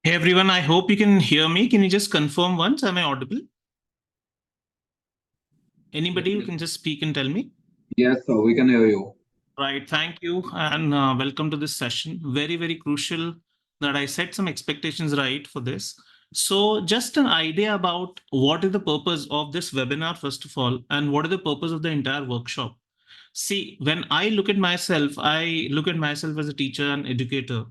Hey everyone, I hope you can hear me. Can you just confirm once? Am I audible? Anybody who can just speak and tell me? Yes, sir, we can hear you. Right, thank you and welcome to this session. Very, very crucial that I set some expectations right for this. So, just an idea about what is the purpose of this webinar, first of all, and what is the purpose of the entire workshop. See, when I look at myself, I look at myself as a teacher and educator.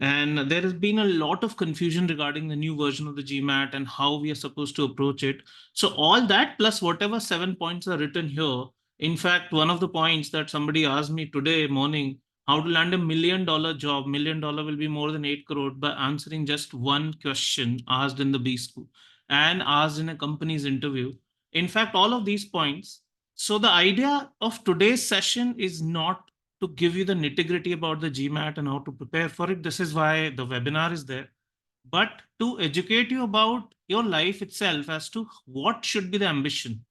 And there has been a lot of confusion regarding the new version of the GMAT and how we are supposed to approach it. So, all that plus whatever 7 points are written here. In fact, one of the points that somebody asked me today morning, how to land $1 million job, $1 million will be more than 8 crore by answering just one question asked in the B school and asked in a company's interview. In fact, all of these points. So, the idea of today's session is not to give you the nitty gritty about the GMAT and how to prepare for it. This is why the webinar is there. But to educate you about your life itself as to what should be the ambition.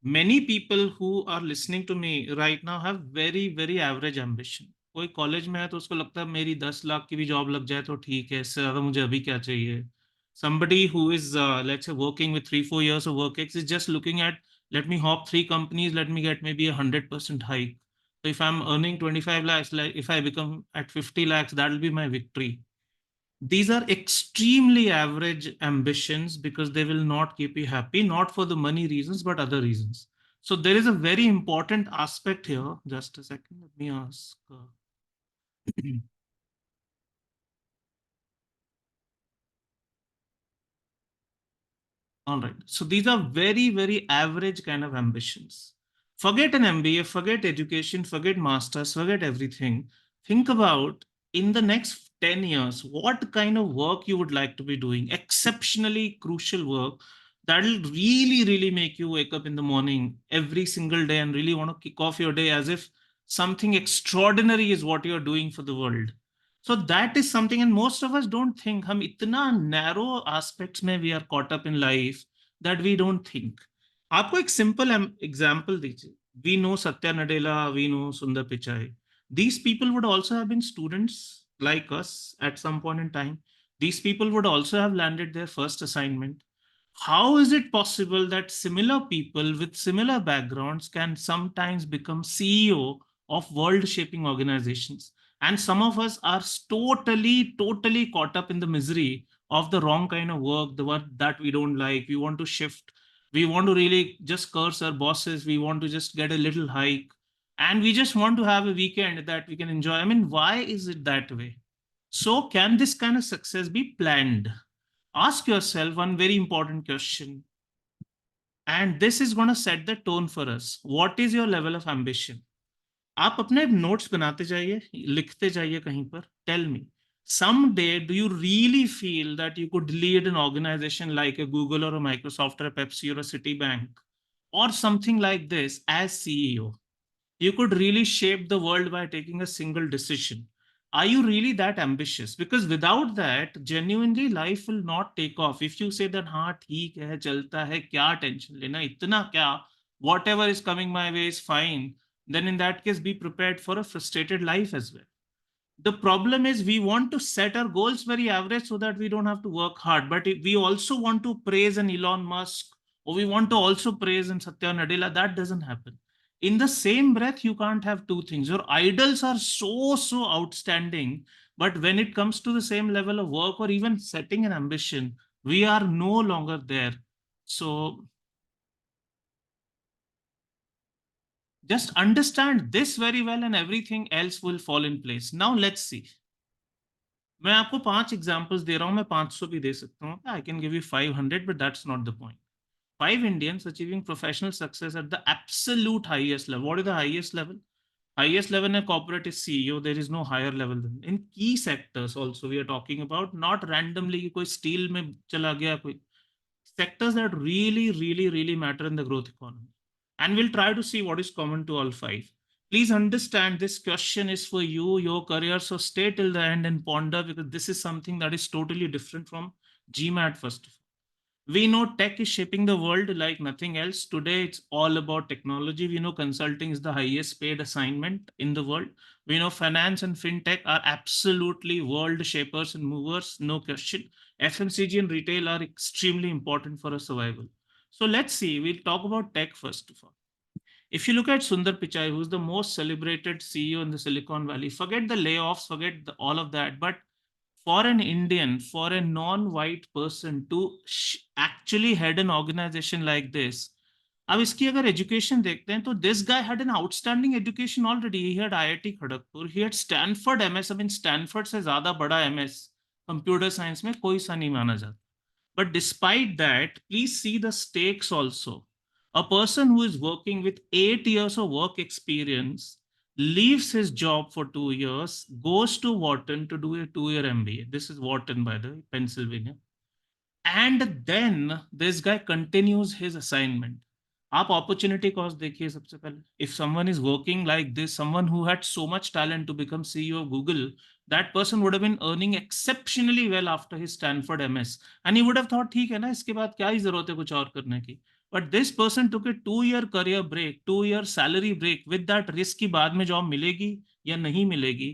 Many people who are listening to me right now have very, very average ambition. कोई college में है तो उसको लगता है मेरी 10 लाख की भी जॉब लग जाए तो ठीक है इससे ज्यादा मुझे अभी क्या चाहिए somebody who is let's say working with 3-4 years of work ex is just looking at let me hop 3 companies, let me get maybe 100% hike. So if I'm earning 25 lakhs, like if I become at 50 lakhs, that will be my victory. These are extremely average ambitions because they will not keep you happy, not for the money reasons, but other reasons. So there is a very important aspect here. Just a second, let me ask. All right. So these are very, very average kind of ambitions. Forget an MBA, forget education, forget masters, forget everything. Think about in the next 10 years, what kind of work you would like to be doing. Exceptionally crucial work that will really, really make you wake up in the morning every single day and really want to kick off your day as if something extraordinary is what you're doing for the world. So that is something, and most of us don't think. हम इतना narrow aspects में we are caught up in life that we don't think. आपको एक simple example दीजिए. We know Satya Nadella, we know Sundar Pichai. These people would also have been students like us at some point in time. These people would also have landed their first assignment. How is it possible that similar people with similar backgrounds can sometimes become CEO of world shaping organizations? And some of us are totally caught up in the misery of the wrong kind of work, the work that we don't like. We want to shift. We want to really just curse our bosses. We want to just get a little hike. And we just want to have a weekend that we can enjoy. I mean, why is it that way? So, can this kind of success be planned? Ask yourself one very important question. And this is going to set the tone for us. What is your level of ambition? आप अपने notes बनाते जाइए, लिखते जाइए कहीं पर. Tell me, someday do you really feel that you could lead an organization like a Google or a Microsoft or a Pepsi or a Citibank or something like this as CEO? You could really shape the world by taking a single decision. Are you really that ambitious? Because without that, genuinely life will not take off. If you say that हाँ ठीक है चलता है क्या tension लेना इतना क्या, whatever is coming my way is fine, then in that case be prepared for a frustrated life as well. The problem is we want to set our goals very average so that we don't have to work hard, but if we also want to praise an Elon Musk or we want to also praise an Satya Nadella. That doesn't happen. In the same breath you can't have two things. Your idols are so outstanding, but when it comes to the same level of work or even setting an ambition, we are no longer there. So just understand this very well and everything else will fall in place. Now let's see. मैं आपको 5 examples दे रहा हूं, मैं 500 भी दे सकता हूं. I can give you 500 but that's not the point. 5 Indians achieving professional success at the absolute highest level. What is the highest level? Highest level in corporate is CEO. There is no higher level than in key sectors. Also, we are talking about not randomly कि कोई steel में चला गया कोई sectors that really matter in the growth economy. And we'll try to see what is common to all five. Please understand this question is for you, your career. So stay till the end and ponder because this is something that is totally different from GMAT first of all. We know tech is shaping the world like nothing else. Today, it's all about technology. We know consulting is the highest paid assignment in the world. We know finance and fintech are absolutely world shapers and movers, no question. FMCG and retail are extremely important for our survival. So let's see, we'll talk about tech first of all. If you look at Sundar Pichai, who's the most celebrated CEO in the Silicon Valley, forget the layoffs, forget all of that. But for an Indian, for a non-white person to actually head an organization like this, अब इसकी अगर education देखते हैं तो this guy had an outstanding education already. He had IIT Kharagpur, he had Stanford MS. I mean Stanford से ज्यादा बड़ा MS computer science में कोई सा नहीं माना जाता. But despite that, please see the stakes also. A person who is working with 8 years of work experience leaves his job for 2 years, goes to Wharton to do a 2 year MBA. This is Wharton, by the way, Pennsylvania. And then this guy continues his assignment. आप opportunity cost देखिए सबसे पहले. If someone is working like this, someone who had so much talent to become CEO of Google, that person would have been earning exceptionally well after his Stanford MS. And he would have thought, ठीक है ना, इसके बाद क्या ही जरूरत है कुछ और करने की. But this person took a 2 year career break, 2 year salary break with that risk कि बाद में job मिलेगी या नहीं मिलेगी,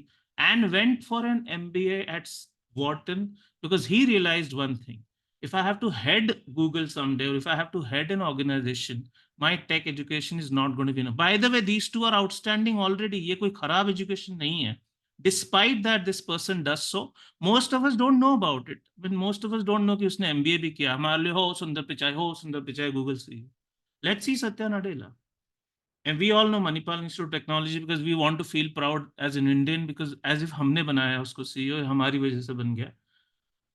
and went for an MBA at Wharton because he realized one thing. If I have to head Google someday, or if I have to head an organization, my tech education is not going to be enough. By the way, these two are outstanding already. ये कोई खराब education नहीं है. Despite that, this person does so. Most of us don't know about it. But most of us don't know कि उसने MBA भी किया. हमारे लिए हो सुंदर Pichai Google CEO. Let's see Satya Nadella. And we all know Manipal Institute of Technology because we want to feel proud as an Indian because as if हमने बनाया उसको CEO, हमारी वजह से बन गया.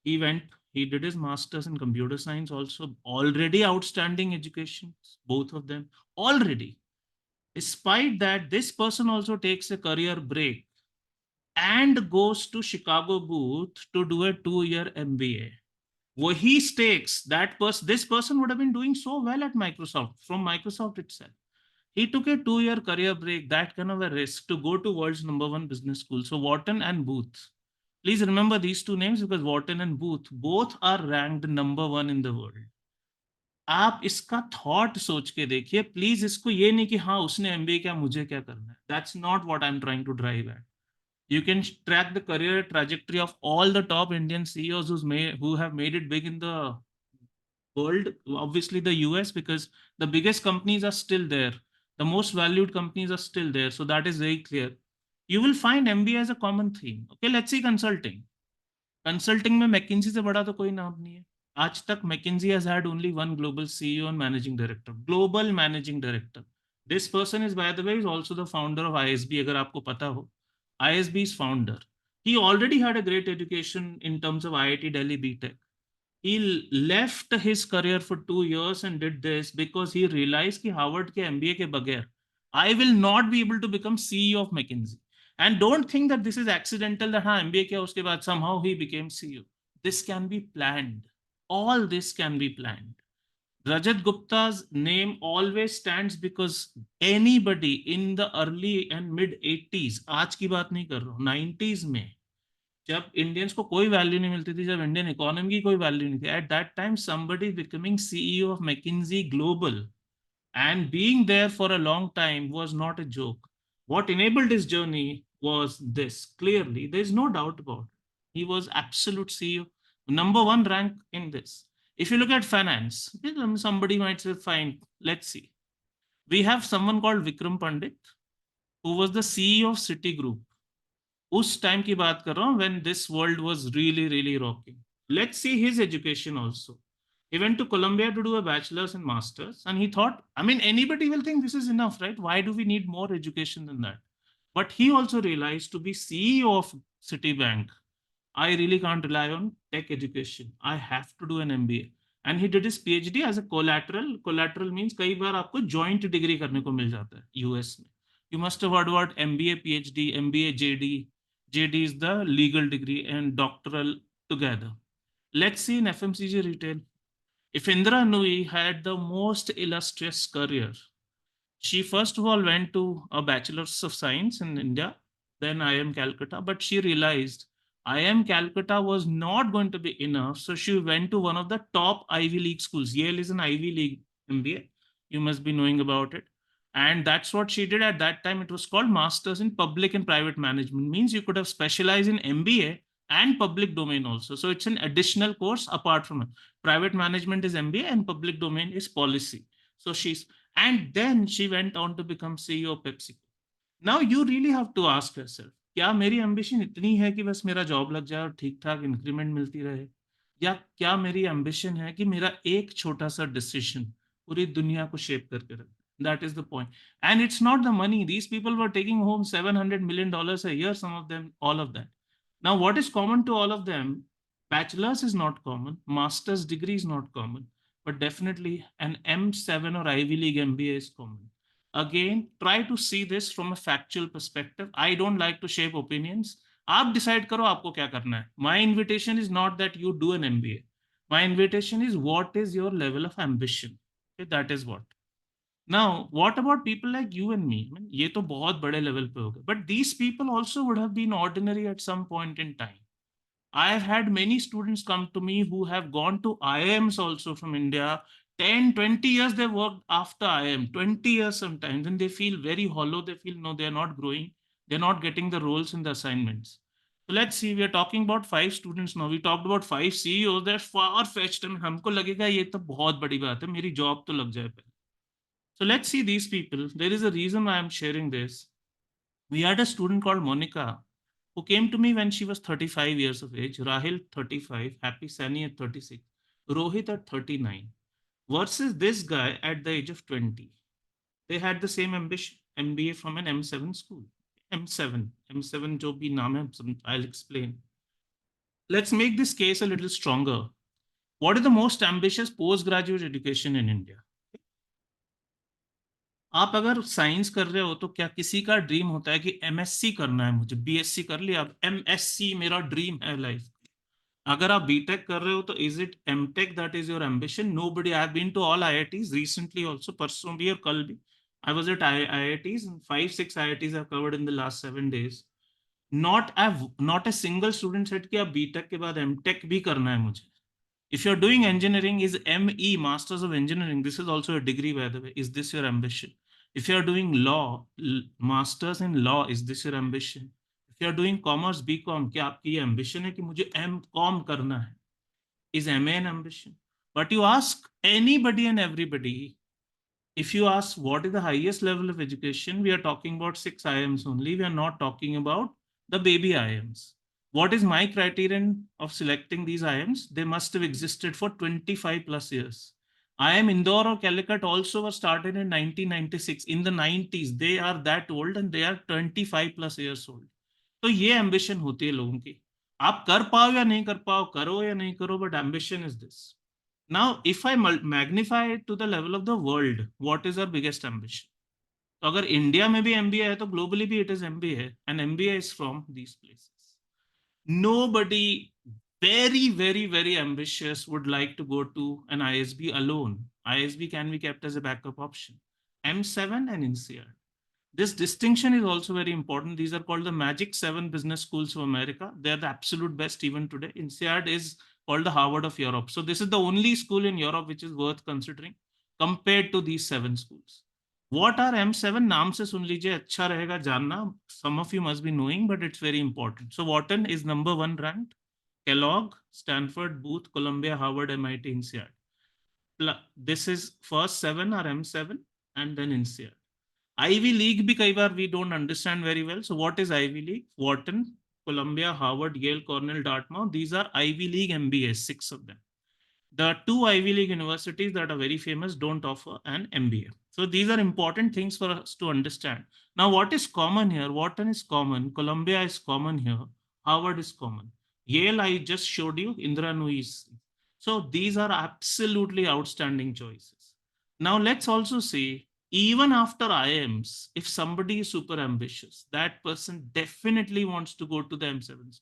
He went, he did his master's in computer science also, already outstanding education, both of them, already. Despite that, this person also takes a career break and goes to Chicago booth to do a 2 year MBA. Where he stakes that this person would have been doing so well at Microsoft, from Microsoft itself. He took a 2 year career break, that kind of a risk to go to world's #1 business school. So Wharton and Booth. Please remember these two names because Wharton and Booth both are ranked #1 in the world. आप इसका thought सोच के देखिए please. इसको ये नहीं कि हाँ उसने एमबीए किया मुझे क्या करना है. That's not what I am trying to drive at. You can track the career trajectory of all the top Indian CEOs who have made it big in the world. Obviously, the US, because the biggest companies are still there, the most valued companies are still there. So that is very clear. You will find MBA as a common theme. Okay, let's see consulting. Consulting में McKinsey से बड़ा तो कोई नाम नहीं है. आज तक McKinsey has had only one global CEO and managing director. Global managing director. This person is, by the way, is also the founder of ISB. अगर आपको पता हो, ISB's founder. He already had a great education in terms of IIT Delhi BTech. He left his career for 2 years and did this because he realized कि Harvard के MBA के बगैर I will not be able to become CEO of McKinsey. And don't think that this is accidental that हाँ MBA किया उसके बाद somehow he became CEO. This can be planned. All this can be planned. Rajat Gupta's name always stands because anybody in the early and mid 80s, आज की बात नहीं कर रहा हूँ, 90s में जब इंडियंस को कोई वैल्यू नहीं मिलती थी, जब इंडियन इकोनॉमी की कोई वैल्यू नहीं थी, at that time somebody becoming CEO of McKinsey Global and being there for a long time was not a joke. What enabled his journey was this. Clearly, there is no doubt about it. He was absolute CEO, #1 rank in this. If you look at finance, somebody might say, fine, let's see. We have someone called Vikram Pandit, who was the CEO of Citigroup. उस time की बात कर रहा हूं when this world was really really rocking. Let's see his education also. He went to Columbia to do a bachelor's and master's, and he thought, I mean, anybody will think this is enough, right? Why do we need more education than that? But he also realized to be CEO of Citibank, I really can't rely on tech education. I have to do an MBA. And he did his PhD as a collateral. Collateral means कई बार आपको joint degree करने को मिल जाता है US में. You must have heard about MBA, PhD, MBA, JD. JD is the legal degree and doctoral together. Let's see in FMCG retail. If Indra Nui had the most illustrious career, she first of all went to a bachelor's of science in India, then IIM Calcutta, but she realized IIM Calcutta was not going to be enough, so she went to one of the top Ivy League schools. Yale is an Ivy League MBA. You must be knowing about it. And that's what she did at that time. It was called Masters in Public and Private Management. Means you could have specialized in MBA and public domain also. So it's an additional course apart from it. Private management is MBA and public domain is policy. So and then she went on to become CEO of PepsiCo. Now you really have to ask yourself, क्या मेरी ambition इतनी है कि बस मेरा job लग जाए और ठीक ठाक इंक्रीमेंट मिलती रहे, या क्या मेरी एम्बिशन है कि मेरा एक छोटा सा डिसीजन पूरी दुनिया को शेप करके रखे. That is the point. And it's not the money. These people were taking home $700 million a year, some of them, all of that. Now, what is common to all of them? Bachelor's is not common, master's degree is not common, but definitely an M7 or Ivy League MBA is common. Again, try to see this from a factual perspective. I don't like to shape opinions. आप decide करो आपको क्या करना है. My invitation is not that you do an MBA. My invitation is what is your level of ambition. Okay, that is what. Now, what about people like you and me? I mean, ये तो बहुत बड़े level पे हो गए. But these people also would have been ordinary at some point in time. I have had many students come to me who have gone to IIMs also from India. 10, 20 years they worked after IIM, 20 years sometimes, and they feel very hollow. They feel no, they're not growing. They're not getting the roles in the assignments. So let's see, we are talking about 5 students now. We talked about 5 CEOs. They're far-fetched. And हमको लगेगा ये तो बहुत बड़ी बात है. मेरी job तो लग जाए पहले. So let's see these people. There is a reason why I'm sharing this. We had a student called Monica who came to me when she was 35 years of age, Rahil 35, Happy Sani at 36, Rohit at 39, versus this guy at the age of 20. They had the same ambition, MBA from an M7 school. M7 jo bhi naam hai, I'll explain. Let's make this case a little stronger. What is the most ambitious postgraduate education in India? आप अगर science कर रहे हो तो क्या किसी का dream होता है कि एमएससी करना है, मुझे बीएससी कर लिया, अब एमएससी मेरा ड्रीम है लाइफ. अगर आप बीटेक कर रहे हो तो is it MTech that is your ambition? Nobody. I have been to all IITs recently also, परसों भी और कल भी. I was at IITs, 5 6 IITs have covered in the last 7 days. Not a single student said कि अब BTech के बाद MTech भी करना है मुझे. If you're doing engineering, is ME, Masters of Engineering, this is also a degree, by the way. Is this your ambition? If you're doing law, Masters in Law, is this your ambition? If you're doing Commerce, BCom, क्या आपकी ये ambition है कि मुझे MCom करना है? Is MA an ambition? But you ask anybody and everybody, if you ask what is the highest level of education, we are talking about 6 IIMs only. We are not talking about the baby IIMs. What is my criterion of selecting these IIMs? They must have existed for 25 plus years. IIM Indore or Calicut also was started in 1996. In the 90s, they are that old and they are 25 plus years old. तो ये ambition होती है लोगों की. आप कर पाओ या नहीं कर पाओ, करो या नहीं करो, but ambition is this. Now, if I magnify it to the level of the world, what is our biggest ambition? तो अगर इंडिया में भी एमबीए है तो ग्लोबली भी it is MBA, and MBA is from these places. Nobody very ambitious would like to go to an ISB alone. ISB can be kept as a backup option. M7 and INSEAD. This distinction is also very important. These are called the Magic 7 business schools of America. They are the absolute best even today. INSEAD is called the Harvard of Europe. So this is the only school in Europe which is worth considering compared to these 7 schools. What are M7? नाम से सुन लीजिए, अच्छा रहेगा जानना. Some of you must be knowing, but it's very important. So Wharton is number 1 ranked. Kellogg, Stanford, Booth, Columbia, Harvard, MIT, INSEAD. This is first 7 are M7 and then INSEAD. Ivy League भी कई बार we don't understand very well. So what is Ivy League? Wharton, Columbia, Harvard, Yale, Cornell, Dartmouth. These are Ivy League MBAs, 6 of them. The 2 Ivy League universities that are very famous don't offer an MBA. So these are important things for us to understand. Now, what is common here? Wharton is common. Columbia is common here. Harvard is common. Yale, I just showed you. Indra Nooyi. So these are absolutely outstanding choices. Now, let's also see, even after IIMs, if somebody is super ambitious, that person definitely wants to go to the M7s,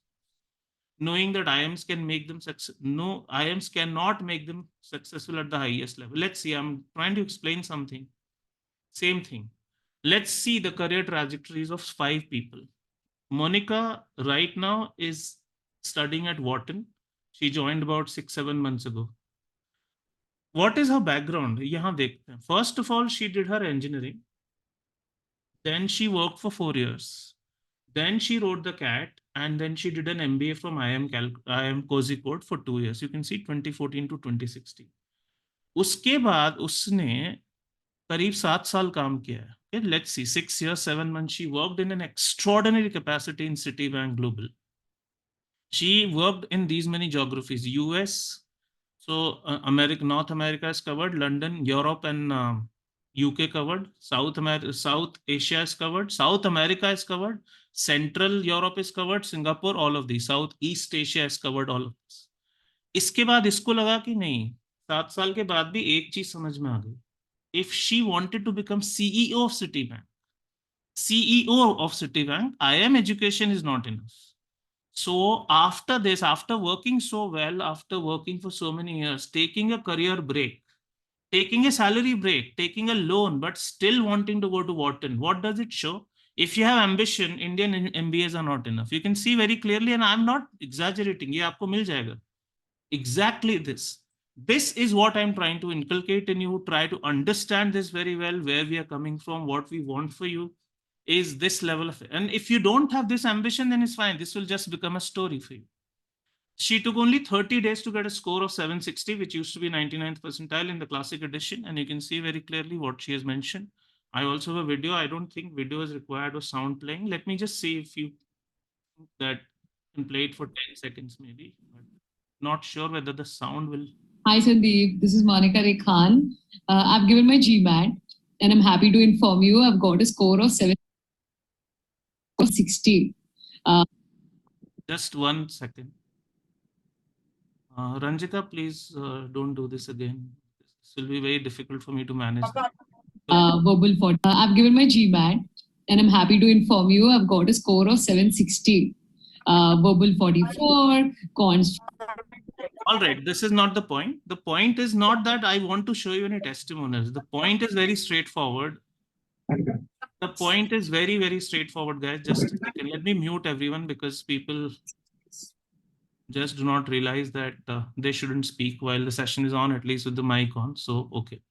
knowing that IIMs can make them success. No, IIMs cannot make them successful at the highest level. Let's see, I'm trying to explain something. Same thing. Let's see the career trajectories of 5 people. Monica right now is studying at Wharton. She joined about 6-7 months ago. What is her background? यहाँ देखते हैं. First of all, she did her engineering. Then she worked for 4 years. Then she wrote the CAT, and then she did an MBA from IIM Kozhikode for 2 years. You can see 2014 to 2016. उसके बाद उसने करीब 7 साल काम किया है. Okay, let's see, 6 years, 7 months. She worked in an extraordinary capacity in Citibank Global. She worked in these many geographies: US, so America, North America is covered, London, Europe, and UK covered, South America, South Asia is covered, South America is covered, Central Europe is covered, Singapore, all of these, South East Asia is covered, all of this. इसके बाद इसको लगा कि नहीं, 7 साल के बाद भी एक चीज समझ में आ गई. If she wanted to become CEO of Citibank, IIM education is not enough. So after this, after working so well, after working for so many years, taking a career break, taking a salary break, taking a loan, but still wanting to go to Wharton, what does it show? If you have ambition, Indian MBAs are not enough. You can see very clearly, and I'm not exaggerating, ये आपको मिल जाएगा. Exactly this. This is what I'm trying to inculcate in you. Try to understand this very well, where we are coming from, what we want for you is this level of, and if you don't have this ambition, then it's fine. This will just become a story for you. She took only 30 days to get a score of 760, which used to be 99th percentile in the classic edition. And you can see very clearly what she has mentioned. I also have a video. I don't think video is required or sound playing. Let me just see if you think that can play it for 10 seconds maybe. But not sure whether the sound will. Hi Sandeep, this is Monica Rekhan. I've given my GMAT and I'm happy to inform you I've got a score of 760. Just 1 second. Ranjika, please don't do this again. This will be very difficult for me to manage. Verbal 40. I've given my GMAT and I'm happy to inform you I've got a score of 760. Verbal 44, cons. All right, this is not the point. The point is not that I want to show you any testimonials. The point is very straightforward. The point is very, very straightforward, guys. Just a second. Let me mute everyone because people just do not realize that they shouldn't speak while the session is on, at least with the mic on. So, okay.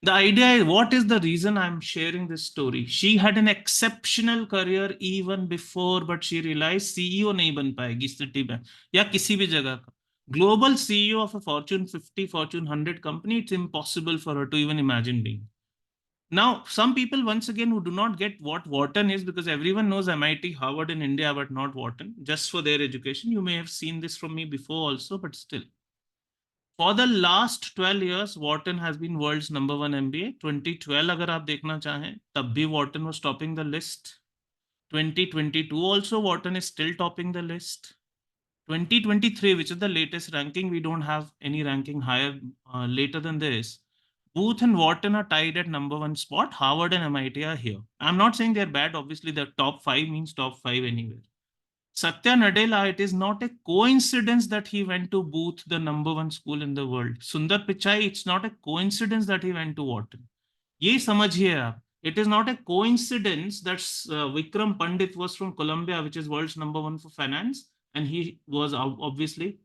The idea is, what is the reason I'm sharing this story? She had an exceptional career even before, but she realized CEO नहीं बन पाएगी Citibank या किसी भी जगह का. Global CEO of a Fortune 50, Fortune 100 company, it's impossible for her to even imagine being. Now, some people, once again, who do not get what Wharton is, because everyone knows MIT, Harvard in India, but not Wharton, just for their education. You may have seen this from me before also, but still. For the last 12 years, Wharton has been world's #1 MBA. 2012, अगर आप देखना चाहें, तब भी Wharton was topping the list. 2022 also, Wharton is still topping the list. 2023, which is the latest ranking, we don't have any ranking higher later than this. Booth and Wharton are tied at #1 spot. Harvard and MIT are here. I'm not saying they're bad. Obviously, the top 5 means top 5 anywhere. Satya Nadella, it is not a coincidence that he went to Booth, the #1 school in the world. Sundar Pichai, it's not a coincidence that he went to Wharton. ये समझिए आप. It is not a coincidence that Vikram Pandit was from Columbia, which is world's #1 for finance, and he was obviously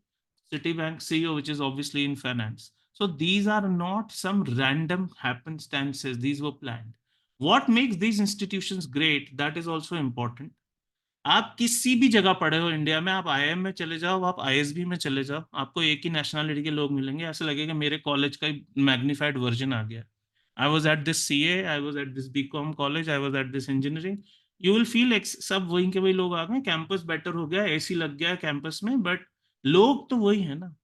Citibank CEO, which is obviously in finance. So these are not some random happenstances. These were planned. What makes these institutions great, that is also important. आप किसी भी जगह पढ़े हो India में, आप IIM में चले जाओ, आप आईएसबी में चले जाओ, आपको एक ही नेशनलिटी के लोग मिलेंगे. ऐसा लगेगा मेरे कॉलेज का मैग्नीफाइड वर्जन आ गया. I was at this CA, I was at this BCom college, I was at this engineering. You will feel like सब वहीं के वही लोग आ गए, कैंपस बेटर हो गया, एसी लग गया कैंपस में, बट लोग तो वही है ना.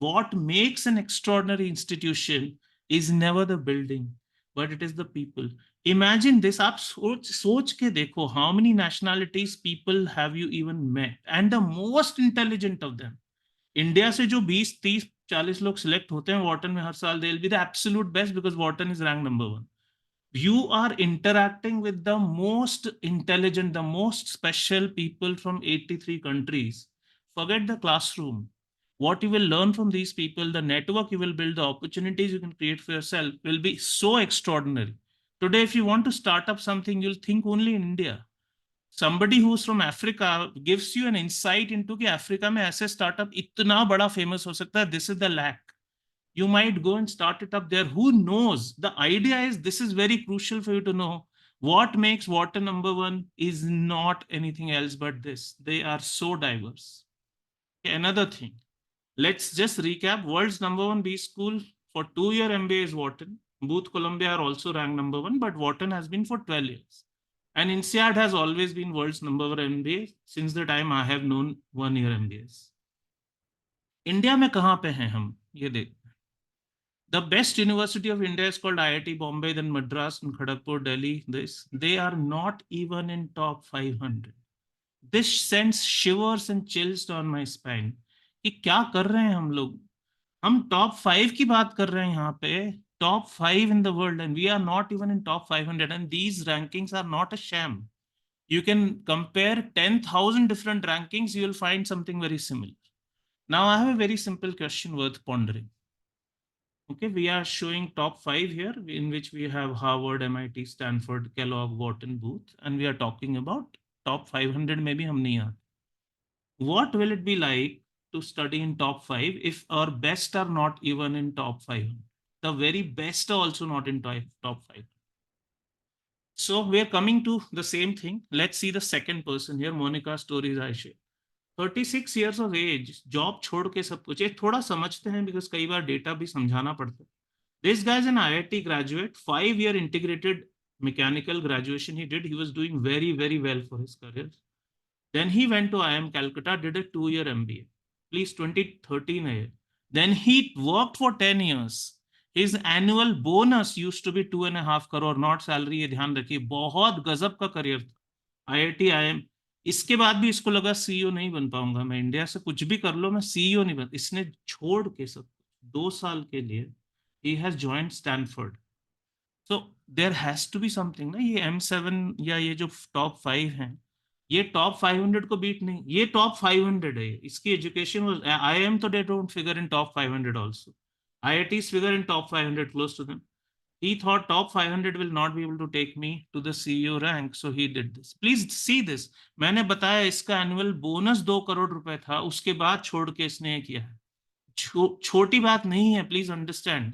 What makes an extraordinary institution is never the building, but it is the people. Imagine this, आप सोच के देखो, how many nationalities people have you even met, and the most intelligent of them. India से जो 20, 30, 40 लोग select होते हैं Wharton में हर साल, they will be the absolute best because Wharton is rank #1. You are interacting with the most intelligent, the most special people from 83 countries. Forget the classroom. What you will learn from these people, the network you will build, the opportunities you can create for yourself will be so extraordinary. Today, if you want to start up something, you'll think only in India. somebody who's from Africa gives you an insight into कि Africa में ऐसे startup इतना बड़ा famous हो सकता है. This is the lack. You might go and start it up there. Who knows? The idea is, this is very crucial for you to know. What makes water number one is not anything else but this. They are so diverse. Okay, another thing. Let's just recap. World's number one B school for 2-year MBA is Wharton. Booth, Columbia are also ranked number one, but Wharton has been for 12 years. And INSEAD has always been world's number one MBA since the time I have known 1-year MBAs. India में कहाँ पे हैं हम? ये देख. The best university of India is called IIT Bombay, then Madras and Kharagpur, Delhi. They are not even in top 500. This sends shivers and chills down my spine. कि क्या कर रहे हैं हम लोग? हम top 5 की बात कर रहे हैं यहाँ पे. Top 5 in the world, and we are not even in top 500. And these rankings are not a sham. You can compare 10,000 different rankings, you will find something very similar. Now I have a very simple question worth pondering. Okay, we are showing top 5 here, in which we have Harvard, MIT, Stanford, Kellogg, Wharton, Booth, and we are talking about top 500. Maybe hum nahi aate. What will it be like to study in top 5 if our best are not even in top 500? The very best are also not in top 5. So we are coming to the same thing. Let's see the second person here. Monica's stories I share. 36 years of age, job छोड़ के सब कुछ. ये थोड़ा समझते हैं because कई बार data भी समझाना पड़ता है. This guy is an IIT graduate, 5-year integrated mechanical graduation he did. He was doing very, very well for his career. Then he went to IIM Calcutta, did a 2-year MBA. Please, 2013 है. Then he worked for 10 years. His annual bonus used to be 2.5 crore, not salary. ये ध्यान रखिए, बहुत गजब का career था. IIT IIM. इसके बाद भी इसको लगा सीईओ नहीं बन पाऊंगा मैं, इंडिया से कुछ भी कर लो मैं सीईओ नहीं बन. इसने छोड़ के सब 2 साल के लिए he has joined Stanford. So there has to be something ना. ये M7 या ये जो टॉप 5 हैं, ये टॉप 500 को बीट नहीं, ये टॉप 500 है. इसकी एजुकेशन वाज IIM तो they don't figure in top 500 also. IITs figure in top 500 close to them. He thought top 500 will not be able to take me to the CEO rank, so he did this. Please see this. मैंने बताया इसका annual bonus 2 crore रुपए था, उसके बाद छोड़ के इसने किया है. छोटी बात नहीं है, please understand.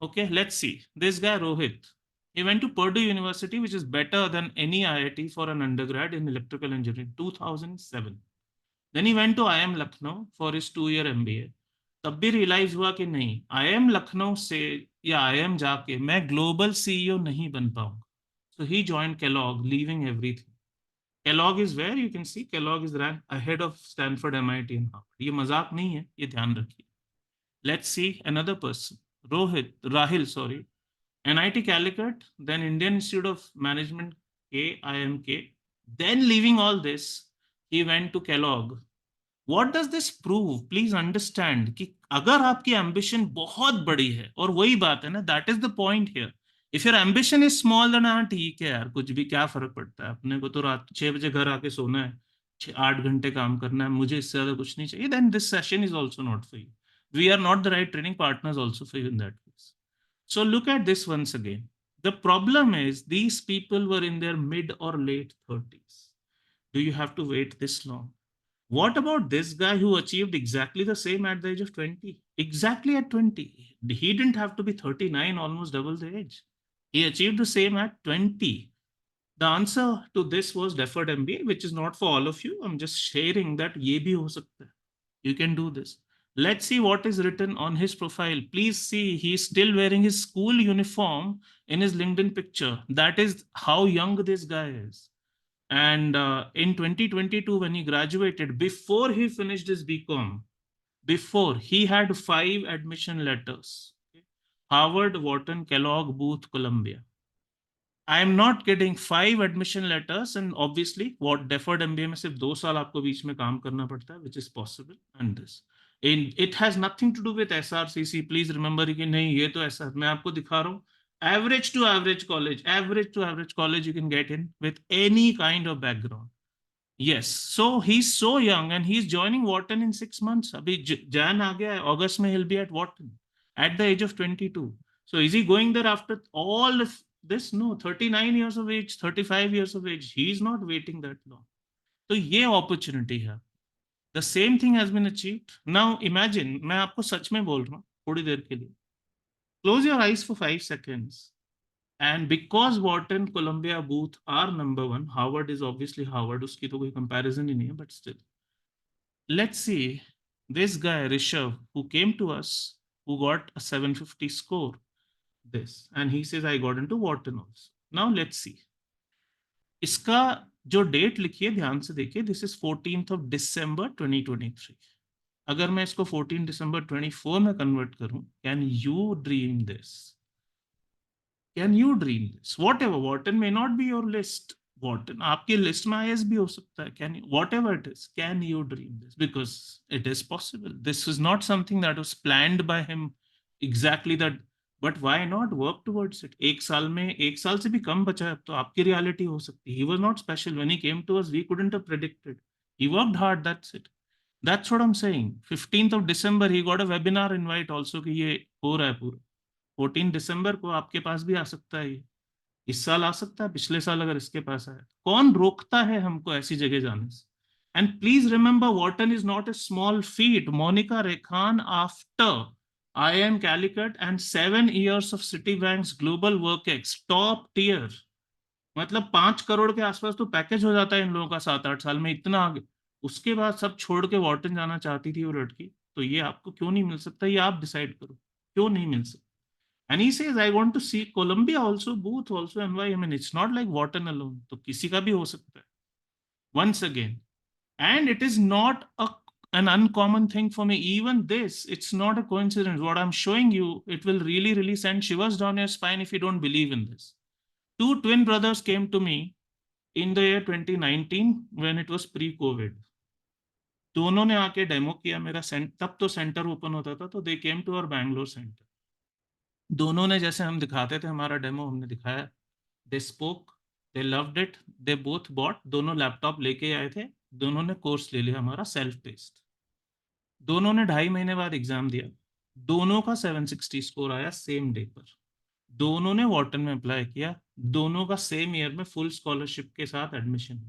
Okay, let's see. This guy Rohit, he went to Purdue University, which is better than any IIT for an undergrad in electrical engineering, 2007. Then he went to IIM Lucknow for his 2-year MBA. तब भी realise हुआ कि नहीं, IIM Lucknow से या IIM जाके मैं global CEO नहीं बन पाऊंगा. So he joined Kellogg, leaving everything. Kellogg is where you can see Kellogg is ranked ahead of Stanford, MIT and Harvard. ये मजाक नहीं है, ये ध्यान रखिए. Let's see another person. Rahil, sorry. NIT Calicut, then Indian Institute of Management, IMK. Then leaving all this, he went to Kellogg. What does this prove? Please understand कि अगर आपकी ambition बहुत बड़ी है, और वही बात है ना, that is the point here. If your ambition is small, then हाँ ठीक है यार, कुछ भी क्या फर्क पड़ता है, अपने को तो रात 6 बजे घर आके सोना है, 8 घंटे काम करना है, मुझे इससे ज्यादा कुछ नहीं चाहिए. Then this session is also not for you. We are not the right training partners also for you in that case. So look at this once again. The problem is these people were in their mid or late 30s. Do you have to wait this long? What about this guy who achieved exactly the same at the age of 20? Exactly at 20. He didn't have to be 39, almost double the age. He achieved the same at 20. The answer to this was deferred MBA, which is not for all of you. I'm just sharing that ye bhi ho sakta hai. You can do this. Let's see what is written on his profile. Please see, he's still wearing his school uniform in his LinkedIn picture. That is how young this guy is. And in 2022, when he graduated, before he finished his BCom, before he had 5 admission letters. Harvard, Wharton, Kellogg, Booth, Columbia. I am not getting 5 admission letters, and obviously what deferred MBA में सिर्फ 2 साल आपको बीच में काम करना पड़ता है, which is possible. And this it has nothing to do with SRCC. Please remember कि नहीं, ये तो ऐसा मैं आपको दिखा रहा हूँ. Average to average college you can get in with any kind of background. Yes, so he's so young and he's joining Wharton in 6 months. अभी Jan आ गया है, August में he'll be at Wharton at the age of 22. So is he going there after all this? No, 39 years of age, 35 years of age. He is not waiting that long. तो ये opportunity है. The same thing has been achieved. Now imagine, मैं आपको सच में बोल रहा हूँ थोड़ी देर के लिए. Close your eyes for 5 seconds. And because Wharton, Columbia, Booth are number one, Harvard is obviously Harvard, उसकी तो कोई comparison ही नहीं है, but still. Let's see this guy, Rishabh, who came to us, who got a 750 score, this, and he says, I got into Wharton also. Now let's see. इसका जो date लिखिए ध्यान से देखिए, this is 14th of December 2023. अगर मैं इसको 14 December 24 में कन्वर्ट करूं, can you dream this? Can you dream this? Whatever, Wharton may not be your list. Wharton, आपकी लिस्ट में IS भी हो सकता है. Can you, whatever it is, can you dream this? Because it is possible. This is not something that was planned by him exactly that. But why not work towards it? एक साल में, एक साल से भी कम बचा है, तो आपकी reality हो सकती है. He was not special. When he came to us, we couldn't have predicted. He worked hard. That's it. That's what I'm saying. 15th of December, he got a webinar invite also कि ये हो रहा है पूरा. 14 दिसंबर को आपके पास भी आ सकता है. ये इस साल आ सकता है, पिछले साल अगर इसके पास आया. कौन रोकता है हमको ऐसी जगह जाने से? And please remember, Wharton is not a small feat. Monika रेखान, after IIM Calicut and 7 years of Citibank's global work-ex, top tier. मतलब 5 करोड़ के आसपास तो पैकेज हो जाता है इन लोगों का 7-8 साल में, इतना आगे. उसके बाद सब छोड़ के वॉटन जाना चाहती थी वो लड़की. तो ये आपको क्यों नहीं मिल सकता? ये आप डिसाइड करो, क्यों नहीं मिल सकता. And he says, I want to see Columbia also, Booth also, and why? I mean, it's not like Wharton alone. तो किसी का भी हो सकता है. Once again, and it is not an uncommon thing for me. Even this, it's not a coincidence. What I'm showing you, it will really, really send shivers down your spine if you don't believe in this. Two twin brothers came to me in the year 2019 when it was pre-COVID. दोनों ने आके demo किया मेरा. तब तो centre open होता था, तो they came to our Bangalore centre. दोनों ने जैसे हम दिखाते थे हमारा डेमो, हमने दिखाया. They spoke, they loved it, they both bought. दोनों लैपटॉप लेके आए थे, दोनों ने कोर्स ले लिया हमारा, सेल्फ बेस्ड. दोनों ने 2.5 महीने बाद एग्जाम दिया. दोनों का 760 स्कोर आया सेम डे पर. दोनों ने वॉर्टन में अप्लाई किया. दोनों का सेम ईयर में फुल स्कॉलरशिप के साथ admission.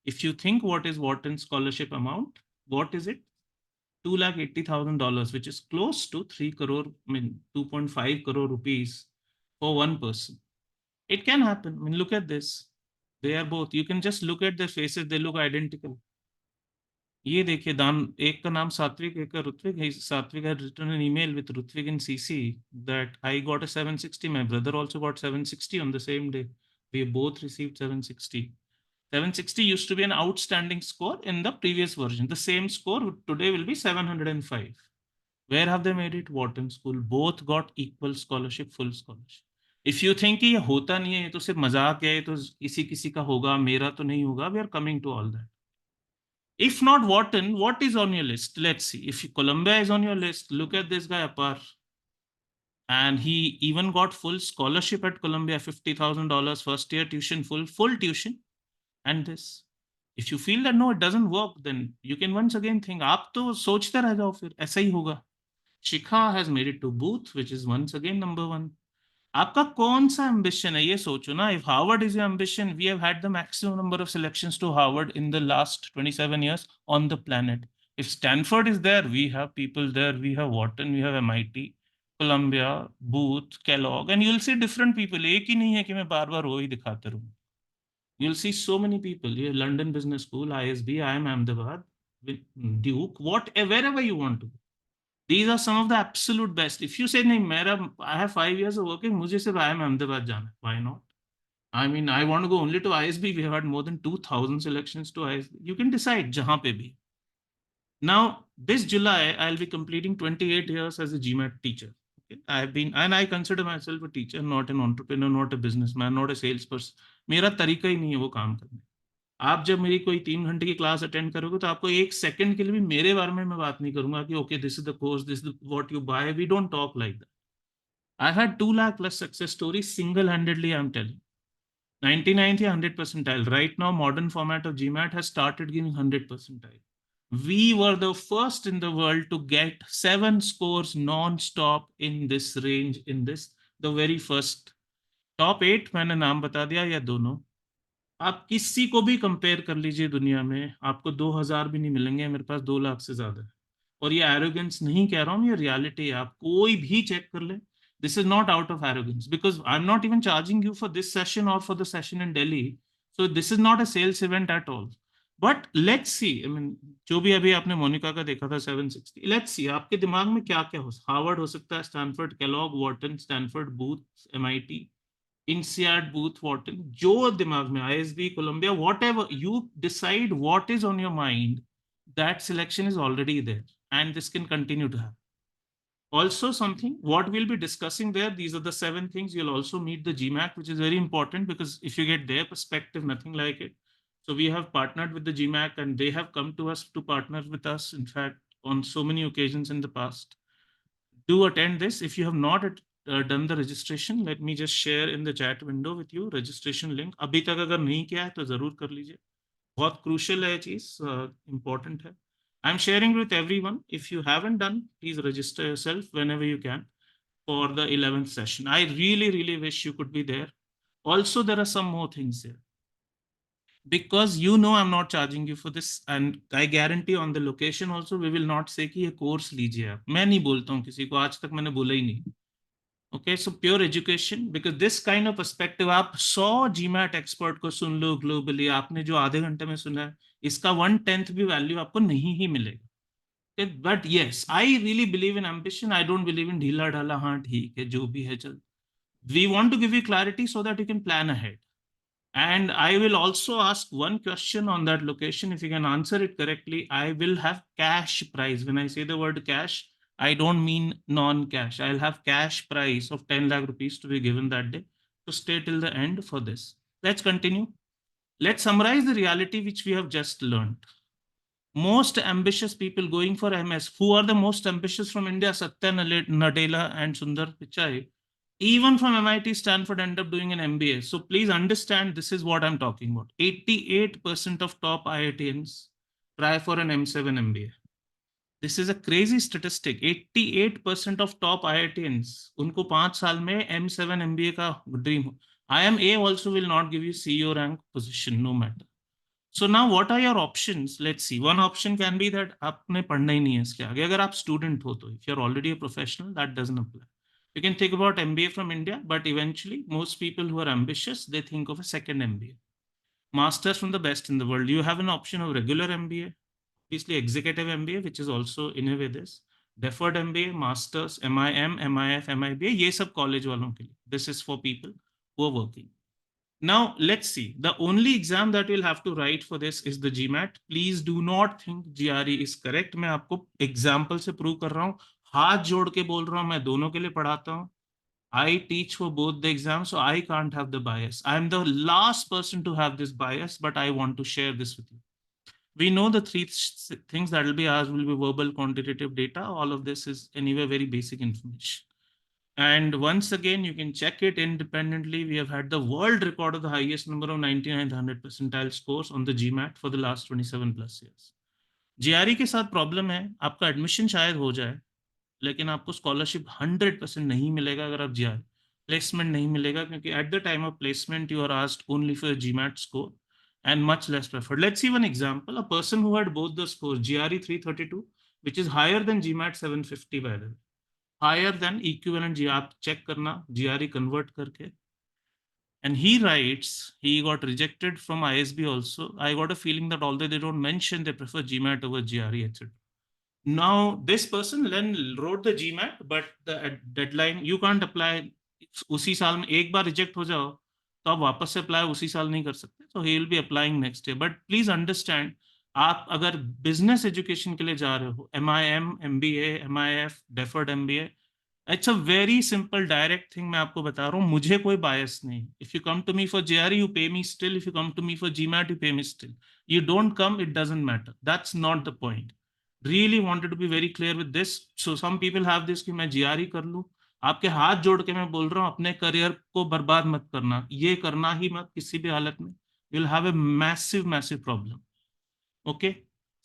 If you think what is Wharton scholarship amount, what is it? $280,000, which is close to 3 crore, I mean 2.5 crore rupees for one person. It can happen. I mean, look at this. They are both. You can just look at their faces. They look identical. ये देखिए, दान, एक का नाम सात्विक, एक का ऋत्विक. सात्विक had written an email with Rutvik in CC that I got a 760. My brother also got 760 on the same day. We both received 760. 760 used to be an outstanding score in the previous version. The same score today will be 705. Where have they made it? Wharton School. Both got equal scholarship, full scholarship. If you think ये होता नहीं है, ये तो सिर्फ मजाक है, तो किसी किसी का होगा, मेरा तो नहीं होगा. We are coming to all that. If not Wharton, what is on your list? Let's see. If Columbia is on your list, look at this guy Apar. And he even got full scholarship at Columbia, $50,000 first year tuition, full tuition. And this, if you feel that no, it doesn't work, then you can once again think, आप तो सोचते रह जाओ, फिर ऐसा ही होगा. Shikha has made it to Booth, which is once again number one. आपका कौन सा ambition है, ये सोचो ना. If Harvard is your ambition, we have had the maximum number of selections to Harvard in the last 27 years on the planet. If Stanford is there, we have people there. We have Wharton, we have MIT, Columbia, Booth, Kellogg, and you'll see different people. एक ही नहीं है कि मैं बार बार वो ही दिखाते रहूं. You'll see so many people. You have London Business School, ISB, IIM Ahmedabad, Duke, wherever you want to. These are some of the absolute best. If you say, "No, I have 5 years of working, मुझे सिर्फ IIM Ahmedabad जाना है." Why not? I mean, I want to go only to ISB. We have had more than 2,000 selections to ISB. You can decide जहाँ पे भी. Now, this July, I'll be completing 28 years as a GMAT teacher. Okay? I've been, and I consider myself a teacher, not an entrepreneur, not a businessman, not a salesperson. मेरा तरीका ही नहीं है वो काम करने. आप जब मेरी कोई 3 घंटे की क्लास अटेंड करोगे, तो आपको एक सेकंड के लिए भी मेरे बारे में मैं बात नहीं करूंगा कि okay, this is the course, this is what you buy. We don't talk like that. I had 2 lakh plus success stories single handedly. I'm telling 99 थी 100 percentile. Right now, modern format of GMAT has started giving 100 percentile. We were the first in the world to get 7 scores non-stop in this range, in this, the very first top 8 मैंने नाम बता दिया, या दोनों। आप किसी को भी कंपेयर कर लीजिए दुनिया में, आपको 2000 भी नहीं मिलेंगे, मेरे पास 2 लाख से ज्यादा है। और ये एरोगेंस नहीं कह रहा हूँ, ये रियलिटी है, आप कोई भी चेक कर ले। This is not out of arrogance, because I am not even charging you for this session और for the session in Delhi. So this is not a sales event at all. But let's see, I mean जो भी अभी आपने मोनिका का देखा था 760, let's see आपके दिमाग में क्या क्या हो। हार्वर्ड हो सकता है, Stanford, Kellogg, Wharton, Stanford, booth, MIT, INSEAD, Booth, Wharton, जो दिमाग में, ISB, Columbia, whatever you decide, what is on your mind, that selection is already there, and this can continue to happen. Also, something what we'll be discussing there, these are the 7 things. You'll also meet the GMAC, which is very important because if you get their perspective, nothing like it. So we have partnered with the GMAC, and they have come to us to partner with us, in fact, on so many occasions in the past. Do attend this. If you have not done the registration, let me just share in the chat window with you registration link. अभी तक अगर नहीं किया है तो जरूर कर लीजिए, बहुत क्रूशियल है चीज, इंपॉर्टेंट है. I am sharing with everyone. If you haven't done, please register yourself whenever you can for the 11th session. I really really wish you could be there. Also, there are some more things here, because you know I'm not charging you for this, and I guarantee on the location also we will not say कि ये course लीजिए आप. मैं नहीं बोलता हूँ किसी को, आज तक मैंने बोला ही नहीं. Okay, so pure education, because this kind of perspective, आप 100 GMAT एक्सपर्ट को सुन लो ग्लोबली, आपने जो आधे घंटे में सुना है, इसका 1/10 भी वैल्यू आपको नहीं ही मिलेगा. But yes, I really believe in ambition. I don't believe in ढीला ढाला, हाँ ठीक है जो भी है चल. We want to give you clarity so that you can plan ahead. And I will also ask one question on that location. If you can answer it correctly, I will have cash prize. When I say the word cash, I don't mean non-cash. I'll have cash prize of 10 lakh rupees to be given that day. So stay till the end for this. Let's continue. Let's summarize the reality which we have just learned. Most ambitious people going for MS. Who are the most ambitious from India? Satya Nadella and Sundar Pichai. Even from MIT, Stanford end up doing an MBA. So please understand, this is what I'm talking about. 88% of top IITians try for an M7 MBA. This is a crazy statistic. 88% of top IITians, उनको 5 साल में M7 MBA का dream. IMA also will not give you CEO rank position, no matter. So now what are your options? Let's see. One option can be that आपने पढ़ना ही नहीं है इसके आगे. अगर आप student हो तो, if you're already a professional, that doesn't apply. You can think about MBA from India, but eventually most people who are ambitious, they think of a second MBA. Masters from the best in the world. You have an option of regular MBA, obviously executive MBA, which is also in a way this. Deferred MBA, Masters, MIM, MIF, MIBA, ये सब college वालों के लिए. This is for people who are working. Now, let's see. The only exam that we'll have to write for this is the GMAT. Please do not think GRE is correct. मैं आपको example से prove कर रहा हूँ. हाथ जोड़ के बोल रहा हूँ, मैं दोनों के लिए पढ़ाता हूँ. I teach for both the exams, so I can't have the bias. I am the last person to have this bias, but I want to share this with you. We know the three things that will be asked will be verbal, quantitative data. All of this is anyway very basic information. And once again, you can check it independently. We have had the world record of the highest number of 99th 100 percentile scores on the GMAT for the last 27 plus years. GRE के साथ problem है, आपका admission शायद हो जाए, लेकिन आपको scholarship 100% नहीं मिलेगा अगर आप GRE. प्लेसमेंट नहीं मिलेगा, क्योंकि at the time of placement you are asked only for GMAT score and much less preferred. Let's see one example. A person who had both the scores, GRE 332, which is higher than GMAT 750 by the way, higher than equivalent G, आप check करना GRE convert करके. And he writes, he got rejected from ISB also. I got a feeling that although they don't mention, they prefer GMAT over GRE, etc. Now, this person then wrote the GMAT, but the deadline, you can't apply. उसी साल में एक बार reject हो जाओ तो आप वापस से अप्लाई उसी साल नहीं कर सकते. So he will be applying next year. But please understand, आप अगर बिजनेस एजुकेशन के लिए जा रहे हो, MIM, MBA, MIF, deferred MBA, it's a very simple direct thing. मैं आपको बता रहा हूँ, मुझे कोई बायस नहीं. If you come to me for GRE, you pay me still. If you come to me for GMAT, you pay me still. You don't come, it doesn't matter. That's not the point. Really wanted to be very clear with this. So some people have this कि मैं GRE कर लूँ. आपके हाथ जोड़ के मैं बोल रहा हूँ, अपने करियर को बर्बाद मत करना. ये करना ही मत किसी भी हालत में. You'll have a massive problem. Okay.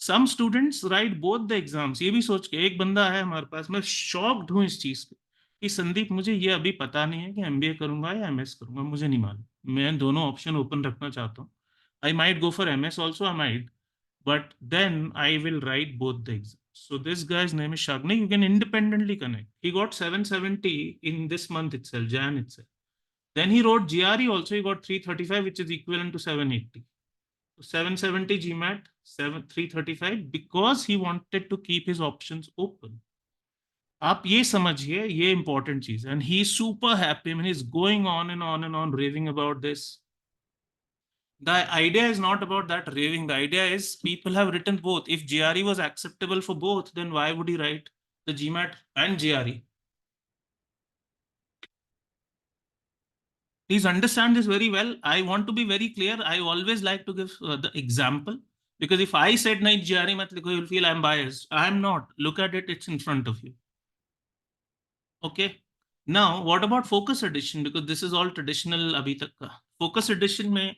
Some students write both the exams. ये भी सोच के, एक बंदा है हमारे पास, मैं शॉक्ड हूँ इस चीज पे. कि संदीप मुझे ये अभी पता नहीं है कि एमबीए करूंगा या एमएस करूंगा, मुझे नहीं मालूम, मैं दोनों ऑप्शन ओपन रखना चाहता हूँ. I might go for MS also, I might, but then I will write both the exams. So this guy's name is Shagni. You can independently connect. He got 770 in this month itself, Jan itself. Then he wrote GRE also. He got 335, which is equivalent to 780. So 770 GMAT, 335, because he wanted to keep his options open. आप ये समझिए, ये important चीज. And he's super happy. I mean, he's going on and on and on raving about this. The idea is not about that raving. The idea is people have written both. If GRE was acceptable for both, then why would he write the GMAT and GRE? Please understand this very well. I want to be very clear. I always like to give the example, because if I said nahi GRE mat likho, you'll feel I'm biased. I'm not. Look at it. It's in front of you. Okay. Now, what about focus edition? Because this is all traditional abhi tak ka. Focus edition mein,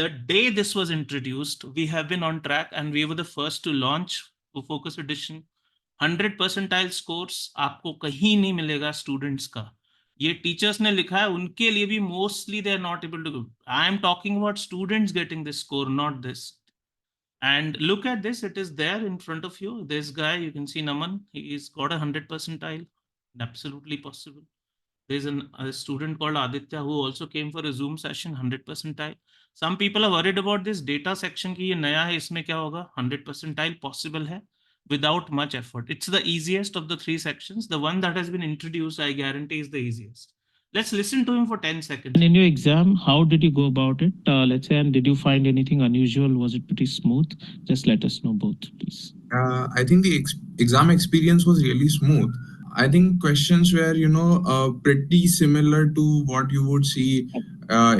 the day this was introduced, we have been on track and we were the first to launch focus edition. 100 percentile scores आपको कहीं नहीं मिलेगा students का. ये teachers ने लिखा है, उनके लिए भी mostly they are not able to. I am talking about students getting this score, not this. And look at this, it is there in front of you. This guy, you can see Naman, he's got 100 percentile. Absolutely possible. There's a student called Aditya who also came for a Zoom session, 100 percentile. Some people are worried about this data section ki ye naya hai, isme kya hoga? 100 percentile possible hai without much effort. It's the easiest of the three sections. The one that has been introduced, I guarantee, is the easiest. Let's listen to him for 10 seconds. And in your exam, how did you go about it? Let's say, and did you find anything unusual? Was it pretty smooth? Just let us know both, please. I think the exam experience was really smooth. I think questions were, pretty similar to what you would see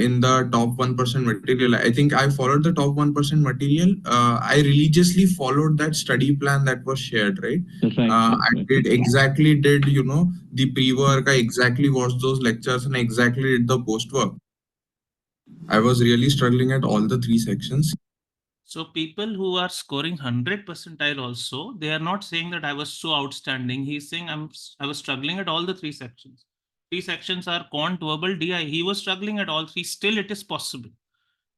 in the top 1% material. I think I followed the top 1% material. I religiously followed that study plan that was shared, right? I did the pre-work. I exactly watched those lectures and I exactly did the post-work. I was really struggling at all the three sections. So people who are scoring 100 percentile also, they are not saying that I was so outstanding. He's saying I was struggling at all the three sections. Three sections are quant, verbal, DI. He was struggling at all three. Still, it is possible.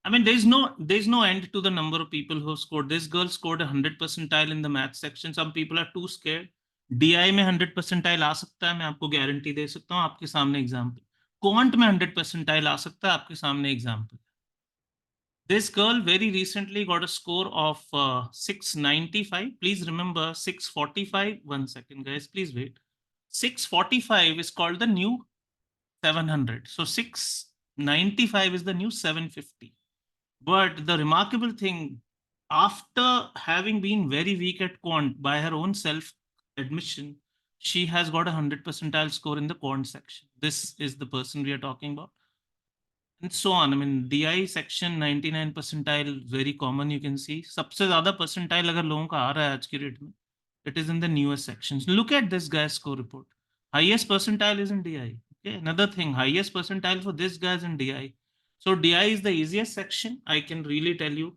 I mean, there's no end to the number of people who have scored. This girl scored 100 percentile in the math section. Some people are too scared. DI में 100 percentile आ सकता है, मैं आपको guarantee दे सकता हूँ आपके सामने example. Quant में 100 percentile आ सकता है, आपके सामने example. This girl very recently got a score of 695. Please remember 645. 1 second, guys. Please wait. 645 is called the new 700. So 695 is the new 750. But the remarkable thing, after having been very weak at quant by her own self admission, she has got a 100 percentile score in the quant section. This is the person we are talking about. And so on. I mean, DI section 99 percentile, very common, you can see. सबसे ज़्यादा percentile अगर लोगों का आ रहा है आज की date में, it is in the newest sections. Look at this guy's score report. Highest percentile is in DI. Okay, another thing, highest percentile for this guy is in DI. So DI is the easiest section, I can really tell you.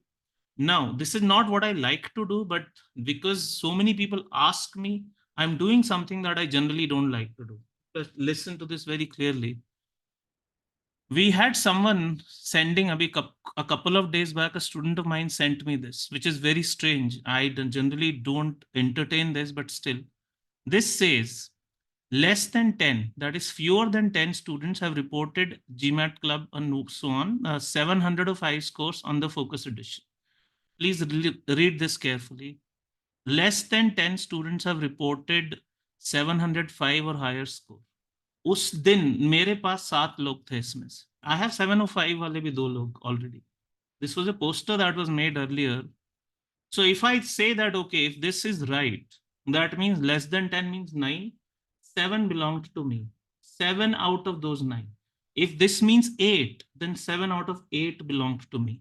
Now, this is not what I like to do, but because so many people ask me, I'm doing something that I generally don't like to do. But listen to this very clearly. We had someone sending a couple of days back, a student of mine sent me this, which is very strange. I generally don't entertain this, but still. This says less than 10, that is fewer than 10 students have reported GMAT club and so on, 705 scores on the focus edition. Please read this carefully. Less than 10 students have reported 705 or higher score. उस दिन मेरे पास 7 लोग थे इसमें से. I have 705 वाले भी 2 लोग already. This was a poster that was made earlier. So if I say that, okay, if this is right, that means less than 10 means 9. 7 belonged to me. 7 out of those 9. If this means 8, then 7 out of 8 belonged to me.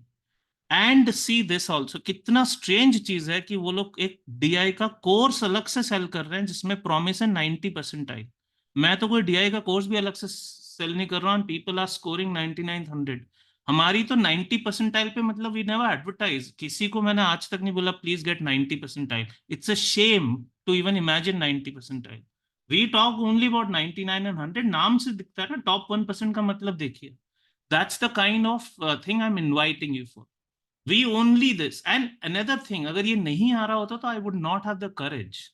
And see this also, कितना strange चीज है कि वो लोग एक DI का course अलग से सेल कर रहे हैं जिसमें प्रॉमिस है 90 परसेंटाइल. मैं तो कोई डीआई का कोर्स भी अलग से सेल नहीं कर रहा हूँ. People are scoring 9900. हमारी तो 90 परसेंटाइल पे, मतलब वी नेवर एडवर्टाइज. किसी को मैंने आज तक नहीं बोला please get 90 percentile. It's a shame to even imagine 90 percentile. We talk only about 99 and 100. नाम से दिखता है ना, top 1% का मतलब देखिए. That's the kind of thing I'm inviting you for. We only this. And another thing, अगर ये नहीं आ रहा होता तो I would not have the courage.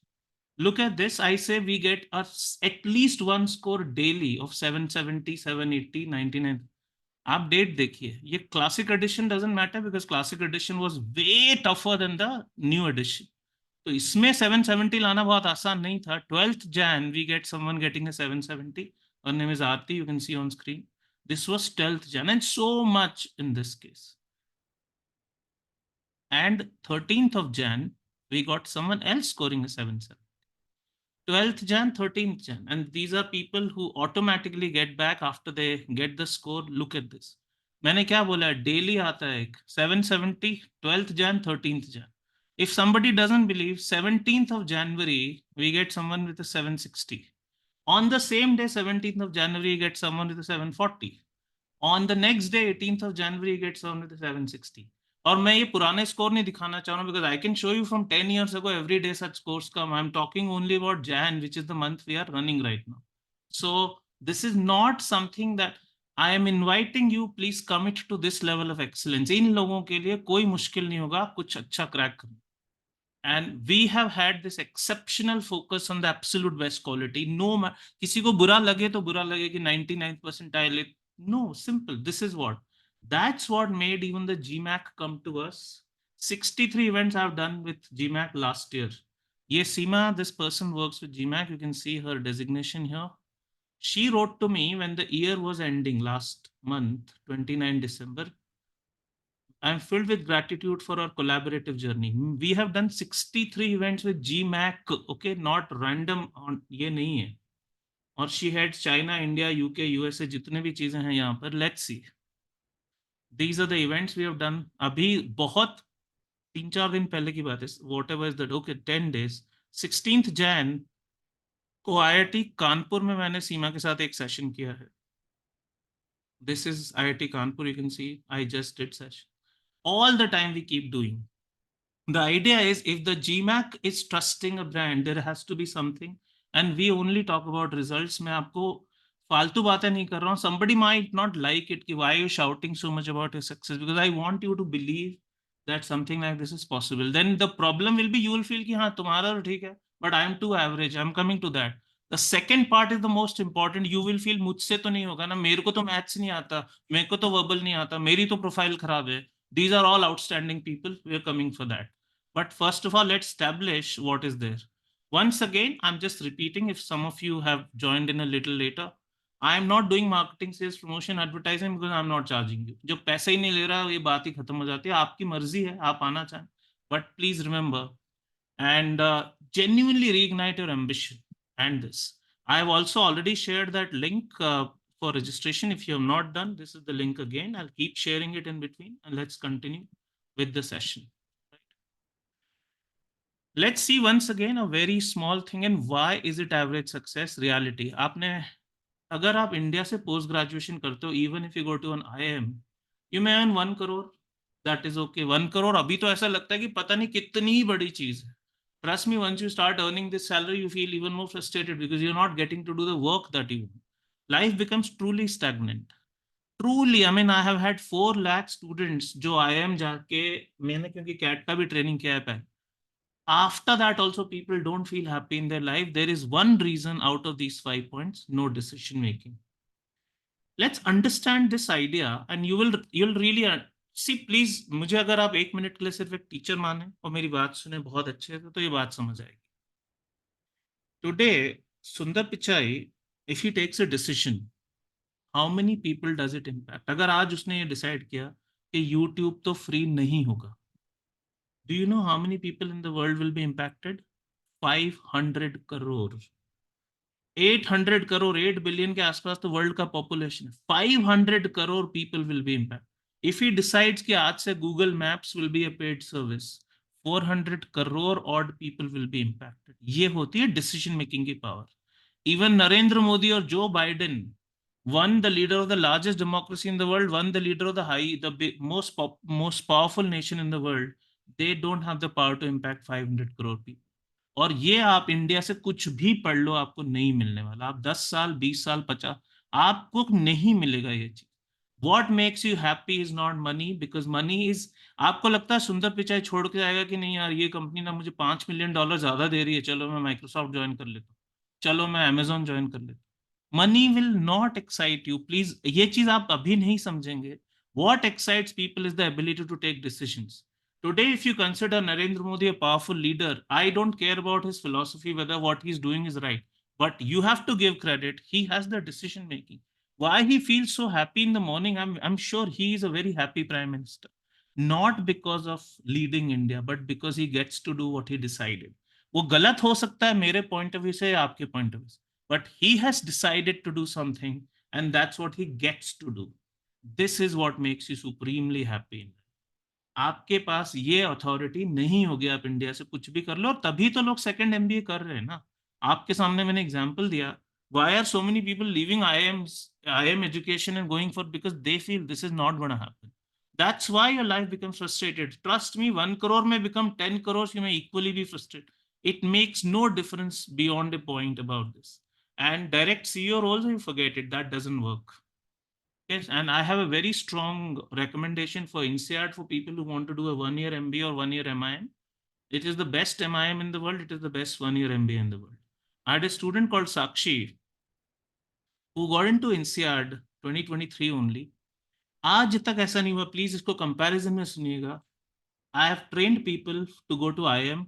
Look at this. I say we get at least one score daily of 770, 780, 99. आप date देखिए. ये classic edition doesn't matter because classic edition was way tougher than the new edition. तो इसमें 770 लाना बहुत आसान नहीं था. 12th Jan we get someone getting a 770. Her name is Aarti, you can see on screen. This was 12th Jan and so much in this case. And 13th of Jan we got someone else scoring a 770. 12th Jan, 13th Jan, and these are people who automatically get back after they get the score. Look at this. मैंने क्या बोला, daily आता है एक 770, 12th Jan, 13th Jan. If somebody doesn't believe, 17th of January we get someone with a 760. On the same day, 17th of January, you get someone with a 740. On the next day, 18th of January, you get someone with a 760. और मैं ये पुराने score नहीं दिखाना चाह रहा हूँ because I can show you from 10 years ago every day such scores come. I'm talking only about Jan, which is the month we are running right now. So this is not something that I am inviting you. Please commit to this level of excellence. इन लोगों के लिए कोई मुश्किल नहीं होगा कुछ अच्छा crack करना. And we have had this exceptional focus on the absolute best quality. No, किसी को बुरा लगे तो बुरा लगे कि 99th percentile. No, simple. This is what. That's what made even the GMAC come to us. 63 events I've done with GMAC last year. Ye Seema, this person works with GMAC. You can see her designation here. She wrote to me when the year was ending last month, 29 December. I'm filled with gratitude for our collaborative journey. We have done 63 events with GMAC, okay, not random on ये नहीं है. और she had China, India, UK, USA, जितने भी चीजें हैं यहाँ पर. Let's see. These are the events we have done. अभी बहुत 3-4 दिन पहले की बात है. Whatever is that, okay, 10 days. 16th Jan को IIT कानपुर में मैंने सीमा के साथ एक सेशन किया है. This is IIT Kanpur. You can see I just did session. All the time we keep doing. The idea is if the GMAC is trusting a brand, there has to be something. And we only talk about results. मैं आपको फालतू बातें नहीं कर रहा हूँ. Somebody might not like it. Why are you shouting so much about your success? Because I want you to believe that something like this is possible. Then the problem will be you will feel कि हाँ तुम्हारा तो ठीक है, but I am too average. I'm coming to that. The second part is the most important. You will feel मुझसे तो नहीं होगा ना, मेरे को तो मैथ्स नहीं आता, मेरे को तो वर्बल नहीं आता, मेरी तो प्रोफाइल खराब है. These are all outstanding people. We are coming for that. But first of all, let's establish what is there. Once again, I'm just repeating if some of you have joined in a little later. I am not doing marketing, sales, promotion, advertising because I'm not charging you. जो पैसे ही नहीं ले रहा ये बात ही खत्म हो जाती है. आपकी मर्जी है, आप आना चाहें. But please remember and genuinely reignite your ambition and this. I have also already shared that link for registration. If you have not done, this is the link again. I'll keep sharing it in between and let's continue with the session. Let's see once again a very small thing and why is it average success reality. आपने अगर आप India से post graduation करते हो, even if you go to an IIM, you may earn 1 crore. That is okay. 1 crore अभी तो ऐसा लगता है कि पता नहीं कितनी बड़ी चीज है. Trust me, once you start earning this salary, you feel even more frustrated because you're not getting to do the work that you want. Life becomes truly stagnant. Truly, I mean, I have had 4 lakh students जो IIM जाके, मैंने क्योंकि cat का भी training किया है पहले. After that also people don't feel happy in their life. There is one reason out of these 5 points: no decision making. Let's understand this idea and you'll really see. Please मुझे अगर आप 1 minute के लिए सिर्फ एक teacher माने और मेरी बात सुने बहुत अच्छे से तो ये बात समझ आएगी. Today Sundar Pichai, if he takes a decision, how many people does it impact? अगर आज उसने ये डिसाइड किया कि YouTube तो फ्री नहीं होगा, do you know how many people in the world will be impacted? 500 crore. 800 crore, 8 billion के आसपास तो वर्ल्ड का पॉपुलेशन है. 500 crore people will be impacted. If he decides कि आज से Google Maps will be a paid service, 400 crore odd people will be impacted. ये होती है decision making की power. Even Narendra Modi or Joe Biden, one the leader of the largest democracy in the world, one the leader of the most powerful nation in the world, they don't have the power to impact 500 crore people. और ये आप India से कुछ भी पढ़ लो, आपको नहीं मिलने वाला। आप 10 साल, 20 साल, 50, आपको नहीं मिलेगा ये चीज। What makes you happy is not money, because money is, आपको लगता है सुंदर पिचाई छोड़ के आएगा कि नहीं यार, ये कंपनी ना मुझे $5 मिलियन ज्यादा दे रही है, चलो मैं माइक्रोसॉफ्ट ज्वाइन कर लेता हूँ, चलो मैं अमेजोन ज्वाइन कर लेता हूँ। Money will not excite you, please ये चीज आप अभी नहीं समझेंगे। What excites people is the ability to take decisions. Today, if you consider Narendra Modi a powerful leader, I don't care about his philosophy, whether what he's doing is right. But you have to give credit. He has the decision making. Why he feels so happy in the morning, I'm sure he is a very happy prime minister. Not because of leading India, but because he gets to do what he decided. वो गलत हो सकता है मेरे point of view से, आपके point of view से, but he has decided to do something, and that's what he gets to do. This is what makes you supremely happy. आपके पास ये अथॉरिटी नहीं होगी, आप इंडिया से कुछ भी कर लो, और तभी तो लोग सेकंड एमबीए कर रहे हैं ना। आपके सामने मैंने एग्जांपल दिया, why are so many people leaving IIM education and going for, because they feel this is not gonna happen. That's why your life becomes frustrated. Trust me, 1 crore में become 10 crores, you may equally be frustrated. It makes no difference beyond a point about this. And direct CEO roles, you forget it, that doesn't work. Yes, and I have a very strong recommendation for INSEAD for people who want to do a 1-year MBA or 1-year MIM. It is the best MIM in the world. It is the best 1-year MBA in the world. I had a student called Sakshi who got into INSEAD 2023 only. आज तक ऐसा नहीं हुआ, please इसको comparison में सुनिएगा। I have trained people to go to IIM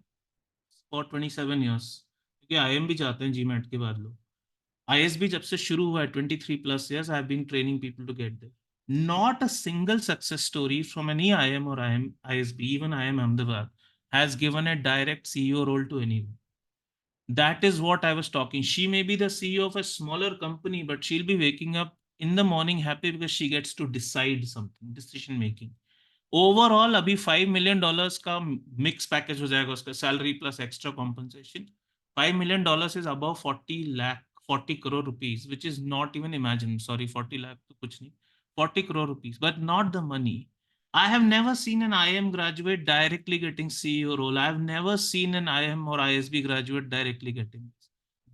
for 27 years, क्योंकि IIM भी चाहते हैं GMAT के बाद लोग। ISB जब से शुरू हुआ है 23+ years, I have been training people to get there. Not a single success story from any IIM or ISB, even IIM Ahmedabad, has given a direct CEO role to anyone. That is what I was talking. She may be the CEO of a smaller company, but she'll be waking up in the morning happy because she gets to decide something, decision making. Overall अभी $5 million का mix package हो जाएगा उसका, salary plus extra compensation. $5 million is above 40 crore rupees, which is not even imagined. Sorry, 40 lakh तो कुछ नहीं, 40 crore rupees, but not the money. I have never seen an IIM graduate directly getting CEO role. I have never seen an IIM or ISB graduate directly getting this.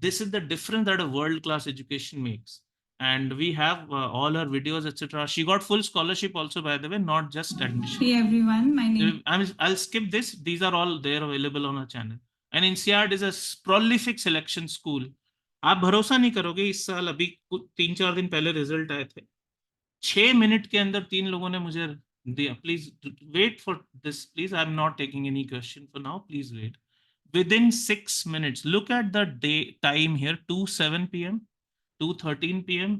This is the difference that a world-class education makes. And we have all her videos, etc. She got full scholarship also, by the way, not just admission. Hey everyone, my name. I'll skip this. These are all there available on our channel. And INSEAD is a prolific selection school. आप भरोसा नहीं करोगे, इस साल अभी 3-4 दिन पहले result आए थे, 6 मिनट के अंदर 3 लोगों ने मुझे दिया। Please wait for this, please, I am not taking any question for now, please wait. Within 6 minutes, look at the time here, 2:07 p.m., 2:13 p.m.,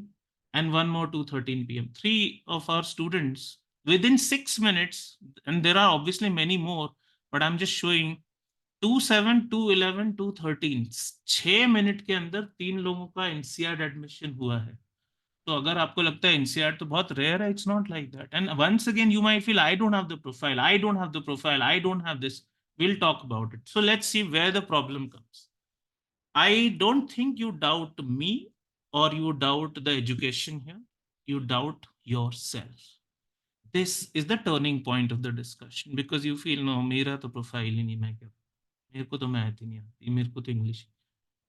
and one more 2:13 p.m. 3 of our students within 6 minutes, and there are obviously many more, but I'm just showing 2:07, 2:11, 2:13, 6 minute के अंदर 3 लोगों का INSEAD admission हुआ है। तो अगर आपको लगता है INSEAD तो बहुत रेयर है, it's not like that. And once again you might feel I don't have the profile, I don't have the profile, I don't have this. We'll talk about it. So let's see where the problem comes. I don't think you doubt me or you doubt the education here. You doubt yourself. This is the turning point of the discussion, because you feel no, मेरा तो profile ही नहीं, मैं क्या, मेरे को तो math ही नहीं आती, मेरे को तो इंग्लिश।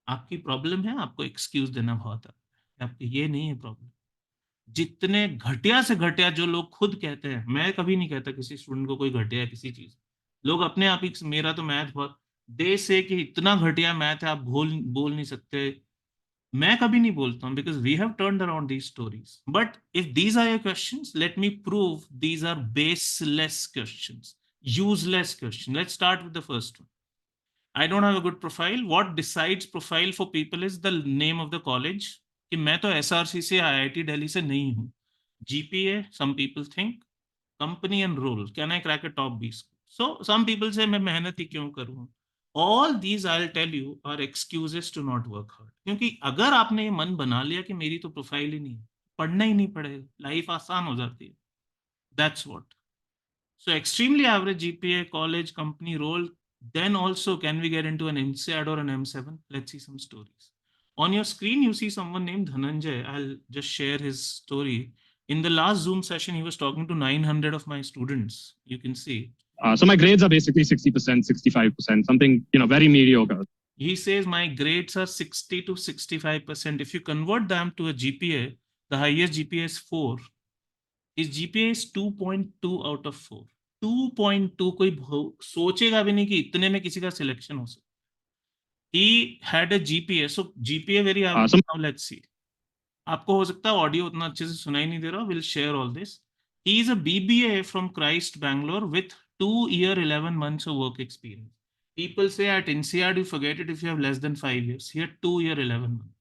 आपकी प्रॉब्लम है, आपको एक्सक्यूज देना बहुत आता है, आपकी ये नहीं है प्रॉब्लम। जितने घटिया से घटिया जो लोग खुद कहते हैं, मैं कभी नहीं कहता किसी स्टूडेंट को कोई घटिया है किसी चीज, लोग अपने आप ही मेरा तो मैथ बहुत, दे से कि इतना घटिया मैथ है आप बोल नहीं सकते, मैं कभी नहीं बोलता हूं, because we have turned around these stories. But if these are your questions, let me prove these are baseless questions, useless question. Let's start with the first one. I don't have a good profile. What decides profile for people is the name of the college. कि मैं तो SRC से IIT Delhi से नहीं हूँ। GPA, some people think. Company and role. Can I crack a top B school? So some people say मैं मेहनत ही क्यों करूँ? All these I'll tell you are excuses to not work hard. क्योंकि अगर आपने ये मन बना लिया कि मेरी तो प्रोफाइल ही नहीं है, पढ़ना ही नहीं पड़ेगा, लाइफ आसान हो जाती है। That's what. So extremely average GPA, college, company, role. Then also, can we get into an INSEAD or an M7? Let's see some stories. On your screen, you see someone named Dhananjay. I'll just share his story. In the last Zoom session, he was talking to 900 of my students. You can see. So my grades are basically 60%, 65%, something, very mediocre. He says my grades are 60 to 65%. If you convert them to a GPA, the highest GPA is 4. His GPA is 2.2 out of 4. 2.2 कोई सोचेगा भी नहीं कि इतने में किसी का selection हो सकता. He had a GPA. So GPA very average. Awesome. Now let's see. आपको हो सकता है ऑडियो उतना अच्छे से सुनाई नहीं दे रहा. We'll share all this. He is a BBA from Christ Bangalore with 2 year 11 months of work experience. People say at INSEAD you forget it if you have less than 5 years. He had 2 year 11 months.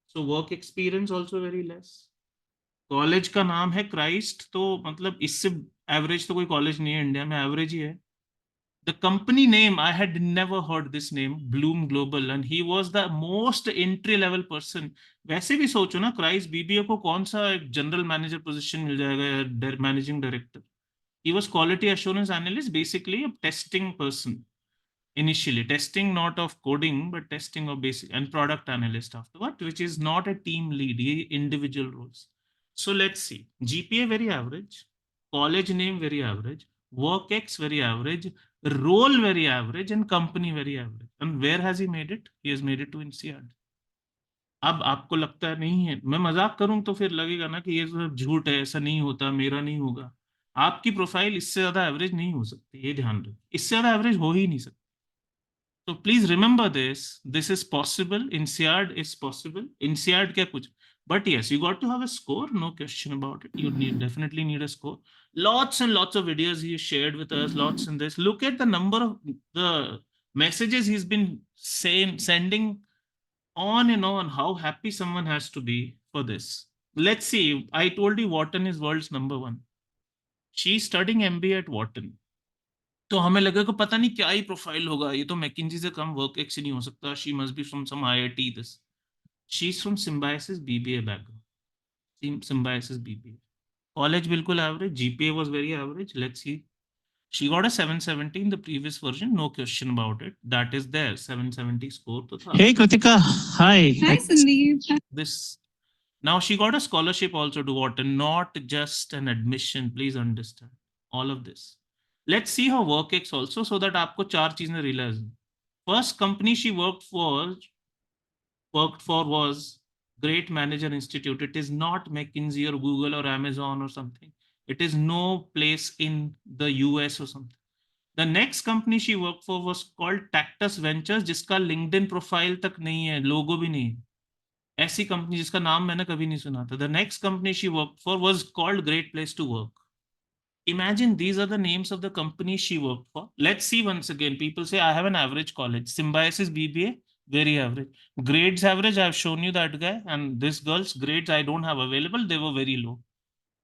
So work experience also very less. College का नाम है Christ, तो मतलब इससे average तो कोई college नहीं है इंडिया में, एवरेज ही है. The company name, I had never heard this name, Bloom Global, and he was the most entry level person. वैसे भी सोचो ना, क्राइस्ट बीबीए को कौन सा जनरल मैनेजर पोजीशन मिल जाएगा, managing director. He was quality assurance analyst, basically a testing person. Initially testing, not of coding but testing of basic, and product analyst afterward, which is not a team lead, individual roles. So let's see. GPA very average, college name very average, work ex very average, role very average, and company very average. And where has he made it? He has made it to INSEAD. अब आपको लगता है नहीं है, मैं मजाक करूं तो फिर लगेगा ना कि ये सब झूठ है, ऐसा नहीं होता, मेरा नहीं होगा. आपकी प्रोफाइल इससे ज्यादा एवरेज नहीं हो सकती, ये ध्यान रखो, इससे ज्यादा एवरेज हो ही नहीं सकती. So please remember this. This is possible. INSEAD is possible. INSEAD क्या कुछ. But yes, you got to have a score. No question about it. You definitely need a score. Lots and lots of videos he shared with us. Lots in this. Look at the number of the messages he's been sending on and on. How happy someone has to be for this. Let's see. I told you Wharton is world's #1. She's studying MBA at Wharton. तो हमें लगा कि पता नहीं क्या ही profile होगा, ये तो मैकिंजी से कम वर्क एक्स नहीं हो सकता. She must be from some IIT. This she is from Symbiosis BBA background. Symbiosis BBA. College बिल्कुल average, GPA was very average. Let's see. She got a 770 in the previous version, no question about it. That is there, 770 score to tha. Hey Kritika, hi. Hi, Sandeep. This now she got a scholarship also to Wharton, not just an admission. Please understand all of this. Let's see her work ex also, so that आपको 4 चीजें realize. First company she worked for was Great Manager Institute. It is not McKinsey or Google or Amazon or something. It is no place in the US or something. The next company she worked for was called Tactus Ventures, जिसका LinkedIn profile तक नहीं है, logo भी नहीं. ऐसी company जिसका नाम मैंने कभी नहीं सुना था. The next company she worked for was called Great Place to Work. Imagine these are the names of the companies she worked for. Let's see once again. People say I have an average college. Symbiosis BBA, very average. Grades average, I've shown you that guy. And this girl's grades I don't have available. They were very low.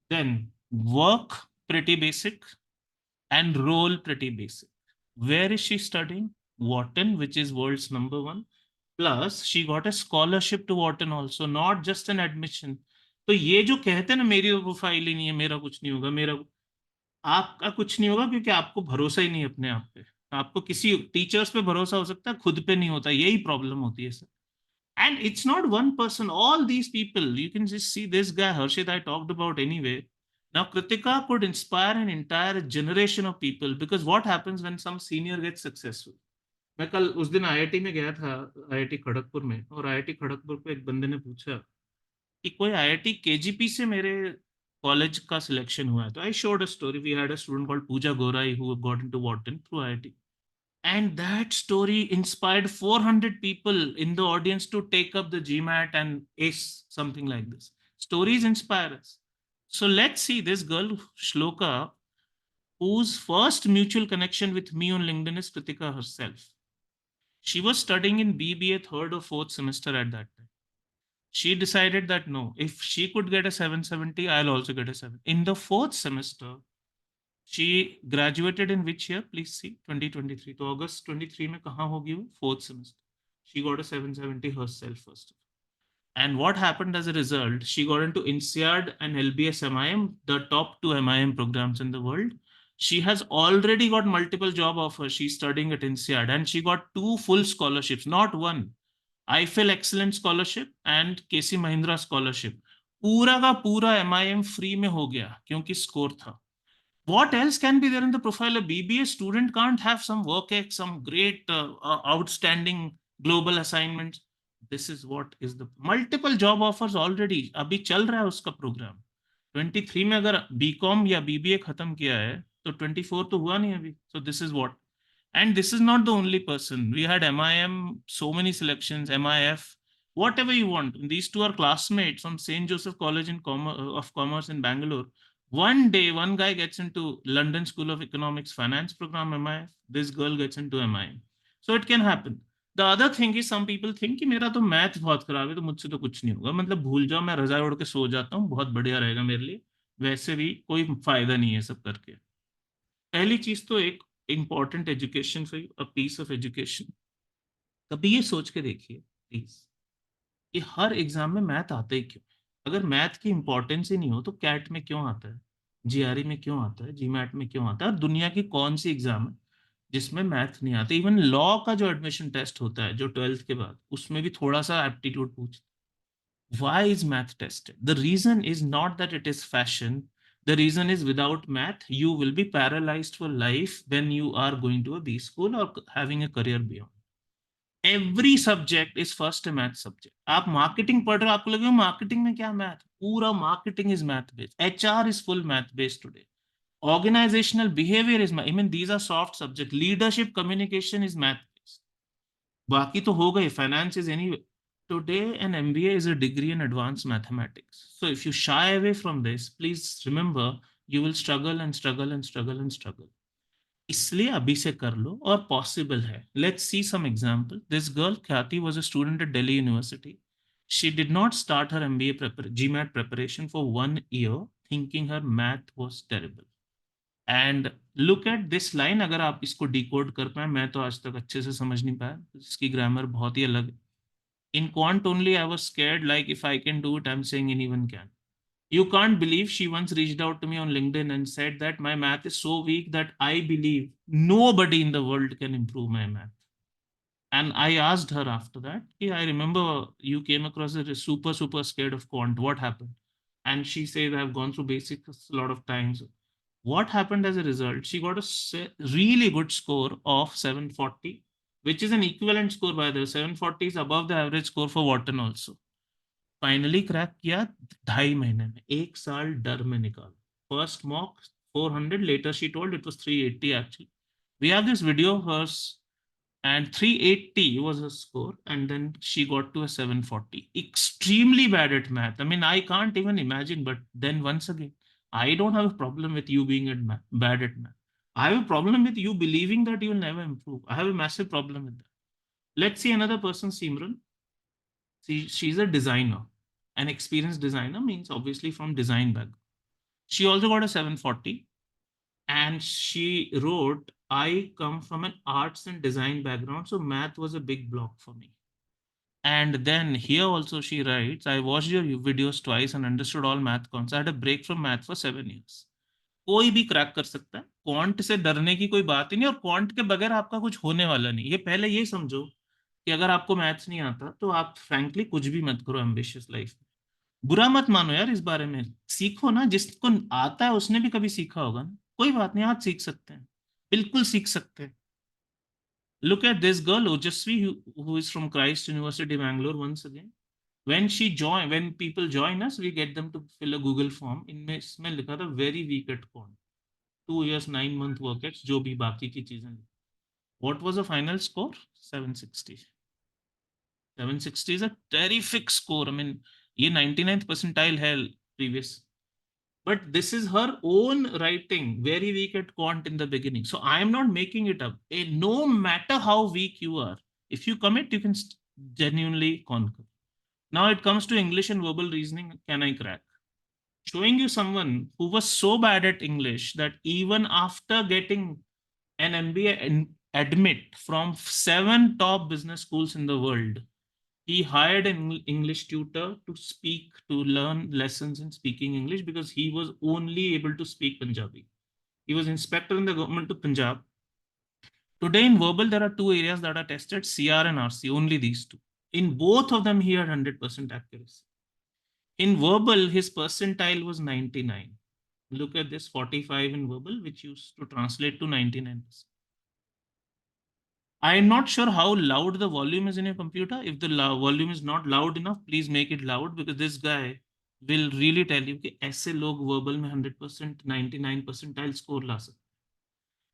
Then work, pretty basic. And role, pretty basic. Where is she studying? Wharton, which is world's #1. Plus, she got a scholarship to Wharton also, not just an admission. तो ये जो कहते हैं ना मेरी profile ही नहीं है, मेरा कुछ नहीं होगा, मेरा आपका कुछ नहीं होगा, क्योंकि आपको भरोसा ही नहीं अपने आप पे. आपको किसी टीचर्स पे भरोसा हो सकता है, खुद पे नहीं होता. यही प्रॉब्लम होती है sir. And it's not one person, all these people. You can just see this guy, Harshit, I talked about anyway. Now, Kritika could inspire an entire generation of people, because what happens when some senior gets successful? मैं कल उस दिन IIT में गया था, IIT Kharagpur में, और IIT Kharagpur पे एक बंदे ने पूछा कि कोई आईआईटी केजीपी से मेरे कॉलेज का सिलेक्शन हुआ है. तो I showed a story. We had a student called Puja Gorai who got into Wharton through IIT. And that story inspired 400 people in the audience to take up the GMAT and ace something like this. Stories inspire us. So let's see this girl, Shloka, whose first mutual connection with me on LinkedIn is Kritika herself. She was studying in BBA 3rd or 4th semester at that time. She decided that no, if she could get a 770, I'll also get a 7. In the 4th semester, she graduated in which year? Please see, 2023. So August 23 में कहाँ होगी वो? 4th semester. She got a 770 herself first. And what happened as a result? She got into INSEAD and LBS MIM, the top 2 MIM programs in the world. She has already got multiple job offers. She's studying at INSEAD, and she got 2 full scholarships, not one. IFL Excellent Scholarship and KC Mahindra Scholarship. पूरा का पूरा MIM free में हो गया क्योंकि score था. What else can be there in the profile? A BBA student can't have some work ex, some great outstanding global assignments. This is what is the multiple job offers already. अभी चल रहा है उसका programme. 23 में अगर BCom या BBA खत्म किया है तो 24 तो हुआ नहीं अभी. So this is what. And this is not the only person. We had MIM, so many selections, MIF, whatever you want. These two are classmates from St. Joseph College of Commerce in Bangalore. One day, one guy gets into London School of Economics Finance program, MIF. This girl gets into MIM. So it can happen. The other thing is some people think कि मेरा तो math बहुत खराब है तो मुझसे तो कुछ नहीं होगा. मतलब भूल जाओ, मैं रजाई ओढ़ के सो जाता हूँ, बहुत बढ़िया रहेगा मेरे लिए. वैसे भी कोई फायदा नहीं है सब करके. पहली चीज तो एक important education for you, a piece of education. कभी ये सोच के देखिए प्लीज कि हर एग्जाम में मैथ आता ही क्यों. अगर मैथ की इंपॉर्टेंस ही नहीं हो तो कैट में क्यों आता है, जीआरई में क्यों आता है, जीमैट में क्यों आता है, और दुनिया की कौन सी एग्जाम है जिसमें मैथ नहीं आता. इवन लॉ का जो एडमिशन टेस्ट होता है जो 12th के बाद, उसमें भी थोड़ा सा एप्टीट्यूड पूछता है. Why is math tested? The reason is not that it is fashion. The reason is without math, you will be paralyzed for life when you are going to a B school or having a career beyond. Every subject is first a math subject. आप marketing पढ़ रहे हो, आपको लगेगा marketing में क्या math? पूरा marketing is math based. HR is full math based today. Organizational behavior is, I mean, these are soft subjects. Leadership communication is math based. बाकी तो हो गए. Finance is anyway. Today, an MBA is a degree in advanced mathematics. So if you shy away from this, please remember you will struggle and struggle and struggle and struggle. इसलिए अभी से कर लो और possible है. Let's see some example. This girl Khyati was a student at Delhi University. She did not start her MBA GMAT preparation for 1 year, thinking her math was terrible. And look at this line. अगर आप इसको decode कर पाए, मैं तो आज तक अच्छे से समझ नहीं पाया, इसकी ग्रामर बहुत ही अलग है. In quant only, I was scared, like if I can do it, I'm saying anyone can. You can't believe she once reached out to me on LinkedIn and said that my math is so weak that I believe nobody in the world can improve my math. And I asked her after that, hey, I remember you came across it super, super scared of quant. What happened? And she says, I've gone through basics a lot of times. What happened as a result? She got a really good score of 740, which is an equivalent score by the way. 740 is above the average score for Wharton also. Finally crack किया 2.5 महीने में. 1 साल डर में निकाल. First mock 400, later she told it was 380 actually. We have this video of hers and 380 was her score, and then she got to a 740. Extremely bad at math. I mean, I can't even imagine. But then once again, I don't have a problem with you being bad at math. I have a problem with you believing that you will never improve. I have a massive problem with that. Let's see another person, Simran. She's a designer. An experienced designer means obviously from design background. She also got a 740, and she wrote, I come from an arts and design background, so math was a big block for me. And then here also she writes, I watched your videos twice and understood all math concepts. I had a break from math for 7 years. कोई भी crack कर सकता है. Quant से डरने की कोई बात ही नहीं, और क्वांट के बगैर आपका कुछ होने वाला नहीं. ये पहले ये समझो कि अगर आपको मैथ्स नहीं आता तो आप फ्रैंकली कुछ भी मत करो एम्बिशियस लाइफ में. बुरा मत मानो यार इस बारे में. सीखो ना. जिसको आता है उसने भी कभी सीखा होगा ना. कोई बात नहीं, आज सीख सकते हैं, बिल्कुल सीख सकते हैं. Look at this girl Ojasvi, who is from Christ University Bangalore. Once again, when people join us, we get them to fill a Google form. इनमें इसमें लिखा था very weak at quant, 2 years 9 month work ex, जो भी बाकी की चीजें. What was the final score? 760. 760 is a terrific score. I mean, ये 99th percentile है previous. But this is her own writing, very weak at quant in the beginning. So I am not making it up. No matter how weak you are, if you commit, you can genuinely conquer. Now it comes to English and verbal reasoning. Can I crack? Showing you someone who was so bad at English that even after getting an MBA admit from 7 top business schools in the world, he hired an English tutor to learn lessons in speaking English, because he was only able to speak Punjabi. He was inspector in the government of Punjab. Today in verbal, there are 2 areas that are tested, CR and RC, only these 2. In both of them, he had 100% accuracy. In verbal, his percentile was 99. Look at this, 45 in verbal, which used to translate to 99%. I'm not sure how loud the volume is in your computer. If the volume is not loud enough, please make it loud, because this guy will really tell you कि ऐसे लोग verbal में 100%, 99 percentile score ला सकते.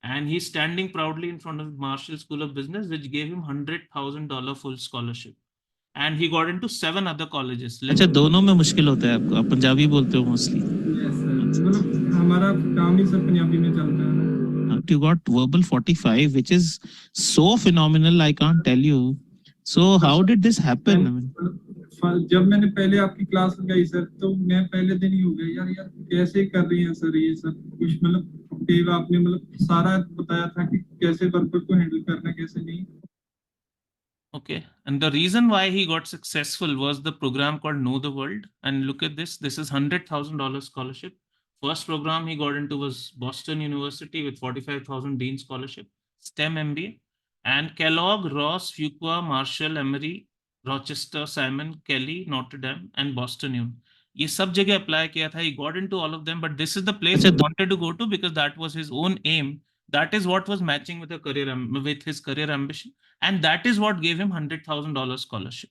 And he's standing proudly in front of Marshall School of Business, which gave him $100,000 full scholarship. And he got into 7 other colleges. अच्छा, दोनों में मुश्किल होता है आपको, आप पंजाबी बोलते हो मोस्टली? Yes, sir. मतलब हमारा काम ही सब पंजाबी में चलता है ना. You got verbal 45, which is so phenomenal, I can't tell you. So how did this happen? जब मैंने पहले आपकी क्लास लगाई सर, तो मैं पहले दिन ही हो गया यार यार कैसे कर रही हैं सर ये सब कुछ, मतलब आपने मतलब सारा बताया था कि कैसे वर्कर को हैंडल करना है, कैसे नहीं. Okay, and the reason why he got successful was the program called Know the World. And look at this, this is $100,000 scholarship. First program he got into was Boston University with 45,000 Dean scholarship, STEM MBA, and Kellogg, Ross, Fuqua, Marshall, Emory, Rochester, Simon, Kelly, Notre Dame, and Boston U. ये सब जगह apply किया था. He got into all of them, but this is the place he wanted to go to because that was his own aim. That is what was matching with his career ambition, and that is what gave him $100,000 scholarship.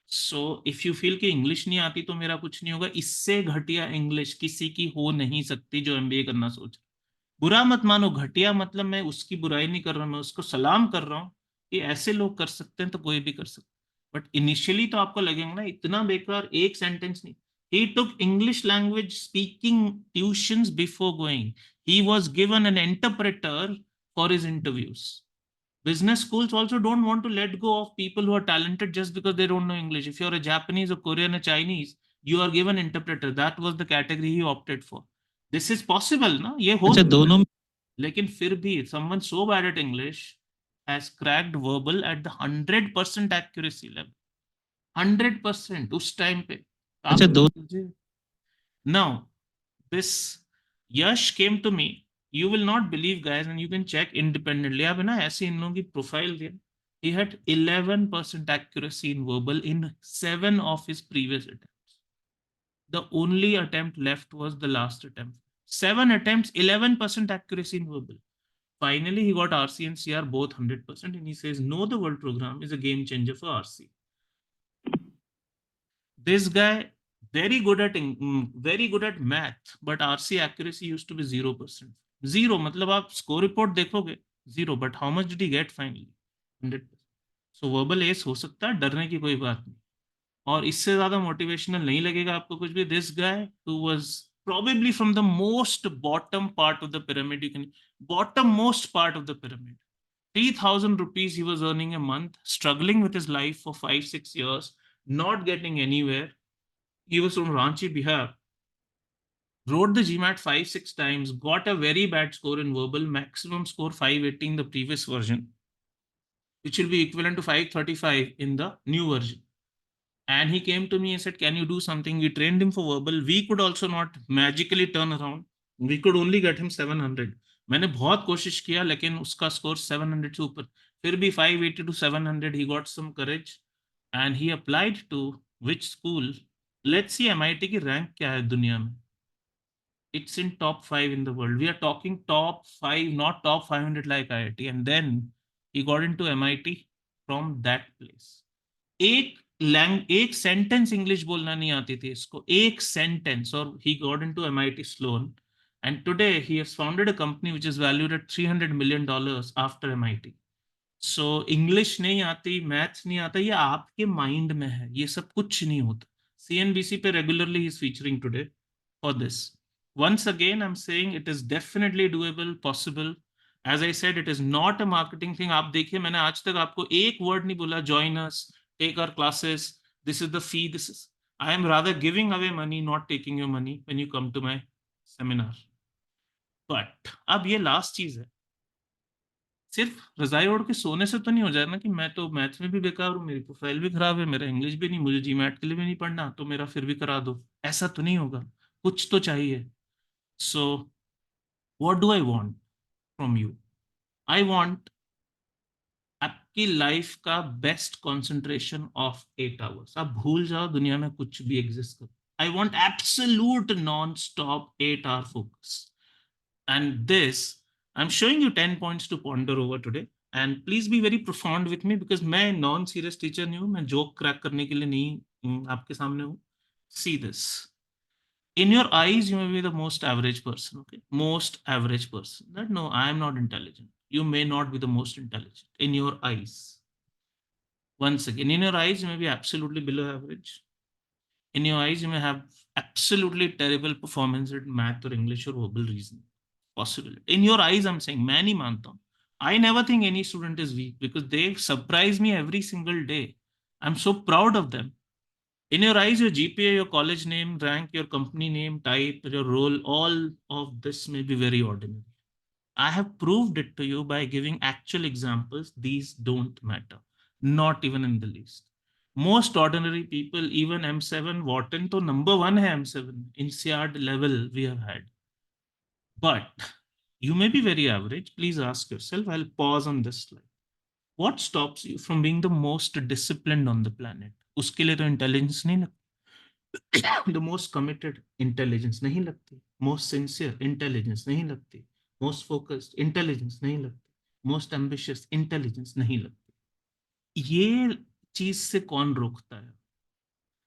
So if you feel कि English नहीं आती तो मेरा कुछ नहीं होगा, इससे घटिया इंग्लिश किसी की हो नहीं सकती जो एमबीए करना सोच. बुरा मत मानो, घटिया मतलब मैं उसकी बुराई नहीं कर रहा, मैं उसको सलाम कर रहा हूँ कि ऐसे लोग कर सकते हैं तो कोई भी कर सकता है. बट इनिशियली तो आपको लगेगा ना इतना बेकार, एक सेंटेंस नहीं. He took English language speaking tuitions before going. He was given an interpreter for his interviews. Business schools also don't want to let go of people who are talented just because they don't know English. If you're a Japanese, a Korean, a Chinese, you are given interpreter. That was the category he opted for. This is possible, ना? ये हो दोनों. लेकिन फिर भी someone so bad at English has cracked verbal at the 100% accuracy level. 100% उस time पे. अच्छा, दो. Now, this Yash came to me. You will not believe, guys, and you can check independently. अब ना ऐसे इन लोगों की profile दिया. He had 11% accuracy in verbal in 7 of his previous attempts. The only attempt left was the last attempt. 7 attempts, 11% accuracy in verbal. Finally, he got RC and CR both 100%, and he says, "No, the world program is a game changer for RC." This guy very good at math, but RC accuracy used to be 0%. 0 मतलब आप score report देखोगे 0, but how much did he get finally? 100%. So verbal ace हो सकता है, डरने की कोई बात नहीं. और इससे ज्यादा मोटिवेशनल नहीं लगेगा आपको कुछ भी. This guy who was probably from the most bottom part of the pyramid, bottommost part of the pyramid. 3,000 rupees he was earning a month, struggling with his life for 5-6 years, not getting anywhere. He was from Ranchi, Bihar. Wrote the GMAT 5-6 times, got a very bad score in verbal, maximum score 580 in the previous version, which will be equivalent to 535 in the new version. And he came to me and said, "Can you do something?" We trained him for verbal. We could also not magically turn around. We could only get him 700. मैंने बहुत कोशिश किया, लेकिन उसका score 700 से ऊपर. फिर भी 580 to 700, he got some courage and he applied to which school? Let's see MIT की रैंक क्या है दुनिया में. It's in top 5 in the world. We are talking top 5, not top 500 like IIT. And then he got into MIT from that place. एक sentence English बोलना नहीं आती थी इसको, एक सेंटेंस, और he got into MIT Sloan. And today he has founded a company which is valued at $300 million after MIT. So English नहीं आती, मैथ्स नहीं आता, ये आपके माइंड में है, ये सब कुछ नहीं होता. CNBC पे regularly he is featuring today for this. Once again, I'm saying it is definitely doable, possible. As I said, it is not a marketing thing. आप देखिए, मैंने आज तक आपको एक word नहीं बोला, join us, take our classes, this is the fee, this is. I am rather giving away money, not taking your money when you come to my seminar. But अब ये last चीज है. सिर्फ रजाई ओढ़ के सोने से तो नहीं हो जाए ना कि मैं तो मैथ्स में भी बेकार हूँ, मेरी प्रोफाइल भी खराब है, मेरा इंग्लिश भी नहीं, मुझे जीमैट के लिए भी नहीं पढ़ना, तो मेरा फिर भी करा दो. ऐसा तो नहीं होगा, कुछ तो चाहिए. So what do I want from you? I want आपकी लाइफ का बेस्ट कंसंट्रेशन ऑफ 8 आवर्स. आप भूल जाओ दुनिया में कुछ भी एग्जिस्ट कर. I want absolute non stop 8-hour focus. And this, I'm showing you 10 points to ponder over today. And please be very profound with me, because मैं नॉन सीरियस टीचर नहीं हूँ, मैं जोक क्रैक करने के लिए नहीं आपके सामने हूँ. See this. In your eyes, you may be the most average person, okay? Most average person. That no, I am not intelligent. You may not be the most intelligent in your eyes. Once again, in your eyes, you may be absolutely below average. In your eyes, you may have absolutely terrible performance in math or English or verbal reasoning. Possible. In your eyes, I'm saying, many mantam. I never think any student is weak because they surprise me every single day. I'm so proud of them. In your eyes, your GPA, your college name, rank, your company name, type, your role, all of this may be very ordinary. I have proved it to you by giving actual examples. These don't matter, not even in the least. Most ordinary people, even M7, Wharton, to number one hai M7 in CRD level we have had. But you may be very average. Please ask yourself. I'll pause on this slide. What stops you from being the most disciplined on the planet? उसके लिए तो intelligence नहीं लगती. The most committed intelligence नहीं लगती. Most sincere intelligence नहीं लगती. Most focused intelligence नहीं लगती. Most ambitious intelligence नहीं लगती. ये चीज से कौन रोकता है?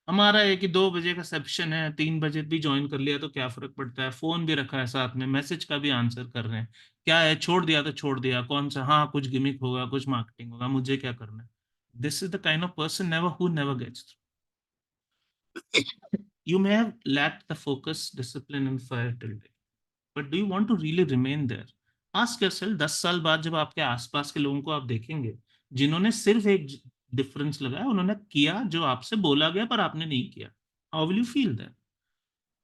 हमारा है कि 2 बजे का सेप्शन है, 3 बजे भी ज्वाइन कर लिया तो क्या फर्क पड़ता है, फोन भी रखा है साथ में, मैसेज का भी आंसर कर रहे हैं, क्या है, छोड़ दिया तो छोड़ दिया, कौन सा, हाँ कुछ गिमिक होगा, कुछ मार्केटिंग होगा, मुझे क्या करना है. This is the kind of person never who never gets. You may have lacked the focus, discipline, and fire till date, but do you want to really remain there? Ask yourself, 10 साल बाद जब आपके आसपास के लोगों को आप देखेंगे जिन्होंने सिर्फ एक डिफरेंस लगाया, उन्होंने किया जो आपसे बोला गया पर आपने नहीं किया, how will you feel that?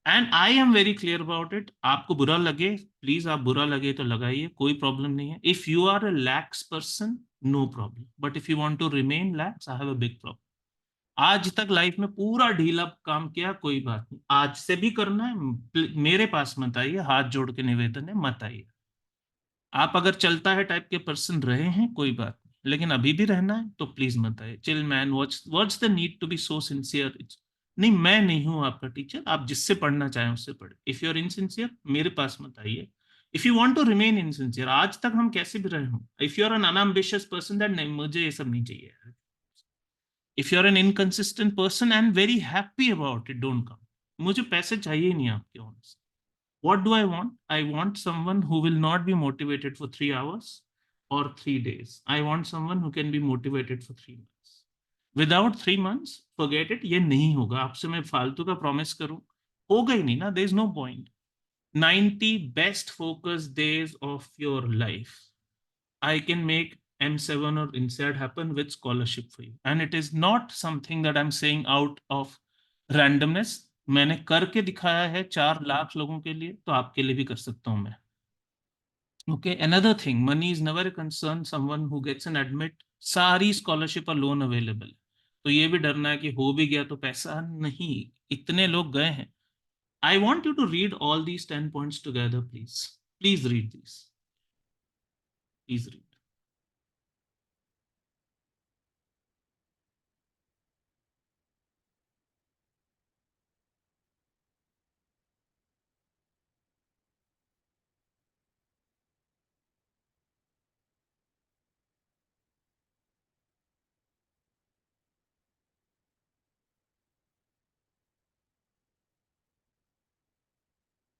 And I am very clear about it. आपको बुरा लगे, प्लीज, आप बुरा लगे तो लगाइए, कोई प्रॉब्लम नहीं है. If you are a lax person, no problem, but if you want to remain lax, I have a big problem. आज तक लाइफ में पूरा ढीला काम किया, कोई बात नहीं, आज से भी करना है, मेरे पास मत आइए, हाथ जोड़ के निवेदन है, मत आइए. आप अगर चलता है टाइप के पर्सन रहे हैं, कोई बात नहीं, लेकिन अभी भी रहना है तो प्लीज मत आइए. Chill man, what's the need to be so sincere? नहीं, मैं नहीं हूं आपका टीचर, आप जिससे पढ़ना चाहें उससे पढ़े. इफ यू आर इनसिंसियर, मेरे पास मत आइए. If you want to remain insincere, आज तक हम कैसे भी रहे हों, if you are an unambitious person, that नहीं, मुझे ये सब नहीं चाहिए. If you are an inconsistent person and very happy about it, don't come. मुझे पैसे चाहिए ही नहीं आपके. Honest, what do I want? I want someone who will not be motivated for 3 hours or 3 days. I want someone who can be motivated for 3 months. Without 3 months, forget it. ये नहीं होगा. आपसे मैं फालतू का प्रॉमिस करूं, होगा ही नहीं ना. There is no point. 90 best focus days of your life. I can make M7 or INSEAD happen with scholarship for you. And it is not something that I'm saying out of randomness. मैंने करके दिखाया है 4 लाख लोगों के लिए, तो आपके लिए भी कर सकता हूं मैं. Okay, another thing, money is never a concern. Someone who gets an admit, सारी स्कॉलरशिप और लोन अवेलेबल है, तो ये भी डरना है कि हो भी गया तो पैसा नहीं. इतने लोग गए हैं. I want you to read all these 10 points together, please. Please read these. Please read.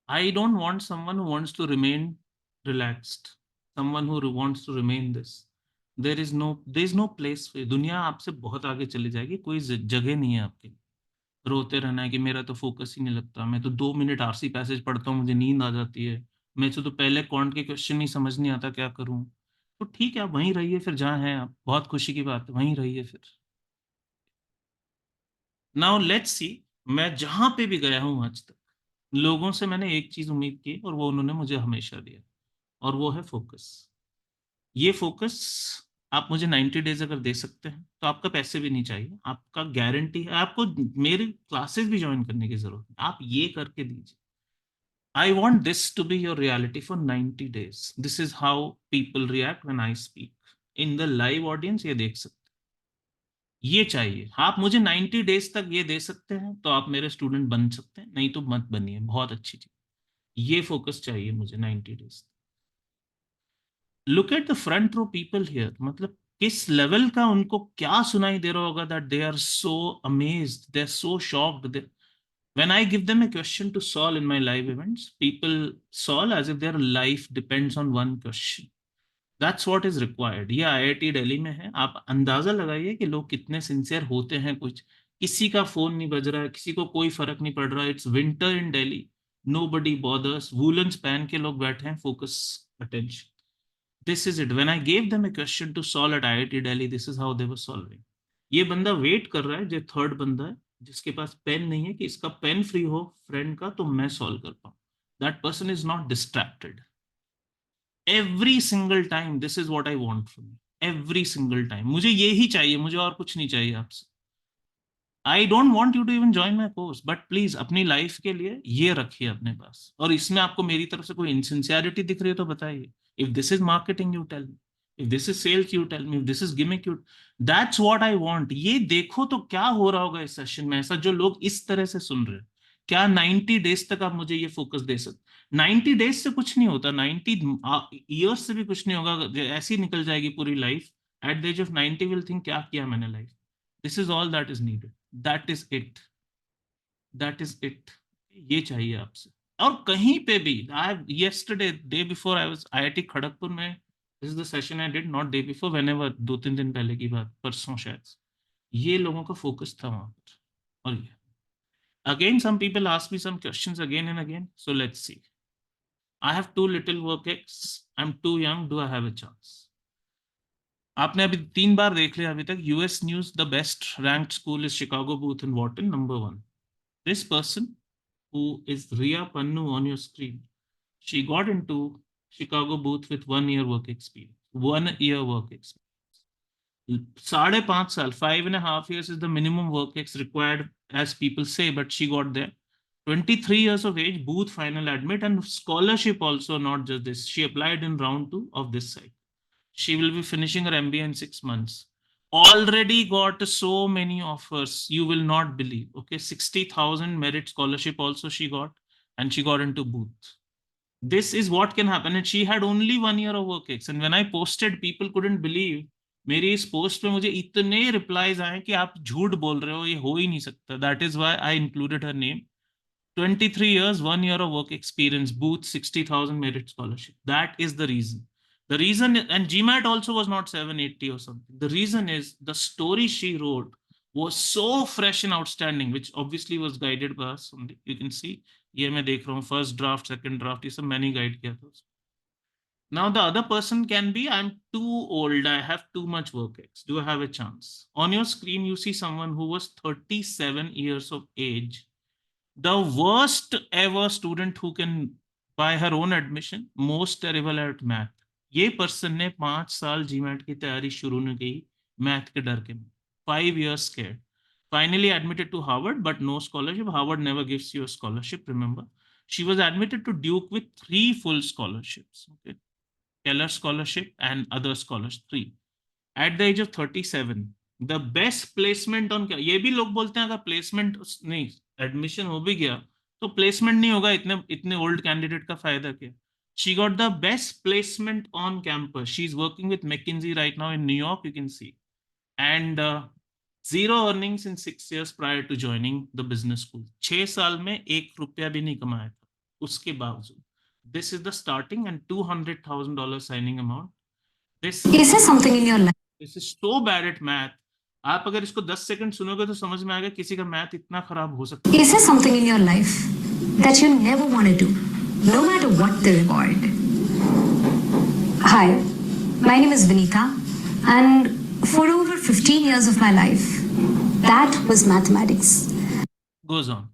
I don't want someone who wants to remain relaxed, someone who wants to remain this. There is no place for you. दुनिया आपसे बहुत आगे चली जाएगी, कोई जगह नहीं है आपके लिए. रोते रहना है कि मेरा तो फोकस ही नहीं लगता, मैं तो 2 मिनट आरसी पैसेज पढ़ता हूँ, मुझे नींद आ जाती है, मैं तो पहले क्वांट के क्वेश्चन नहीं समझ नहीं आता, क्या करूँ. तो ठीक है, आप वहीं रहिए फिर जहाँ हैं आप, बहुत खुशी की बात है, वहीं रहिए फिर. Now let's see. मैं जहां पे भी गया हूं आज तक, लोगों से मैंने एक चीज उम्मीद की और वो उन्होंने मुझे हमेशा दिया, और वो है फोकस. ये फोकस आप मुझे 90 डेज अगर दे सकते हैं तो आपका पैसे भी नहीं चाहिए, आपका गारंटी है, आपको मेरी क्लासेस भी ज्वाइन करने की जरूरत है, आप ये करके दीजिए. I want this to be your reality for 90 days. This is how people react when I speak in the live audience. ये देख सकते, ये चाहिए. आप मुझे 90 डेज तक ये दे सकते हैं तो आप मेरे स्टूडेंट बन सकते हैं, नहीं तो मत बनिए, बहुत अच्छी चीज. ये फोकस चाहिए मुझे 90 days. look at the front row people here. मतलब किस लेवल का उनको क्या सुनाई दे रहा होगा that they are so amazed, they're so shocked. When I give them a question to solve in my live events, people solve as if their life depends on one question. That's what is required. ये IIT Delhi में है. आप अंदाजा लगाइए कि लोग कितने sincere होते हैं. कुछ किसी का फोन नहीं बज रहा है, किसी को कोई फर्क नहीं पड़ रहा है. It's winter in Delhi, nobody bothers. Woollens पहन के लोग बैठे हैं, focus, attention. This is it. When I gave them a question to solve at IIT Delhi, this is how they were solving. ये बंदा वेट कर रहा है, जो थर्ड बंदा है जिसके पास पेन नहीं है, कि इसका पेन फ्री हो फ्रेंड का तो मैं सॉल्व कर पाऊं. That person is not distracted. Every single time, this is what I want from you. Every single time. मुझे ये ही चाहिए, मुझे और कुछ नहीं चाहिए आपसे. I don't want you to even join my course, but please अपनी लाइफ के लिए ये रखिए अपने पास. और इसमें आपको मेरी तरफ से कोई इनसिंसियरिटी दिख रही है तो बताइए. If this is marketing, you tell me. If this is sales, you tell me. If this is gimmick, you. That's what I want. ये देखो तो क्या हो रहा होगा इस सेशन में ऐसा, जो लोग इस तरह से सुन रहे हैं. क्या 90 डेज तक आप मुझे ये फोकस दे सकते? 90 डेज से कुछ नहीं होता, 90 ईयर्स से भी कुछ नहीं होगा. ऐसी निकल जाएगी पूरी life. At the age of 90 will think क्या किया मैंने life. This is all that is needed. That is it. That is it. ये चाहिए आपसे. और कहीं पे भी, I yesterday, day before I was IIT Kharagpur में. This is the session I did, not day before, whenever, 2-3 दिन पहले की बात, परसों शायद. ये लोगों का फोकस था वहां पर. और ये again some people ask me some questions again and again, so let's see. I have too little work ex, I'm too young, do I have a chance? आपने अभी 3 बार देख लिया अभी तक. US news, the best ranked school is Chicago Booth in Wharton, number 1. This person who is Ria Pannu on your screen, she got into Chicago booth with 1 year work experience. 1 year work experience. 5.5 साल, 5.5 years is the minimum work ex required, as people say, but she got there. 23 years of age, booth final admit, and scholarship also, not just this. She applied in round 2 of this site. She will be finishing her MBA in 6 months. Already got so many offers, you will not believe. Okay, 60,000 merit scholarship also she got, and she got into booth. This is what can happen. And she had only 1 year of work ex. And when I posted, people couldn't believe. मेरी इस post पे मुझे इतने replies आए कि आप झूठ बोल रहे हो, ये हो ही नहीं सकता. That is why I included her name. 23 years, 1 year of work experience, booth, 60,000 merit scholarship. That is the reason. The reason, and GMAT also was not 780 or something. The reason is the story she wrote was so fresh and outstanding, which obviously was guided by us only. You can see, ये मैं देख रहा हूँ, first draft, second draft, ये सब मैंने guide किया था. Now the other person can be, I'm too old, I have too much work ex. Do I have a chance? On your screen, you see someone who was 37 years of age. The worst ever student who can buy her own admission, most terrible at math. ये person ने 5 साल GMAT की तैयारी शुरू नहीं की math के डर के. 5 years scared. Finally admitted to Harvard, but no scholarship. Harvard never gives you a scholarship, remember. She was admitted to Duke with 3 full scholarships. Okay, Keller scholarship and other scholars, 3. At the age of 37, the best placement on, ये भी लोग बोलते हैं अगर placement नहीं, admission हो भी गया तो प्लेसमेंट नहीं होगा, इतने ओल्ड कैंडिडेट का फायदा क्या. She got the best placement on campus. She's working with McKinsey right now in New York, you can see. And zero earnings in 6 years prior to joining the business school. 6 साल में 1 रुपया भी नहीं कमाया था. उसके बावजूद, this is the starting and $200,000 signing amount. This is something in your life. This is so bad at math. आप अगर इसको 10 सेकंड सुनोगे तो समझ में आएगा किसी का मैथ इतना खराब हो सकता है. Is there something in your life that you never want to do, no matter what the reward? Hi, my name is Vinita, and for over 15 years of my life, that was mathematics. Goes on.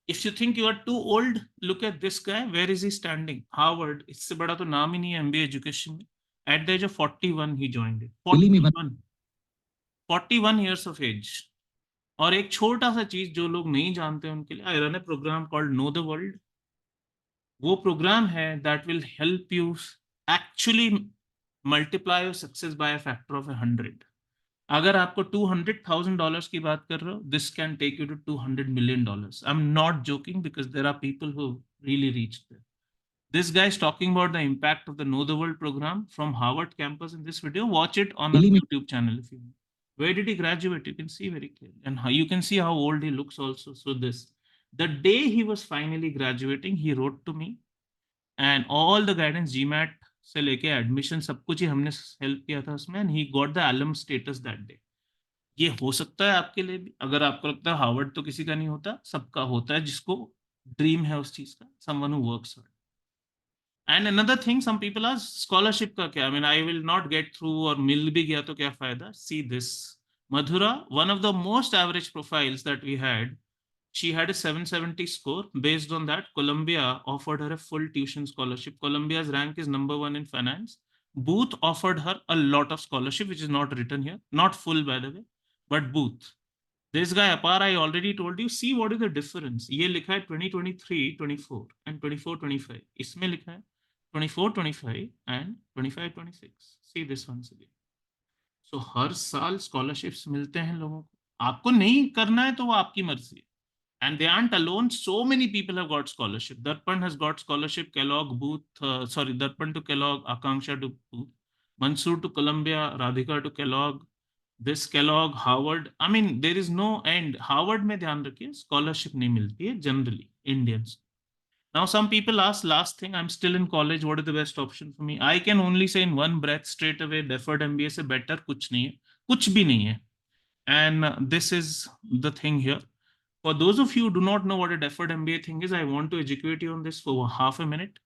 If you think you are too old, look at this guy. Where is he standing? Harvard. इससे बड़ा तो नाम ही नहीं है MBA education में. At the age of 41, he joined it. 41 years of age. और एक छोटा सा चीज जो लोग नहीं जानते उनके लिए, I run a program called Know the World. वो प्रोग्राम है that will help you actually multiply your success by a factor of 100. अगर आपको $200,000 की बात कर रहे हो, this can take you to $200 million. I'm not joking because there are people who really reached there. This guy is talking about the impact of the Know the World program from Harvard campus in this video. Watch it on our YouTube channel if you want. Where did he graduate? You can see very clearly. And how you can see how old he looks also. So the day he was finally graduating, he wrote to me and all the guidance GMAT से लेके admission सब कुछ ही हमने help किया था उसमें, and he got the alum status that day. ये हो सकता है आपके लिए भी, अगर आपको लगता है हार्वर्ड तो किसी का नहीं होता, सबका होता है जिसको ड्रीम है उस चीज का, someone who works hard. And another thing, some people ask scholarship का क्या? I mean, I will not get through और मिल भी गया तो क्या फायदा? See this. Madhura, one of the most average profiles that we had, she had a 770 score. Based on that, Columbia offered her a full tuition scholarship. Columbia's rank is #1 in finance. Booth offered her a lot of scholarship, which is not written here. Not full, by the way, but Booth. This guy, Apar, I already told you, see what is the difference. ये लिखा है 2023, 24 and 24, 25. इसमें लिखा है 24, 25 and 25, 26. See this once again. So हर साल scholarships मिलते हैं लोगों को. आपको नहीं करना है तो वो आपकी मर्जी है. And they aren't alone. So many people have got scholarship. Darpan has got scholarship. Kellogg, Booth, Darpan to Kellogg, Akanksha to Booth, Mansoor to Columbia, Radhika to Kellogg, this Kellogg, Harvard. I mean, there is no end. Harvard में ध्यान रखिए, scholarship नहीं मिलती है generally Indians. Now, some people ask, last thing, I'm still in college. What is the best option for me? I can only say in one breath straight away, deferred MBA से better कुछ नहीं है, कुछ भी नहीं है. And this is the thing here. For those of you who do not know what a deferred MBA thing is, I want to educate you on this for half a minute.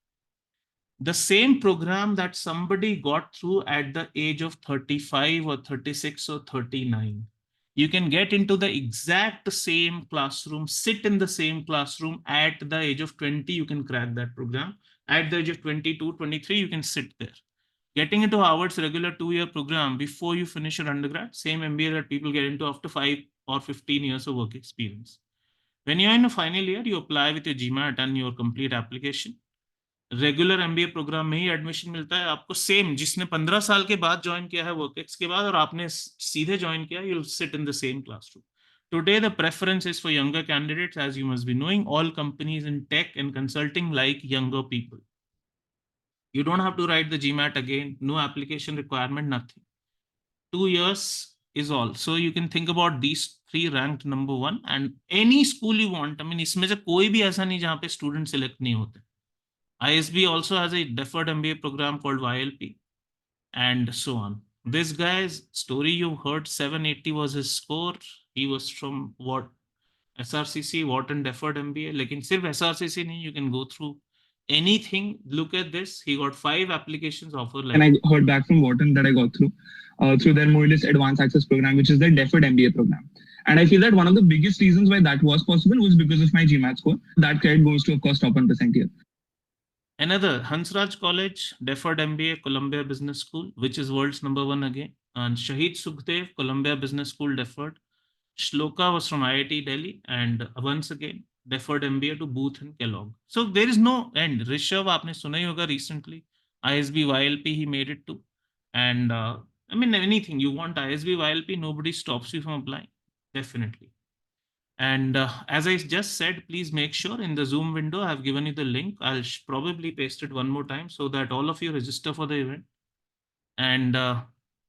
The same program that somebody got through at the age of 35 or 36 or 39, you can get into the exact same classroom, sit in the same classroom at the age of 20, you can crack that program. At the age of 22, 23, you can sit there. Getting into Harvard's regular 2-year program before you finish your undergrad, same MBA that people get into after 5 or 15 years of work experience. When you're in a final year, you apply with your GMAT and your complete application. Regular MBA programme में ही admission मिलता है आपको, same जिसने 15 साल के बाद join किया है वर्कएक्स के बाद और आपने सीधे ज्वाइन किया, you'll sit in the same classroom. Today, the preference is for younger candidates, as you must be knowing. All companies in tech and consulting like younger people. You don't have to write the GMAT again, no application requirement, nothing. 2 years is all. So you can think about these 3 ranked #1 and any school you want. I mean, इसमें से कोई भी ऐसा नहीं जहाँ पे student select नहीं होते. ISB also has a deferred MBA program called YLP and so on. This guy's story you heard, 780 was his score. He was from what? SRCC, Wharton deferred MBA. लेकिन सिर्फ SRCC नहीं, you can go through anything. Look at this. He got 5 applications offer. And I heard back from Wharton that I got through their Moelis Advanced Access program, which is their deferred MBA program. And I feel that one of the biggest reasons why that was possible was because of my GMAT score. That credit goes to, of course, top 1% here. Another, Hansraj College, deferred MBA, Columbia Business School, which is world's #1 again. And Shahid Sukhdev, Columbia Business School, deferred. Shloka was from IIT Delhi, and once again, deferred MBA to Booth and Kellogg. So there is no end. Rishabh, आपने सुना ही होगा recently. ISB, YLP, he made it to. And I mean, anything you want ISB, YLP, nobody stops you from applying. Definitely. And as I just said, please make sure in the Zoom window, I've given you the link. I'll probably paste it one more time so that all of you register for the event. And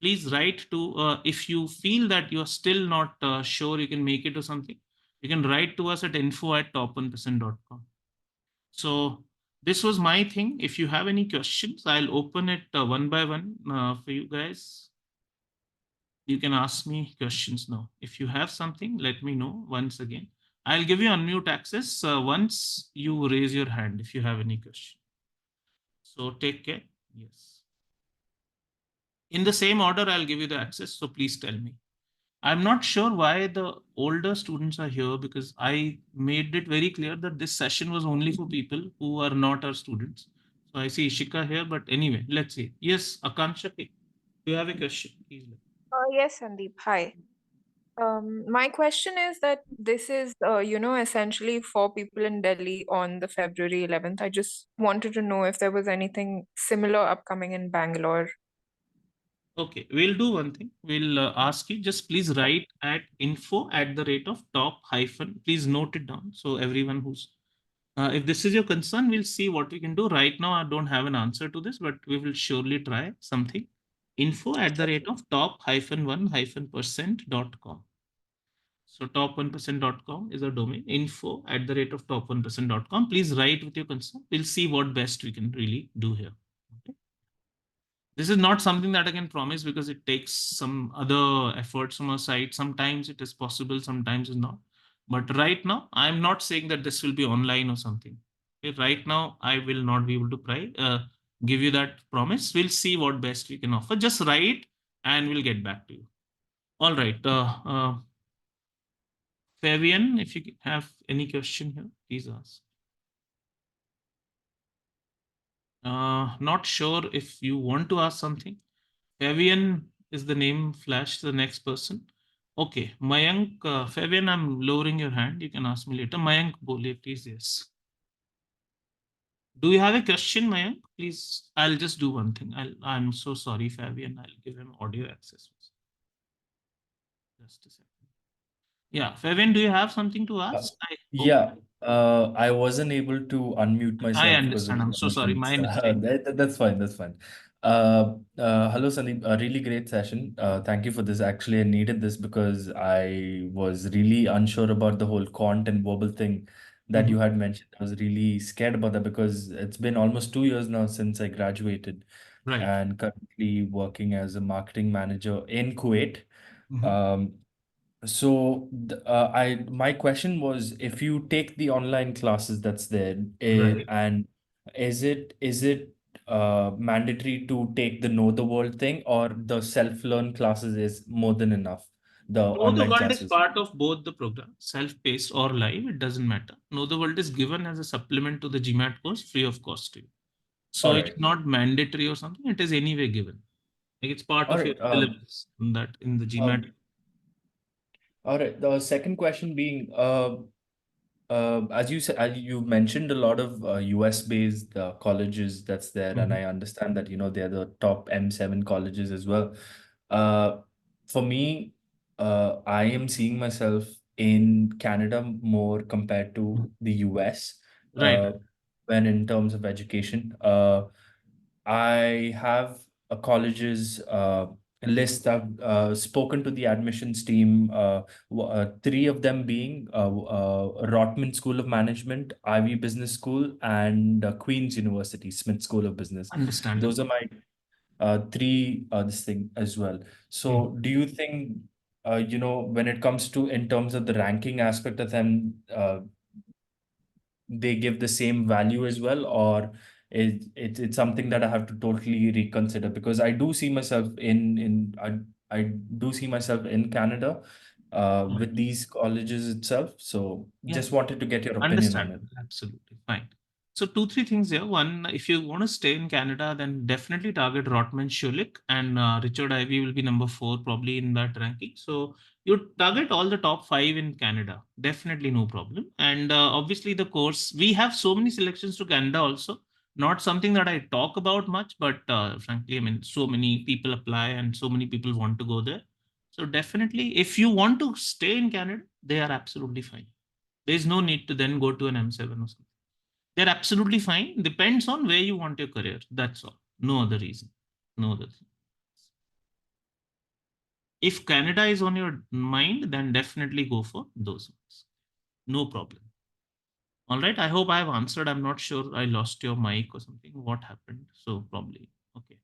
please write to, if you feel that you're still not sure you can make it or something, you can write to us at info@top1%.com. So this was my thing. If you have any questions, I'll open it one by one for you guys. You can ask me questions now. If you have something, let me know once again. I'll give you unmute access once you raise your hand if you have any question. So take care. Yes. In the same order, I'll give you the access. So please tell me. I'm not sure why the older students are here because I made it very clear that this session was only for people who are not our students. So I see Ishika here, but anyway, let's see. Yes, Akanksha, do you have a question? Please. Yes, Sandeep. Hi. My question is that this is, essentially for people in Delhi on the February 11th. I just wanted to know if there was anything similar upcoming in Bangalore. Okay, we'll do one thing. We'll ask you, just please write at info@top-. Please note it down. So everyone who's If this is your concern, we'll see what we can do. Right now, I don't have an answer to this, but we will surely try something. info@of top-1%.com. So top1%.com is a domain. info@of top1%.com. Please write with your concern. We'll see what best we can really do here. Okay. This is not something that I can promise because it takes some other efforts from our side. Sometimes it is possible, sometimes it's not. But right now, I'm not saying that this will be online or something. Okay, right now, I will not be able to give you that promise. We'll see what best we can offer. Just write and we'll get back to you. All right. Fabian, if you have any question here, please ask. Not sure if you want to ask something. Fabian is the name flash, the next person. Okay, Mayank, Fabian, I'm lowering your hand. You can ask me later. Mayank, bole, please, yes. Do you have a question, Mayank? Please, I'll just do one thing. I'm so sorry, Fabian. I'll give him audio access. Just a second. Yeah, Fabian, do you have something to ask? Yeah, I wasn't able to unmute I myself because of understand. I'm so other sorry. things. My mistake. That's fine. That's fine. Hello, Sandeep. A really great session. Thank you for this. Actually, I needed this because I was really unsure about the whole quant and verbal thing that you had mentioned. I was really scared about that because it's been almost 2 years now since I graduated Right. and currently working as a marketing manager in Kuwait. Um, so my question was, if you take the online classes that's there, Right. and is it mandatory to take the Know the World thing, or the self-learn classes is more than enough, the Know the online World is classes? part of both the program, self-paced or live, it doesn't matter. Know the World is given as a supplement to the GMAT course, free of cost to you. So All it's right. not mandatory or something, it is anyway given. Like it's part All of your right. syllabus in the GMAT. All right. The second question being, as you said, you mentioned a lot of US-based colleges that's there, and I understand that they're the top M7 colleges as well. For me, I am seeing myself in Canada more compared to the US, Right. when in terms of education. I have a college's list. I've spoken to the admissions team, three of them being Rotman School of Management, Ivy Business School, and Queen's University, Smith School of Business. Understandable. Those are my three this thing as well. So do you think, when it comes to in terms of the ranking aspect of them, they give the same value as well, or it's something that I have to totally reconsider? Because I do see myself I do see myself in Canada with these colleges itself. So Yeah. just wanted to get your opinion on it. Understand. Absolutely. Fine. So 2, 3 things here. One, if you want to stay in Canada, then definitely target Rotman Schulich, and Richard Ivy will be number 4 probably in that ranking. So you target all the top 5 in Canada. Definitely no problem. And obviously the course, we have so many selections to Canada also. Not something that I talk about much, but frankly, I mean, so many people apply and so many people want to go there. So definitely, if you want to stay in Canada, they are absolutely fine. There is no need to then go to an M7 or something. They're absolutely fine. Depends on where you want your career. That's all. No other reason. No other thing. If Canada is on your mind, then definitely go for those ones. No problem. All right. I hope I have answered. I'm not sure. I lost your mic or something. What happened? So probably. Okay.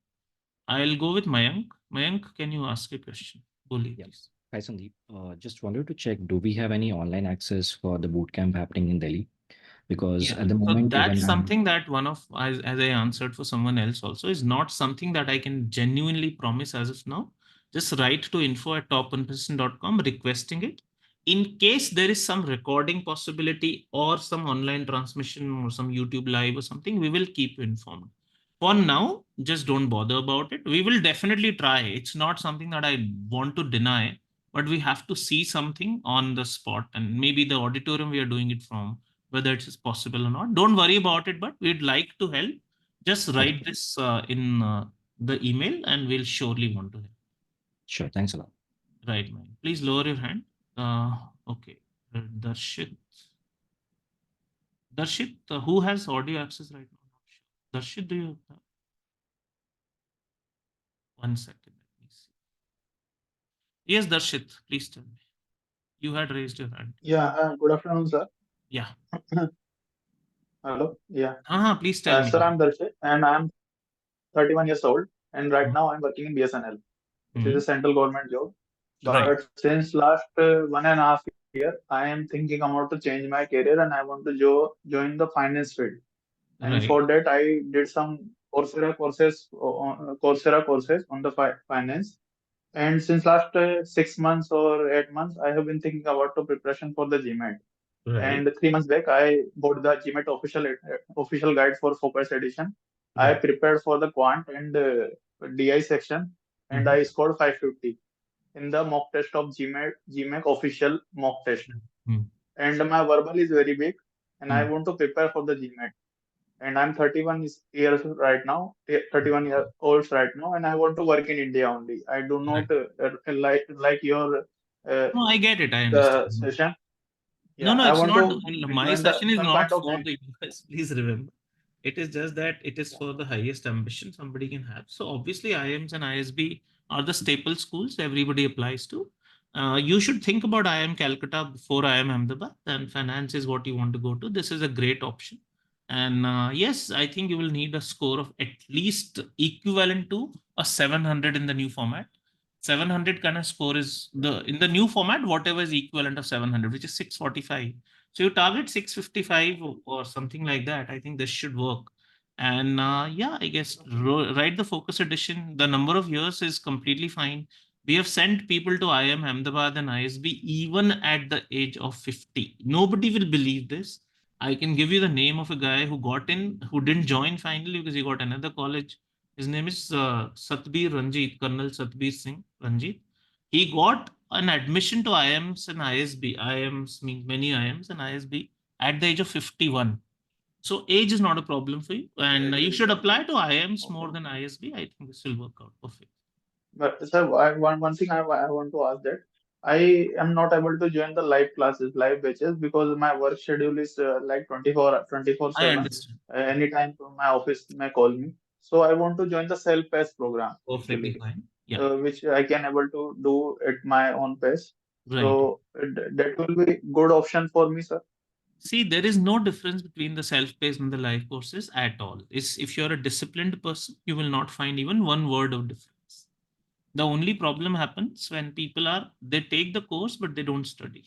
I'll go with Mayank. Mayank, can you ask a question? Boli, Yeah. please. Hi, Sandeep. Just wanted to check, do we have any online access for the bootcamp happening in Delhi? Because Yeah, at the so moment, that's even I'm something that as I answered for someone else also, is not something that I can genuinely promise as of now. Just write to info@top1%.com requesting it. In case there is some recording possibility or some online transmission or some YouTube live or something, we will keep you informed. For now, just don't bother about it. We will definitely try. It's not something that I want to deny, but we have to see something on the spot, and maybe the auditorium we are doing it from, whether it is possible or not. Don't worry about it, but we'd like to help. Just okay. write this in the email and we'll surely want to help. Sure. Thanks a lot. Right, man. Please lower your hand. Okay. Darshit. Darshit, who has audio access right now? Darshit, do you have? 1 second. Let me see. Yes, Darshit, please tell me. You had raised your hand. Yeah, good afternoon, sir. Yeah. Hello. Yeah. Please tell me. Sir, I'm Darshit and I'm 31 years old. And right now I'm working in BSNL, which is a central government job. Right. But since last 1.5 year, I am thinking about to change my career and I want to join the finance field. And Right. for that, I did some Coursera courses on the finance. And since last 6 months or 8 months, I have been thinking about the preparation for the GMAT. Right. And 3 months back, I bought the GMAT official guide for focus edition. I Right. prepared for the quant and DI section, and I scored 550 in the mock test of GMAC official mock test. Mm. And my verbal is very big, and I Mm. want to prepare for the GMAT. And I'm 31 years right now, 31 year olds right now, and I want to work in India only. I do not like your No, I get it. I the understand. session. No, Yeah, no, I it's want not. to My join the session is some not kind of for the US. Please remember. It is just that it is yeah. for the highest ambition somebody can have. So obviously, IIMs and ISB are the staple schools everybody applies to. You should think about IIM Calcutta before IIM Ahmedabad, and finance is what you want to go to. This is a great option. And yes, I think you will need a score of at least equivalent to a 700 in the new format. 700 kind of score is in the new format, whatever is equivalent of 700, which is 645. So you target 655 or something like that. I think this should work. And yeah, I guess write the focus edition. The number of years is completely fine. We have sent people to IIM Ahmedabad and ISB even at the age of 50. Nobody will believe this. I can give you the name of a guy who got in, who didn't join finally because he got another college. His name is Satbir Ranjit, Colonel Satbir Singh Ranjit. He got an admission to IIMs and ISB. IIMs means many IIMs and ISB at the age of 51. So age is not a problem for you. And you should apply to IIMs more than ISB. I think this will work out perfect. But sir, one thing I want to ask that I am not able to join the live classes, live batches because my work schedule is like 24 I 7. understand. Anytime from my office may call me. So I want to join the self-paced program Perfectly actually, fine. Yeah, which I can able to do at my own pace. right. So that will be good option for me, sir. See, there is no difference between the self-paced and the live courses at all. It's, if you're a disciplined person, you will not find even one word of difference. The only problem happens when people they take the course, but they don't study.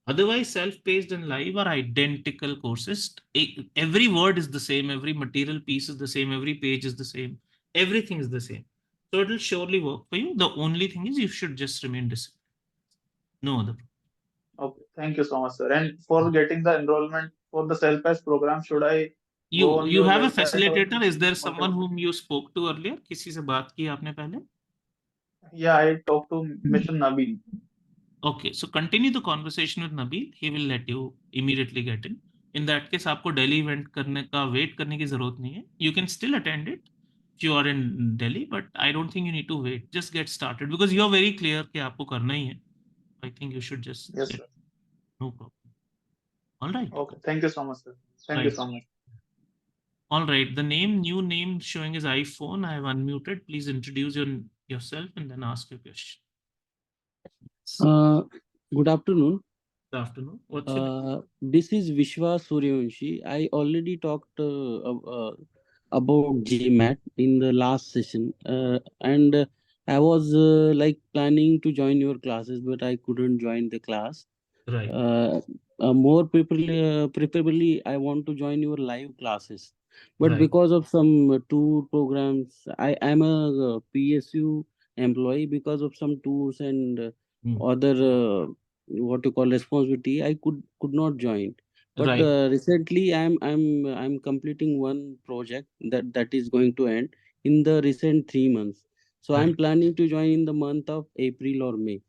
Otherwise, self-paced and live are identical courses. Every word is the same. Every material piece is the same. Every page is the same. Everything is the same. So it will surely work for you. The only thing is you should just remain disciplined. No other. Okay, thank you so much, sir. And for getting the enrollment for the self-paced program, should I go on You your have a website or facilitator. Is there someone whatever? whom you spoke to earlier? किसी से बात की आपने पहले? Yeah, I talked to Mr. Nabil. Okay, so continue the conversation with Nabil. He will let you immediately get in. In that case, आपको Delhi event करने का wait करने की जरूरत नहीं है. You can still attend it if you are in Delhi, but I don't think you need to wait. Just get started because you are very clear कि आपको करना ही है. I think you should just Yes, get sir. no problem. All right. Okay, thank you so much, sir. Thank you Right. so much. All right. The new name showing is iPhone. I have unmuted. Please introduce yourself and then ask your question. Good afternoon. Good afternoon. What's your name? This is Vishwa Suryavanshi. I already talked about GMAT in the last session, and I was like planning to join your classes, but I couldn't join the class. Right. More preferably, I want to join your live classes, but Right. because of some tour programs, I am a PSU employee. Because of some tours and other what you call responsibility, I could not join. But Right. recently, I'm completing one project that is going to end in the recent 3 months. So Right. I'm planning to join in the month of April or May.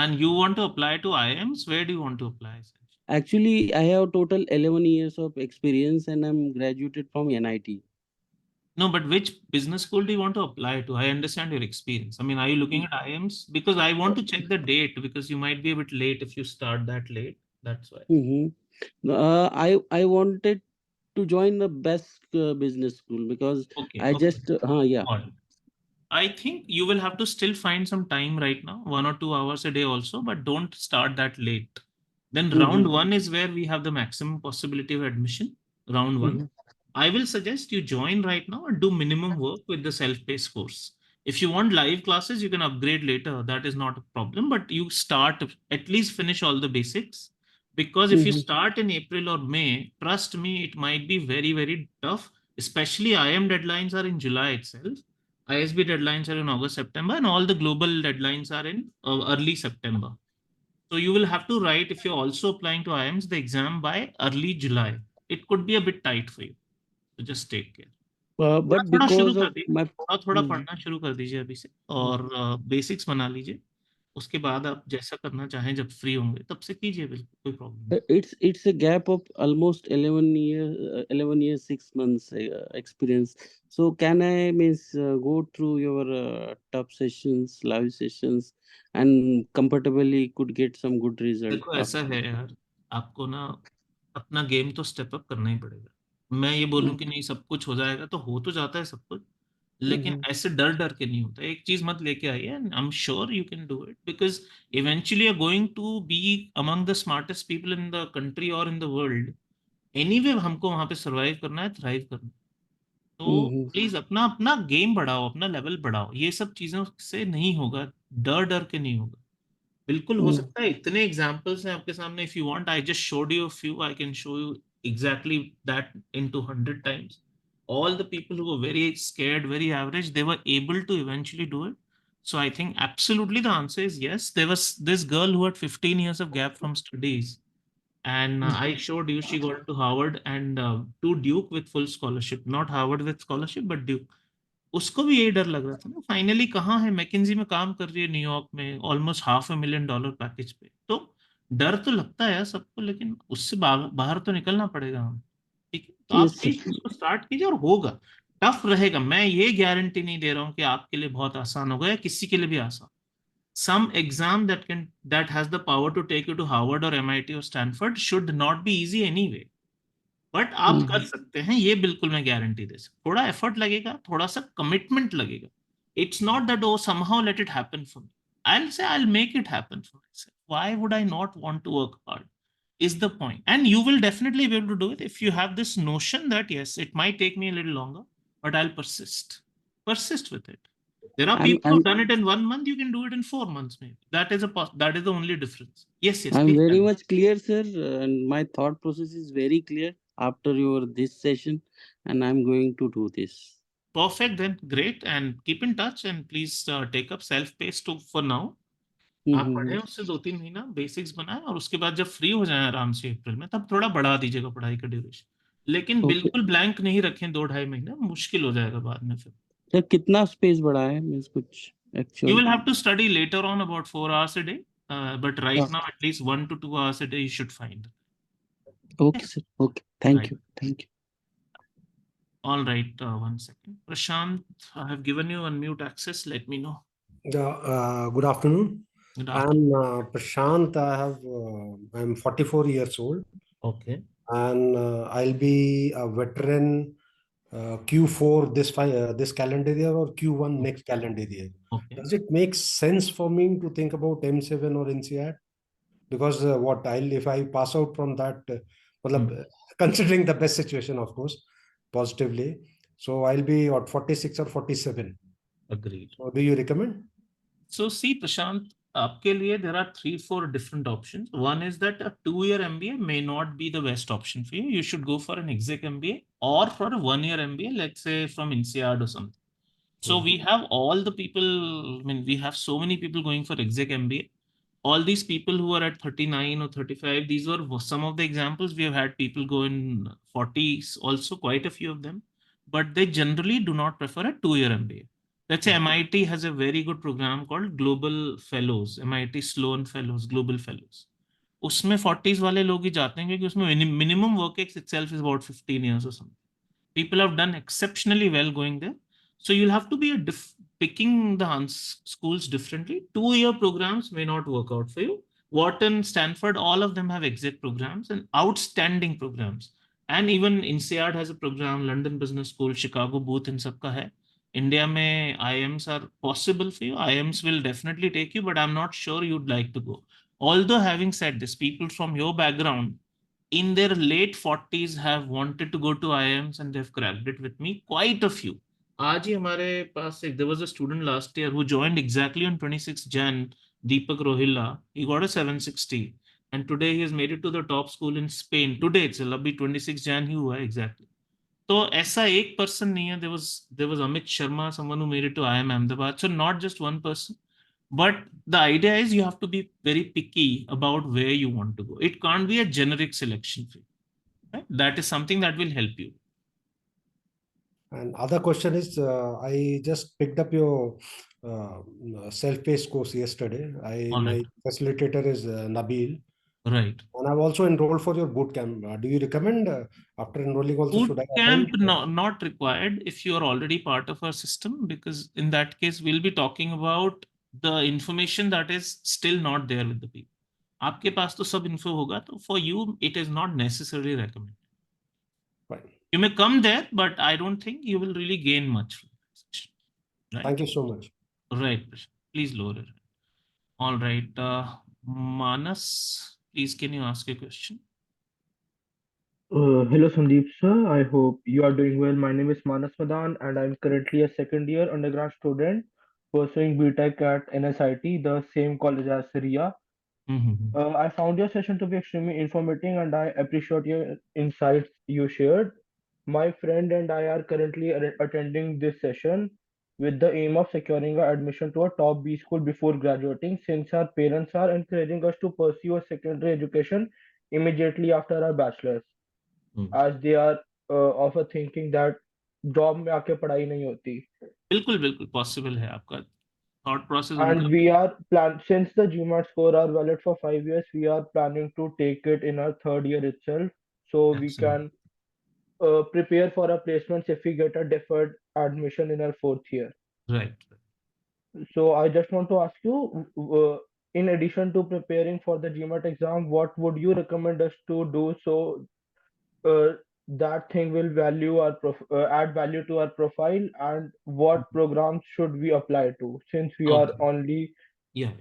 And you want to apply to IIMs? Where do you want to apply? Actually, I have total 11 years of experience and I'm graduated from NIT. No, but which business school do you want to apply to? I understand your experience. I mean, are you looking at IIMs? Because I want to check the date because you might be a bit late if you start that late. That's why. Mm-hmm. I wanted to join the best business school because Okay, I okay. just yeah. Got it. I think you will have to still find some time right now, 1 or 2 hours a day also, but don't start that late. Then round Mhm, one is where we have the maximum possibility of admission. Round one. mhm, I will suggest you join right now and do minimum work with the self-paced course. If you want live classes, you can upgrade later. That is not a problem, but you start, at least finish all the basics. Because if you mhm, start in April or May, trust me, it might be very, very tough. Especially IM deadlines are in July itself. ISB deadlines are in August, September, and all the global deadlines are in early September. So you will have to write, if you're also applying to IIMs, the exam by early July. It could be a bit tight for you. So just take care. थोड़ा but थोड़ा शुरू because कर of दीजिए, my थोड़ा थोड़ा Mhm, पढ़ना शुरू कर दीजिए अभी से, mhm. और बेसिक्स बना लीजिए. उसके बाद आप जैसा करना चाहें जब फ्री होंगे तब से कीजिए, बिल्कुल कोई प्रॉब्लम नहीं. It's a gap of almost 11 years, 6 months experience. So can I means go through your top sessions, live sessions, and comfortably could get some good result देखो ऐसा after. है यार, आपको ना अपना गेम तो स्टेप अप करना ही पड़ेगा. मैं ये बोलूं कि नहीं सब कुछ हो जाएगा, तो हो तो जाता है सब कुछ, लेकिन Mhm, ऐसे डर डर के नहीं होता. एक चीज मत लेके आइए, I am sure you can do it, because eventually are going to be among the smartest people in the country और इन द वर्ल्ड. एनीवे हमको वहां पे सरवाइव करना है, थ्राइव करना है. तो mhm, प्लीज अपना अपना गेम बढ़ाओ, अपना लेवल बढ़ाओ. ये सब चीजों से नहीं होगा, डर डर के नहीं होगा. बिल्कुल हो mhm. सकता है. इतने एग्जांपल्स हैं आपके सामने. If you want, I just showed you a few, I can show you exactly that into 100 times. All the people who were very scared, very average, they were able to eventually do it. So I think absolutely the answer is yes. There was this girl who had 15 years of gap from studies, and I showed you she got to Harvard and to Duke with full scholarship. Not Harvard with scholarship, but Duke. उसको भी यही डर लग रहा था ना. Finally कहाँ है, मैकिन्जी में काम कर रही है न्यूयॉर्क में, ऑलमोस्ट $500,000 पैकेज पे. तो डर तो लगता है यार सबको, लेकिन उससे बाहर तो निकलना पड़ेगा हम. ठीक है, तो आप Yes, sir. प्लीज उसको स्टार्ट कीजिए, और होगा. टफ रहेगा, मैं ये गारंटी नहीं दे रहा हूँ कि आपके लिए बहुत आसान होगा या किसी के लिए भी आसान. Some exam that has the power to take you to Harvard or MIT or Stanford should not be easy anyway. But आप कर Mhm, सकते हैं, ये बिल्कुल मैं गारंटी दे सकता. थोड़ा एफर्ट लगेगा, थोड़ा सा कमिटमेंट लगेगा. It's not that oh somehow let it happen for me. I'll say I'll make it happen for myself. Why would I not want to work hard? Is the point. And you will definitely be able to do it if you have this notion that yes, it might take me a little longer, but I'll persist. Persist with it. There are I'm people I'm who've done it in 1 month. You can do it in 4 months, maybe. That is the only difference. Yes, yes, I'm please tell very me. much clear, sir, and my thought process is very clear after your this session, and I'm going to do this. Perfect, then great, and keep in touch, and please take up self-paced to for now. आप Mhm. पढ़ें उससे 2-3 महीना basics बनाएं, और उसके बाद जब free हो जाए आराम से अप्रैल में, तब थोड़ा बढ़ा दीजिएगा पढ़ाई का ड्यूरेशन. लेकिन Okay. बिल्कुल ब्लैंक नहीं रखें 2-2.5 महीना, मुश्किल हो जाएगा बाद में फिर. सर कितना स्पेस बढ़ा है मीन्स कुछ You actual. will have to study later on about 4 hours a day, but right now at least 1 to 2 hours a day you should find. Okay sir, okay, thank Right. You, thank you. All right, 1 second. Prashant, I have given you unmute access. Let me know. Good afternoon. Good I'm afternoon. Prashant. I'm 44 years old, Okay. and I'll be a veteran Q4 this calendar year or Q1 next calendar year. Okay. Does it make sense for me to think about M7 or NCR? Because if I pass out from that, matlab, considering the best situation, of course, positively, so I'll be what 46 or 47. Agreed. So do you recommend? So see, Prashant, आपके लिए there are 3-4 different options. One is that a 2-year MBA may not be the best option for you. You should go for an exec MBA or for a 1-year MBA, let's say from INSEAD or something. So we have all the people, I mean, we have so many people going for exec MBA. All these people who are at 39 or 35, these were some of the examples. We have had people go in 40s, also quite a few of them, but they generally do not prefer a 2-year MBA. Let's say MIT has a very good program called Global Fellows, MIT Sloan Fellows, Global Fellows. उसमें 40s वाले लोग ही जाते हैं, क्योंकि उसमें minimum work itself is about 15 years or something. People have done exceptionally well going there. So you'll have to be picking the schools differently. 2-year programs may not work out for you. Wharton, Stanford, all of them have exec programs and outstanding programs. And even INSEAD has a program, London Business School, Chicago Booth, in सबका है. India में IIMs are possible for you. IIMs will definitely take you, but I'm not sure you'd like to go. Although having said this, people from your background in their late 40s have wanted to go to IIMs and they've cracked it with me. Quite a few. आज ही हमारे पास एक, there was a student last year who joined exactly on 26 Jan, Deepak Rohilla. He got a 760 and today he has made it to the top school in Spain. Today it's अभी 26 Jan ही हुआ है exactly. तो ऐसा एक person नहीं है. There was Amit Sharma, someone who made it to IIM Ahmedabad. So not just one person. But the idea is you have to be very picky about where you want to go. It can't be a generic selection for you. Right? That is something that will help you. And other question is, I just picked up your self-paced course yesterday. My facilitator is Nabil. Right. And I've also enrolled for your boot camp. Do you recommend after enrolling also should I Camp attend? not required if you are already part of our system, because in that case we'll be talking about the information that is still not there with the people. आपके पास तो सब info होगा, तो for you it is not necessarily recommended. Right. You may come there, but I don't think you will really gain much from that session. Right? Thank you so much. Right. Please lower it. All right. Manas, please can you ask a question? Hello Sandeep sir, I hope you are doing well. My name is Manas Madan and I'm currently a second year undergrad student pursuing BTech at NSIT, the same college as Ria. I found your session to be extremely informative and I appreciate your insights you shared. My friend and I are currently attending this session with the aim of securing our admission to a top B school before graduating, since our parents are encouraging us to pursue a secondary education immediately after our bachelor's, as they are of a thinking that job में आके पढ़ाई नहीं होती. बिल्कुल possible है आपका thought process. And we are since the GMAT score are valid for 5 years, we are planning to take it in our third year itself, so we can prepare for our placements if we get a deferred admission in our fourth year. Right. So I just want to ask you, in addition to preparing for the GMAT exam, what would you recommend us to do so that thing will add value to our profile, and what programs should we apply to, since we are only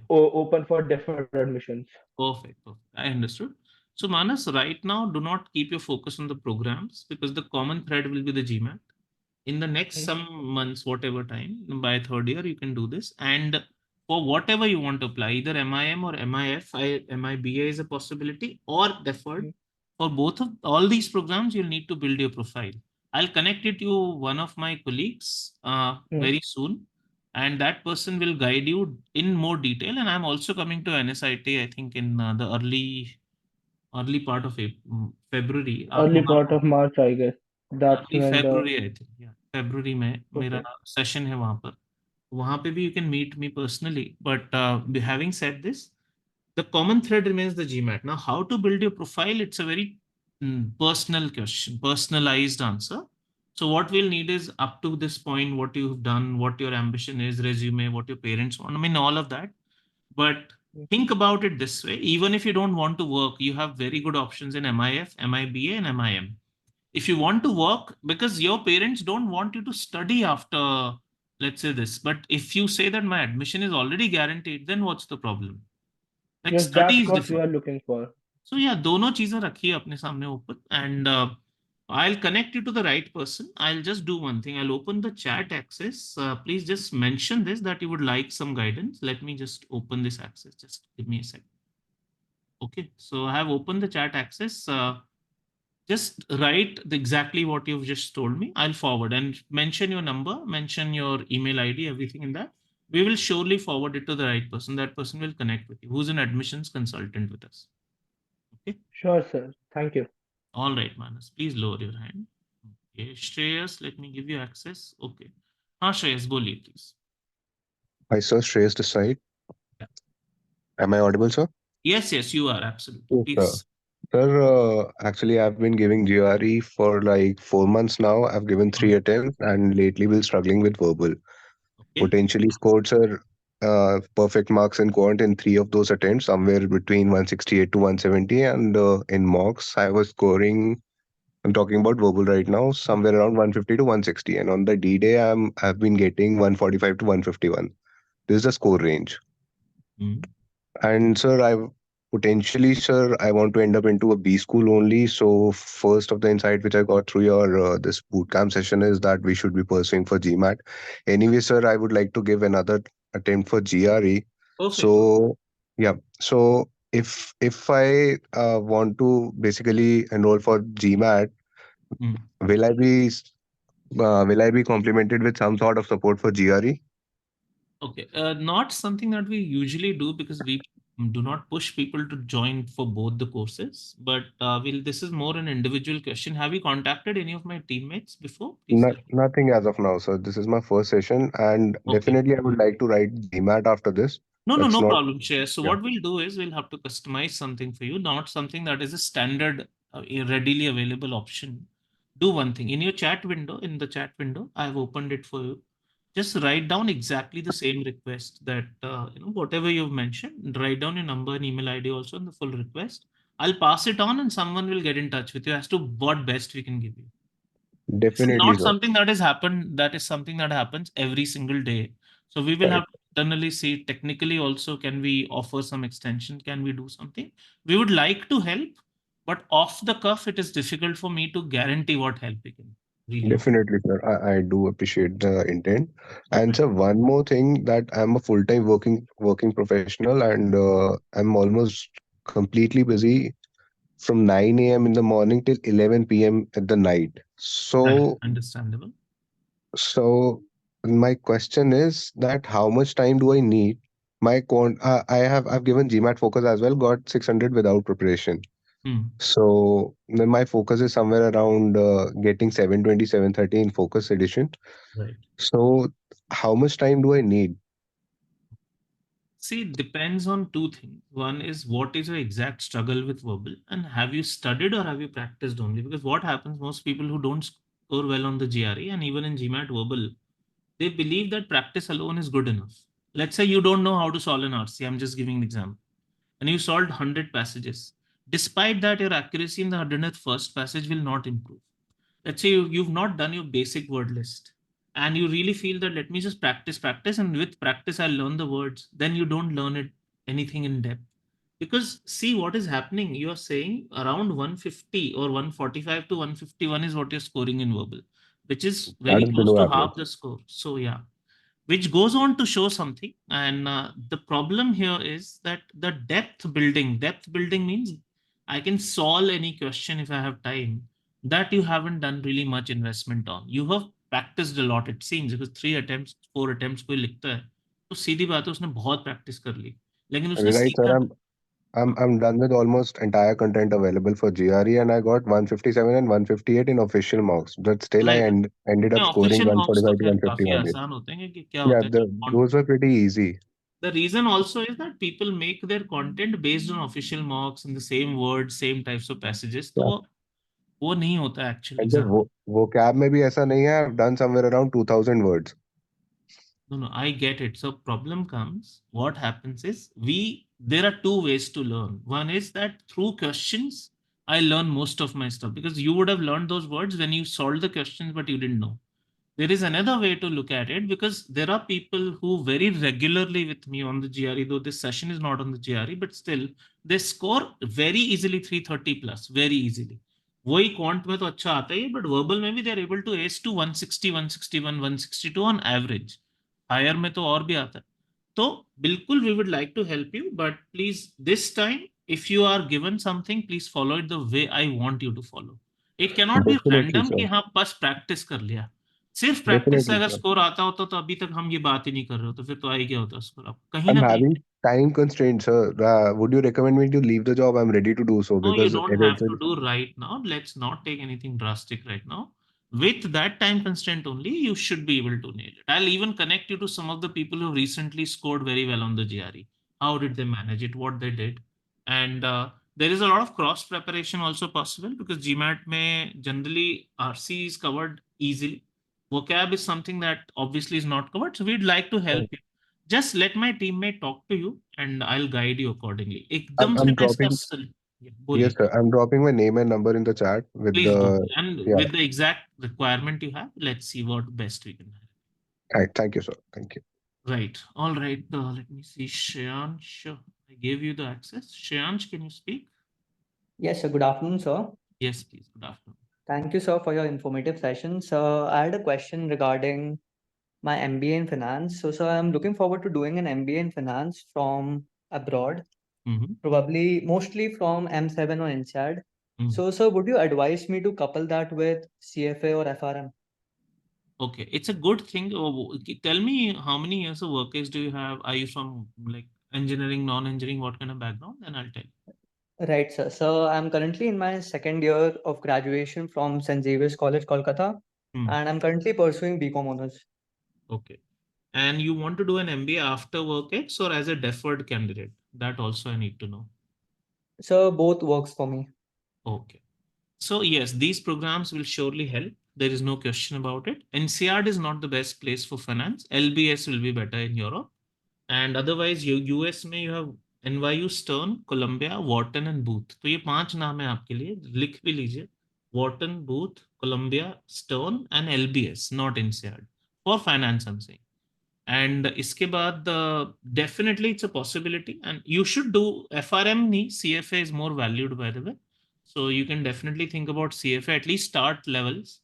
open for deferred admissions? Perfect. I understood. So Manas, right now, do not keep your focus on the programs, because the common thread will be the GMAT. In the next some months, whatever time, by third year, you can do this. And for whatever you want to apply, either MIM or MIF, MIBA is a possibility, or deferred. For both of all these programs, you'll need to build your profile. I'll connect it to one of my colleagues very soon, and that person will guide you in more detail. And I'm also coming to NSIT, I think in the early part of February. Early part of March, I guess. That's early when February, I think. Yeah, February में मेरा session है वहाँ पर. वहाँ पे भी you can meet me personally. But having said this, the common thread remains the GMAT. Now, how to build your profile? It's a very personal question, personalized answer. So what we'll need is up to this point, what you've done, what your ambition is, resume, what your parents want. I mean, all of that. But think about it this way. Even if you don't want to work, you have very good options in MIF, MIBA, and MIM. If you want to work, because your parents don't want you to study after, let's say this, but if you say that my admission is already guaranteed, then what's the problem? Like yes, study that's is what different. we are looking for. So yeah, दोनों चीजें रखिए अपने सामने open, and I'll connect you to the right person. I'll just do one thing. I'll open the chat access. Please just mention this, that you would like some guidance. Let me just open this access. Just give me a second. Okay, so I have opened the chat access. Just write exactly what you've just told me. I'll forward and mention your number, mention your email ID, everything in that. We will surely forward it to the right person. That person will connect with you, who's an admissions consultant with us. Okay. Sure, sir. Thank you. All right, Manas, please lower your hand. Okay, Shreyas, let me give you access. Okay. Shreyas, boliye, please. Hi, sir. Shreyas this side. Am I audible, sir? Yes, you are. Absolutely. Please. Sir, actually, I've been giving GRE for like 4 months now. I've given 3 attempts and lately been struggling with verbal. Potentially scored, sir, perfect marks in quant in 3 of those attempts, somewhere between 168 to 170. And in mocks, I was scoring, I'm talking about verbal right now, somewhere around 150 to 160. And on the D day, I've been getting 145 to 151. This is the score range. And sir, I want to end up into a B school only. So first of the insight which I got through your this bootcamp session is that we should be pursuing for GMAT. Anyway, sir, I would like to give another attempt for GRE. Perfect. So yeah, so if I want to basically enroll for GMAT, will I be complemented with some sort of support for GRE? Okay, not something that we usually do because we do not push people to join for both the courses. But this is more an individual question. Have you contacted any of my teammates before? Please let me Nothing as of now, sir. This is my first session, and know. Okay. definitely I would like to write GMAT after this. No, That's no not. problem, Share. So Yeah. what we'll do is we'll have to customize something for you, not something that is a standard, readily available option. Do one thing in your chat window. In the chat window, I've opened it for you. Just write down exactly the same request that whatever you've mentioned. Write down your number and email ID also in the full request. I'll pass it on, and someone will get in touch with you as to what best we can give you. This is Definitely, not sir. something that has happened. That is something that happens every single day. So we will have Correct. to internally see technically also, can we offer some extension? Can we do something? We would like to help, but off the cuff, it is difficult for me to guarantee what help we can really offer. Definitely, sir. I do appreciate the intent. And sir, one more thing, that I'm a full-time working professional, and I'm almost completely busy from 9 a.m. in the morning till 11 p.m. at the night. Right. So Understandable. So my question is that how much time do I need? I've given GMAT focus as well, got 600 without preparation. So then my focus is somewhere around getting 720, 730 in focus edition. Right. So how much time do I need? See, it depends on two things. One is what is your exact struggle with verbal, and have you studied or have you practiced only? Because what happens, most people who don't score well on the GRE and even in GMAT verbal, they believe that practice alone is good enough. Let's say you don't know how to solve an RC. I'm just giving an example. And you solved 100 passages. Despite that, your accuracy in the 101st passage will not improve. Let's say you've not done your basic word list and you really feel that let me just practice, and with practice I'll learn the words. Then you don't learn it anything in depth. Because see what is happening. You are saying around 150 or 145 to 151 is what you're scoring in verbal, which is That very is close below to average. half the score. So yeah, which goes on to show something. And the problem here is that the depth building means I can solve any question if I have time. That you haven't done really much investment on. You have practiced a lot, it seems, because 3 attempts 4 attempts कोई लिखता है तो सीधी बात है उसने बहुत practice कर ली लेकिन उसने Right, sir. सीखा I'm done with almost entire content available for GRE, and I got 157 and 158 in official marks. But still, I ended up scoring official मॉक्स तो 145 to खैर काफी 151. आसान होते हैं कि क्या Yeah, होता है those were pretty easy. the reason also is that people make their content based on official marks in the same words, same types of passages. तो Yeah. वो नहीं होता actual And the exam. vocab में भी ऐसा नहीं है. I've done somewhere around 2000 words. No, I get it. So problem comes, what happens is there are two ways to learn. One is that through questions, I learn most of my stuff because you would have learned those words when you solved the questions, but you didn't know. There is another way to look at it because there are people who very regularly with me on the GRE, though this session is not on the GRE, but still they score very easily 330 plus, very easily. वही quant में तो अच्छा आता है but verbal में भी they are able to ace to 160 161 162 on average higher में तो और भी आता है तो बिल्कुल we would like to help you but please this time if you are given something please follow it the way I want you to follow it cannot नॉट बी Definitely, रैंडम कि sir. हाँ बस प्रैक्टिस कर लिया सिर्फ practice से Definitely, अगर sir. स्कोर आता होता तो अभी तक हम ये बात ही नहीं कर रहे हो तो फिर तो आ ही गया होता स्कोर आप कहीं I'm ना कहीं having time constraints, sir. Would you recommend me to leave the job? I'm ready to do so no, you because don't have to do right now. Let's not take anything drastic right now. With that time constraint only, you should be able to nail it. I'll even connect you to some of the people who recently scored very well on the GRE. How did they manage it? What they did? And there is a lot of cross preparation also possible because GMAT may generally RC is covered easily. Vocab is something that obviously is not covered. So we'd like to help you. just let my teammate talk to you and I'll guide you accordingly. एकदम से I'm मैं इसका dropping. Yeah, Yes, बोलिए. sir. I'm dropping my name and number in the chat with Please do. the. And Yeah. with the exact requirement you have, let's see what best we can have. Thank you, sir. Thank you. Right. All right. Let me see. Shreyansh, I gave you the access. Shreyansh, can you speak? Yes, sir. Good afternoon, sir. Yes, please. Good afternoon. Thank you, sir, for your informative session. So I had a question regarding my MBA in finance. So, sir, I'm looking forward to doing an MBA in finance from abroad, probably mostly from M7 or INSEAD. So, sir, would you advise me to couple that with CFA or FRM? Okay, it's a good thing. Tell me how many years of work do you have? Are you from like engineering, non-engineering? What kind of background? Then I'll tell you. Right, sir. So I'm currently in my second year of graduation from St. Xavier's College, Kolkata, and I'm currently pursuing BCom honors. Okay. And you want to do an MBA after WorkX or as a deferred candidate? That also I need to know. So both works for me. Okay. So yes, these programs will surely help. There is no question about it. NCR is not the best place for finance. LBS will be better in Europe. And otherwise, US में you have NYU, Stern, Columbia, Wharton and Booth. तो ये 5 नाम है आपके लिए, लिख भी लीजिए. Wharton, Booth, Columbia, Stern and LBS, not NCR. For finance, I'm saying. And इसके बाद definitely it's a possibility and you should do FRM नहीं, CFA is more valued by the way. So you can definitely think about CFA, at least start levels.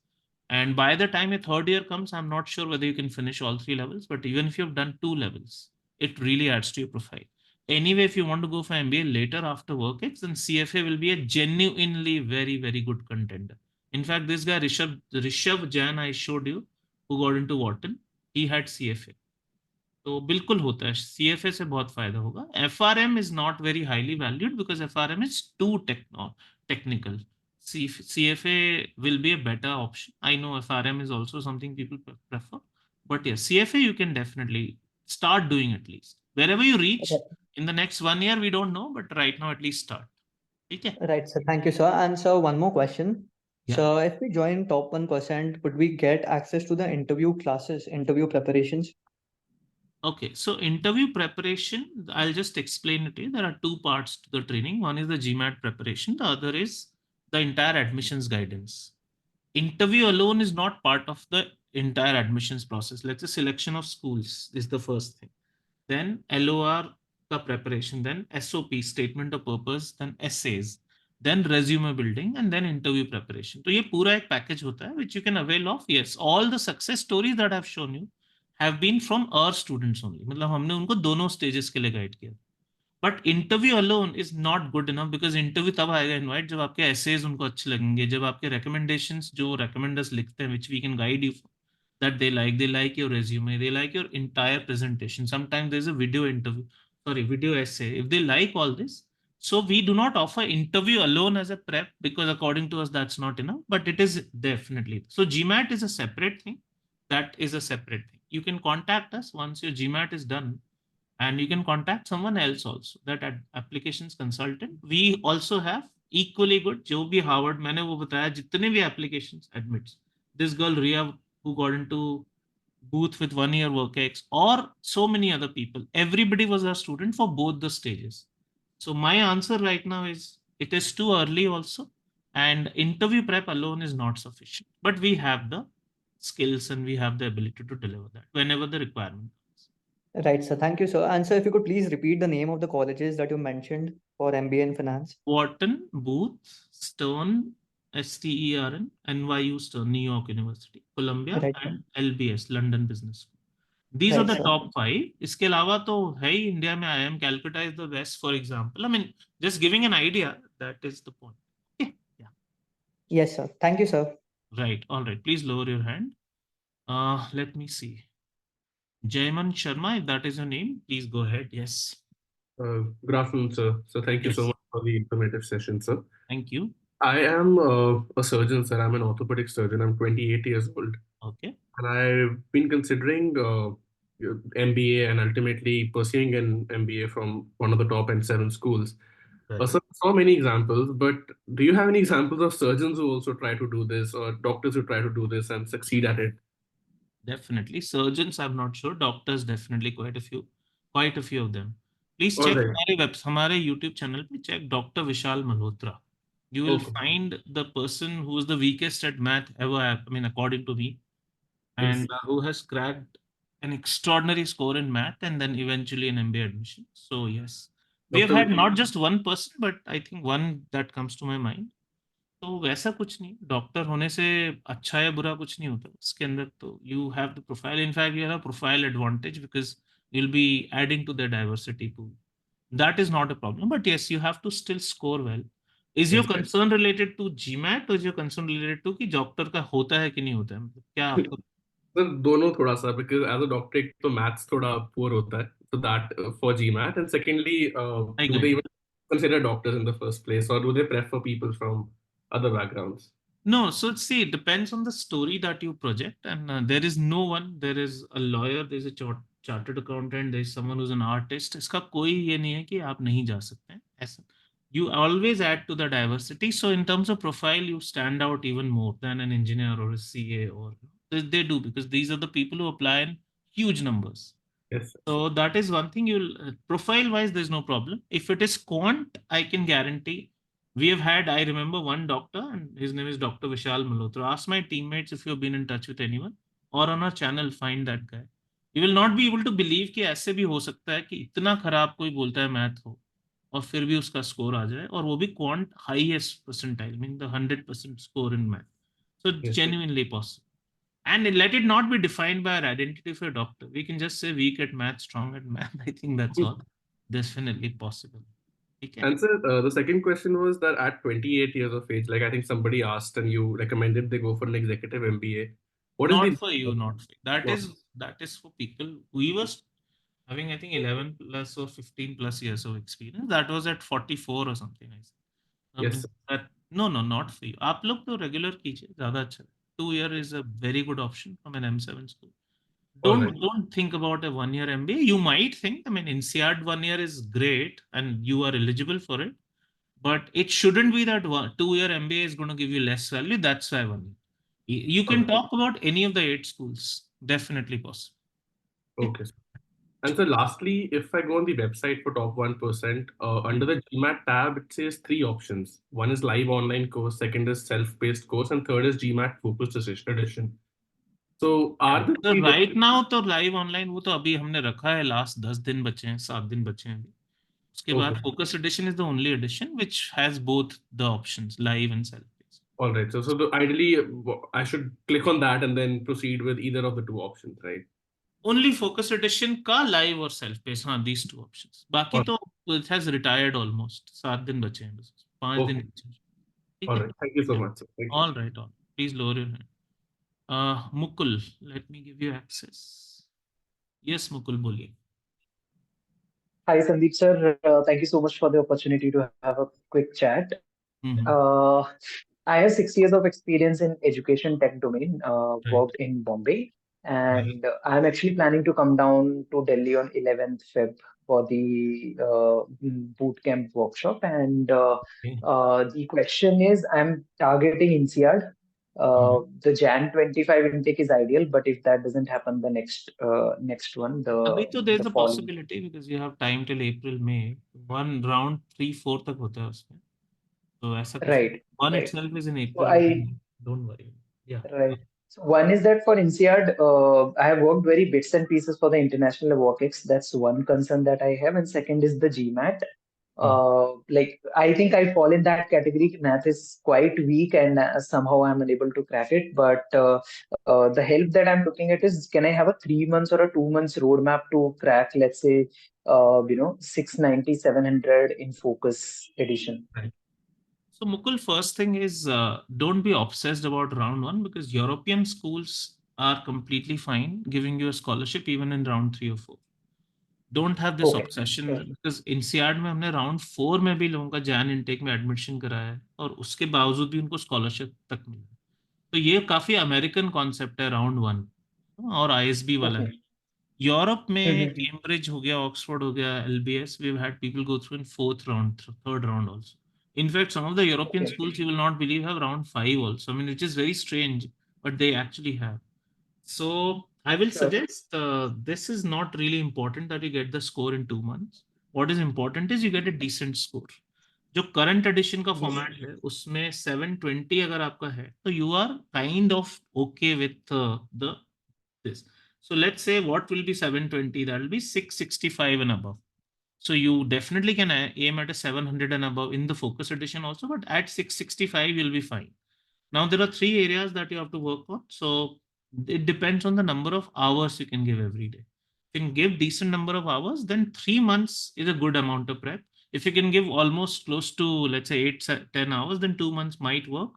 And by the time your third year comes, I'm not sure whether you can finish all 3 levels, but even if you've done 2 levels, it really adds to your profile. Anyway, if you want to go for MBA later after WorkX, then CFA will be a genuinely very, very good contender. In fact, this guy, Rishabh Jain, I showed you, who got into Wharton, he had CFA. तो बिल्कुल होता है, CFA से बहुत फायदा होगा. FRM is not very highly valued because FRM is too technical. CFA will be a better option. I know FRM is also something people prefer, but yes, CFA you can definitely start doing at least. Wherever you reach in the next 1 year, we don't know, but right now at least start. Okay. Right, sir. Thank you, sir. And sir, one more question. Yeah. So if we join top 1%, would we get access to the interview classes, interview preparations? Okay, so interview preparation, I'll just explain it to you. There are 2 parts to the training. One is the GMAT preparation. The other is the entire admissions guidance. Interview alone is not part of the entire admissions process. Let's say selection of schools is the first thing. Then LOR the preparation, then SOP, statement of purpose, then essays, then resume building, and then interview preparation. So ये पूरा एक package होता है, which you can avail of. Yes, all the success stories that I've shown you have been from our students only. मतलब हमने उनको दोनों stages के लिए guide किया. But interview alone is not good enough because interview तब आएगा invite जब आपके essays उनको अच्छे लगेंगे, जब आपके recommendations जो recommenders लिखते हैं, which we can guide you for, that they like your resume, they like your entire presentation. Sometimes there's a video essay. If they like all this, so we do not offer interview alone as a prep because according to us that's not enough, but it is definitely. So GMAT is a separate thing. That is a separate thing. You can contact us once your GMAT is done. And you can contact someone else also, that applications consultant. We also have equally good, जो भी Harvard, मैंने वो बताया जितने भी applications admits. This girl Ria who got into Booth with 1 year WorkX, or so many other people. Everybody was a student for both the stages. So my answer right now is it is too early also, and interview prep alone is not sufficient. But we have the skills and we have the ability to deliver that whenever the requirement. Right, sir. Thank you, sir. And sir, if you could please repeat the name of the colleges that you mentioned for MBA in finance. Wharton, Booth, Stern, STERN, NYU Stern, New York University, Columbia, Right, and LBS, London Business School. These are Right, the sir. top 5. इसके अलावा तो है ही India में IIM Calcutta is the best, for example. I mean, just giving an idea, that is the point. Okay. Yeah. Yes, sir. Thank you, sir. Right. All right. Please lower your hand. Let me see. Jayman Sharma, if that is your name, please go ahead. Yes. Good afternoon, sir. So thank you so much for the informative session, sir. Thank you. I am a surgeon, sir. I'm an orthopedic surgeon. I'm 28 years old. Okay. And I've been considering MBA and ultimately pursuing an MBA from one of the top M7 schools. So many examples, but do you have any examples of surgeons who also try to do this, or doctors who try to do this and succeed at it? Definitely. Surgeons, I'm not sure. Doctors, definitely quite a few. quite a few of them. Please All check right. हमारे YouTube channel पे check Dr. Vishal Malhotra. You will Okay. find the person who is the weakest at math ever, I mean, according to me, Yes. and who has cracked an extraordinary score in math and then eventually an MBA admission. So yes, we have Dr. had not just one person, but I think one that comes to my mind. तो वैसा कुछ नहीं, doctor होने से अच्छा या बुरा कुछ नहीं होता उसके अंदर। तो you have the profile, in fact you have a profile advantage because you will be adding to the diversity pool. That is not a problem, but yes you have to still score well. Is your Yes. Concern related to GMAT, is your concern related to कि doctor का होता है कि नहीं होता है, मतलब क्या आपको? सर दोनों थोड़ा सा, because as a doctor एक तो maths थोड़ा poor होता है, so that for GMAT, and secondly I do get they it. even consider doctors in the first place, or do they prefer people from other backgrounds? No, so see, it depends on the story that you project, and there is no one. There is a lawyer, there is a chartered accountant, there is someone who's an artist. इसका कोई ये नहीं है कि आप नहीं जा सकते हैं ऐसा। You always add to the diversity. So in terms of profile, you stand out even more than an engineer or a CA, or they do, because these are the people who apply in huge numbers. Yes. So that is one thing. You'll profile wise, there's no problem. If it is quant, I can guarantee. We have had, I remember one doctor, and his name is Dr. Vishal Malhotra. Ask my teammates if you've been in touch with anyone, or on our channel, find that guy. You will not be able to believe कि ऐसे भी हो सकता है कि इतना खराब कोई बोलता है मैथ हो और फिर भी उसका स्कोर आ जाए, और वो भी quant highest percentile, mean the 100% score in math. So Yes. genuinely possible. And let it not be defined by our identity for a doctor. We can just say weak at math, strong at math. I think that's all. Definitely possible. Okay. And sir, the second question was that at 28 years of age, like I think somebody asked and you recommended they go for an executive MBA. What is Not the for you, not for you. That What? is for people. We were having, I think, 11 plus or 15 plus years of experience. That was at 44 or something. I said. Yes, sir. No, not for you. आप लोग तो regular कीजिए, ज़्यादा अच्छा है. 2 year is a very good option from an M7 school. All right. Don't think about a 1 year MBA. You might think, I mean, INSEAD 1 year is great and you are eligible for it, but it shouldn't be that 2 year MBA is going to give you less value. That's why 1 year. You can Okay. talk about any of the 8 schools. Definitely possible. Okay. Sir. And so lastly, if I go on the website for top 1%, under the GMAT tab, it says 3 options. One is live online course, second is self-paced course, and third is GMAT focused edition. So are the So three right now तो live online वो तो अभी हमने रखा है, last 10 दिन बचे हैं, 7 दिन बचे हैं अभी. उसके बाद Okay. focus edition is the only edition which has both the options, live and self-paced. All right. So ideally, I should click on that and then proceed with either of the 2 options, right? Only focus edition का live और self-paced, हाँ, these 2 options. बाकी All तो it has retired almost. 7 दिन बचे हैं बस, 5 दिन Okay. बचे हैं. ठीक All है? right. Thank you so Yeah. much, sir. Thank you. All right, all. Please lower your hand. Mukul, let me give you access. Yes, Mukul, बोलिए. Hi, Sandeep sir. Thank you so much for the opportunity to have a quick chat. Uh, I have 6 years of experience in education tech domain, worked in Bombay, and I'm actually planning to come down to Delhi on 11th Feb for the boot camp workshop. And the question is, I'm targeting INSEAD. The Jan 25 intake is ideal, but if that doesn't happen, the next one, अभी तो there's the a following. possibility because you have time till April, May. One round 3-4 तक होता है उसमें. So ऐसा कुछ Right, one right. itself is in So April. Don't worry. Yeah. right. So one is that for INSEAD, I have worked very bits and pieces for the international workx. That's one concern that I have. And second is the GMAT. Like I think I fall in that category. Math is quite weak, and somehow I'm unable to crack it. But the help that I'm looking at is, can I have a 3 months or a 2 months roadmap to crack, let's say, 690, 700 in focus edition? Right. So Mukul, first thing is don't be obsessed about round 1 because European schools are completely fine giving you a scholarship even in round 3 or 4. Don't have this Okay, obsession sure. because INSEAD में हमने round 4 में भी लोगों का Jain intake में admission कराया है और उसके बावजूद भी उनको स्कॉलरशिप तक मिला. तो ये काफी अमेरिकन कॉन्सेप्ट है राउंड 1 और ISB वाला है. यूरोप में कैम्ब्रिज हो गया, ऑक्सफोर्ड हो गया, LBS, we've had people go through in 4th round, 3rd round also. In fact, some of the European schools, you will not believe, have round 5 also. I mean, which is very strange, but they actually have. So I will Sure. suggest this is not really important that you get the score in 2 months. What is important is you get a decent score. जो current edition का Yes. Format है उसमें 720 अगर आपका है तो you are kind of okay with the this. So let's say what will be 720, that will be 665 and above. So you definitely can aim at a 700 and above in the focus edition also, but at 665 you'll be fine. Now there are 3 areas that you have to work on. So it depends on the number of hours you can give every day. If you can give decent number of hours, then 3 months is a good amount of prep. If you can give almost close to, let's say 8-10 hours, then 2 months might work.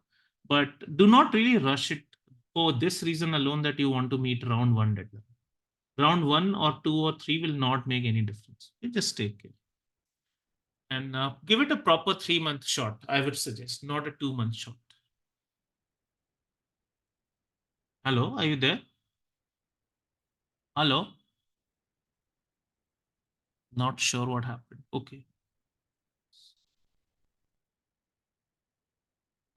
But do not really rush it for this reason alone that you want to meet round one deadline. Round 1 or 2 or 3 will not make any difference. You just take it. And give it a proper 3-month shot, I would suggest, not a 2-month shot. Hello, are you there? Hello? Not sure what happened. Okay.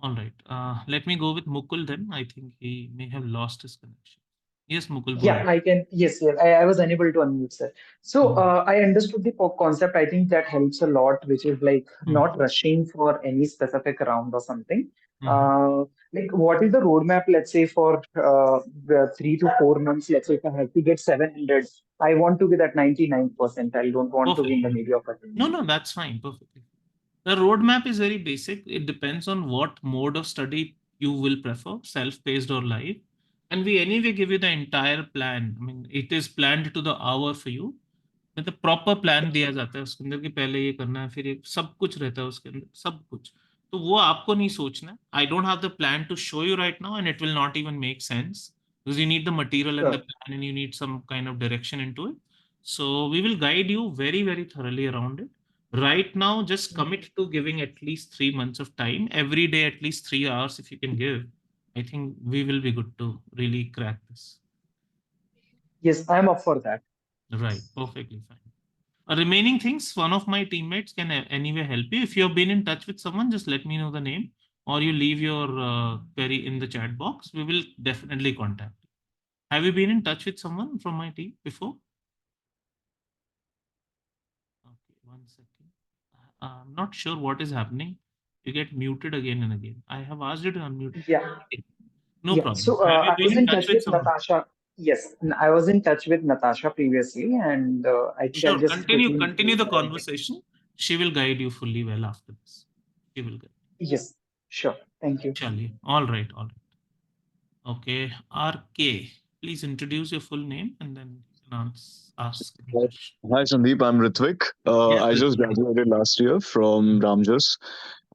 All right. Let me go with Mukul then. I think he may have lost his connection. Yes, Mukul, go Yeah, ahead. I can. Yes, yes. I was unable to unmute, sir. So I understood the concept. I think that helps a lot, which is like not rushing for any specific round or something. Like, what is the roadmap, let's say, for the 3 to 4 months? Let's say if I have to get 700, I want to be that 99%. I don't want to be in the mediocre. No, that's fine. Perfectly. The roadmap is very basic. It depends on what mode of study you will prefer, self-paced or live. And we anyway give you the entire plan. I mean, it is planned to the hour for you. मतलब proper plan दिया जाता है उसके अंदर कि पहले ये करना है फिर ये सब कुछ रहता है उसके अंदर सब कुछ तो वो आपको नहीं सोचना I don't have the plan to show you right now and it will not even make sense because you need the material and the plan and you need some kind of direction into it so we will guide you very very thoroughly around it right now. Just commit to giving at least 3 months of time every day, at least 3 hours if you can give. I think we will be good to really crack this. Yes, I'm up for that. Right, perfectly fine. Remaining things, one of my teammates can anyway help you. If you have been in touch with someone, just let me know the name or you leave your query in the chat box. We will definitely contact you. Have you been in touch with someone from my team before? Okay, 1 second. I'm not sure what is happening. You get muted again and again. I have asked you to unmute. Yeah. No Yeah. problem. So Have you I been was in in touch touch with with someone? Natasha. Yes, I was in touch with Natasha previously, and I think I'll Sure, just continue the conversation. She will guide you fully well after this. She will guide. Yes, sure. Thank you. Charlie. All right, all right. Okay, RK, please introduce your full name and then you can ask any question. Hi, Sandeep. I'm Ritvik. I just graduated last year from Ramjas.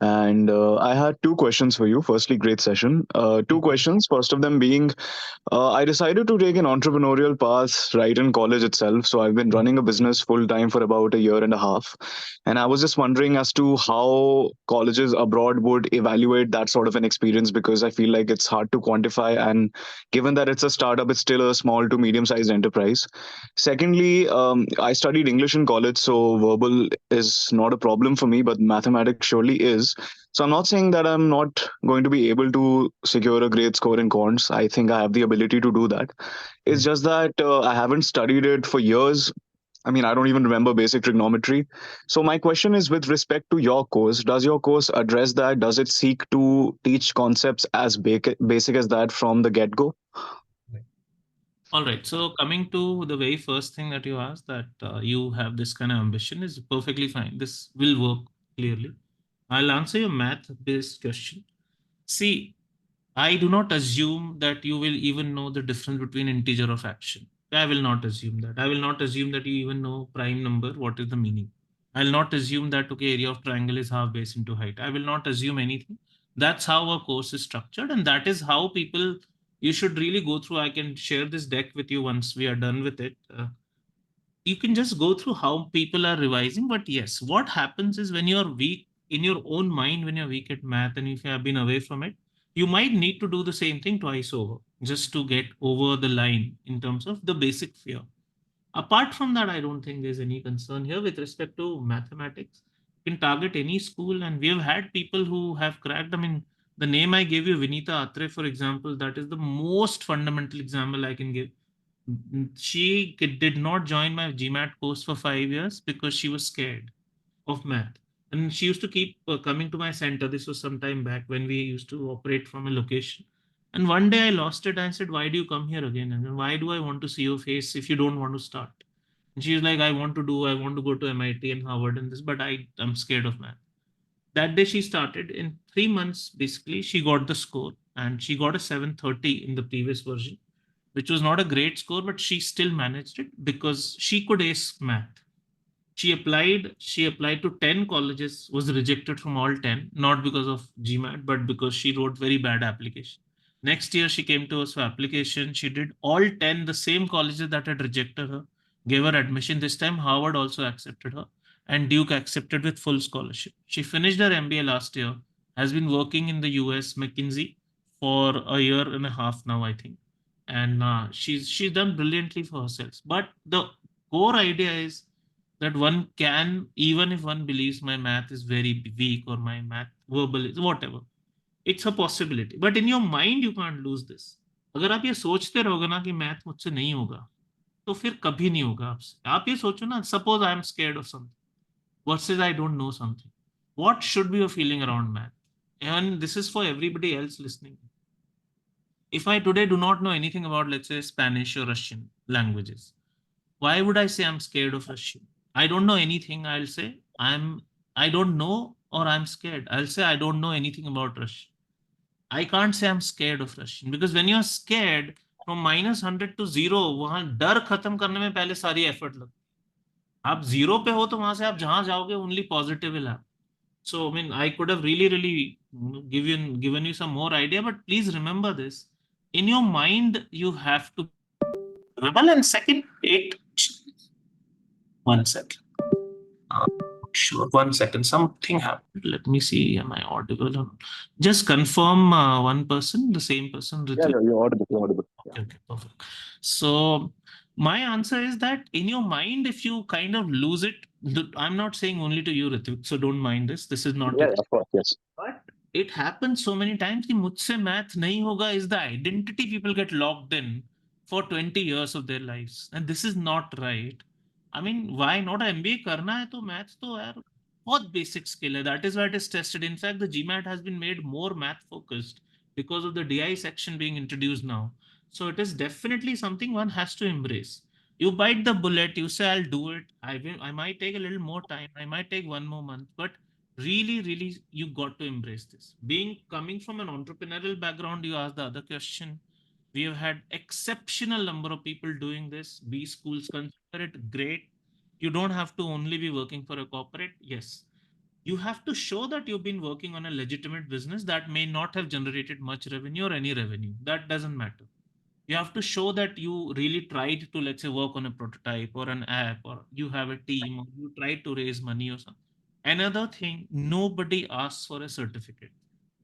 And I had 2 questions for you. Firstly, great session. 2 questions. First of them being, I decided to take an entrepreneurial path right in college itself. So I've been running a business full time for about a year and a half. And I was just wondering as to how colleges abroad would evaluate that sort of an experience, because I feel like it's hard to quantify. And given that it's a startup, it's still a small to medium sized enterprise. Secondly, I studied English in college, so verbal is not a problem for me, but mathematics surely is. So I'm not saying that I'm not going to be able to secure a great score in quants. I think I have the ability to do that. It's just that I haven't studied it for years. I mean, I don't even remember basic trigonometry. So my question is, with respect to your course, does your course address that? Does it seek to teach concepts as basic as that from the get-go? All right. So coming to the very first thing that you asked, that you have this kind of ambition, is perfectly fine. This will work clearly. I'll answer your math-based question. See, I do not assume that you will even know the difference between integer or fraction. I will not assume that. I will not assume that you even know prime number, what is the meaning. I'll not assume that, okay, area of triangle is half base into height. I will not assume anything. That's how our course is structured. And that is how people, you should really go through. I can share this deck with you once we are done with it. You can just go through how people are revising. But yes, what happens is when you're weak in your own mind, when you're weak at math and if you have been away from it, you might need to do the same thing twice over just to get over the line in terms of the basic fear. Apart from that, I don't think there's any concern here with respect to mathematics. You can target any school, and we have had people who have cracked. I mean, the name I gave you, Vinita Atre, for example, that is the most fundamental example I can give. She did not join my GMAT course for 5 years because she was scared of math. And she used to keep coming to my center. This was some time back when we used to operate from a location. And one day I lost it. I said, why do you come here again? And why do I want to see your face if you don't want to start? And she's like, I want to go to MIT and Harvard and this, but I'm scared of math. That day she started. In 3 months, basically, she got the score and she got a 730 in the previous version, which was not a great score, but she still managed it because she could ace math. She applied to 10 colleges, was rejected from all 10, not because of GMAT, but because she wrote very bad application. Next year, she came to us for application. She did all 10, the same colleges that had rejected her, gave her admission. This time, Harvard also accepted her, and Duke accepted with full scholarship. She finished her MBA last year, has been working in the US, McKinsey, for a year and a half now, I think. And she's done brilliantly for herself. But the core idea is that one can, even if one believes my math is very weak or my math verbal is whatever, it's a possibility. But in your mind, you can't lose this. अगर आप ये सोचते रहोगे ना कि math मुझसे नहीं होगा, तो फिर कभी नहीं होगा आपसे. आप ये सोचो ना, suppose I am scared of something versus I don't know something. What should be your feeling around math? And this is for everybody else listening. If I today do not know anything about, let's say, Spanish or Russian languages, why would I say I'm scared of Russian? I don't know anything. I'll say I don't know or I'm scared. I'll say I don't know anything about Russian. I can't say I'm scared of Russian because when you're scared from -100 to 0, वहां डर खत्म करने में पहले सारी effort लगती है. आप 0 पे हो तो वहां से आप जहां जाओगे only positive will happen. So I mean, I could have really given you some more idea, but please remember this: in your mind, you have to rebel. And second, it 1 second. Sure, 1 second. Something happened. Let me see. Am I audible? Just confirm one person, the same person. Yeah, you're audible. You're audible. Okay, perfect. So my answer is that in your mind, if you kind of lose it, I'm not saying only to you, Ritvik, so don't mind this. This is not. Yeah, of course, yes. But it happens so many times कि मुझसे math नहीं होगा is the identity people get locked in for 20 years of their lives, and this is not right. I mean, why not? MBA करना है तो math तो यार बहुत basic skill है. That is why it is tested. In fact, the GMAT has been made more math focused because of the DI section being introduced now. So it is definitely something one has to embrace. You bite the bullet, you say, I'll do it. I might take a little more time. I might take 1 more month, but really, you got to embrace this. Coming from an entrepreneurial background, you asked the other question. We have had exceptional number of people doing this. B schools consider it great. You don't have to only be working for a corporate. Yes, you have to show that you've been working on a legitimate business that may not have generated much revenue or any revenue. That doesn't matter. You have to show that you really tried to, let's say, work on a prototype or an app, or you have a team, or you tried to raise money or something. Another thing, nobody asks for a certificate.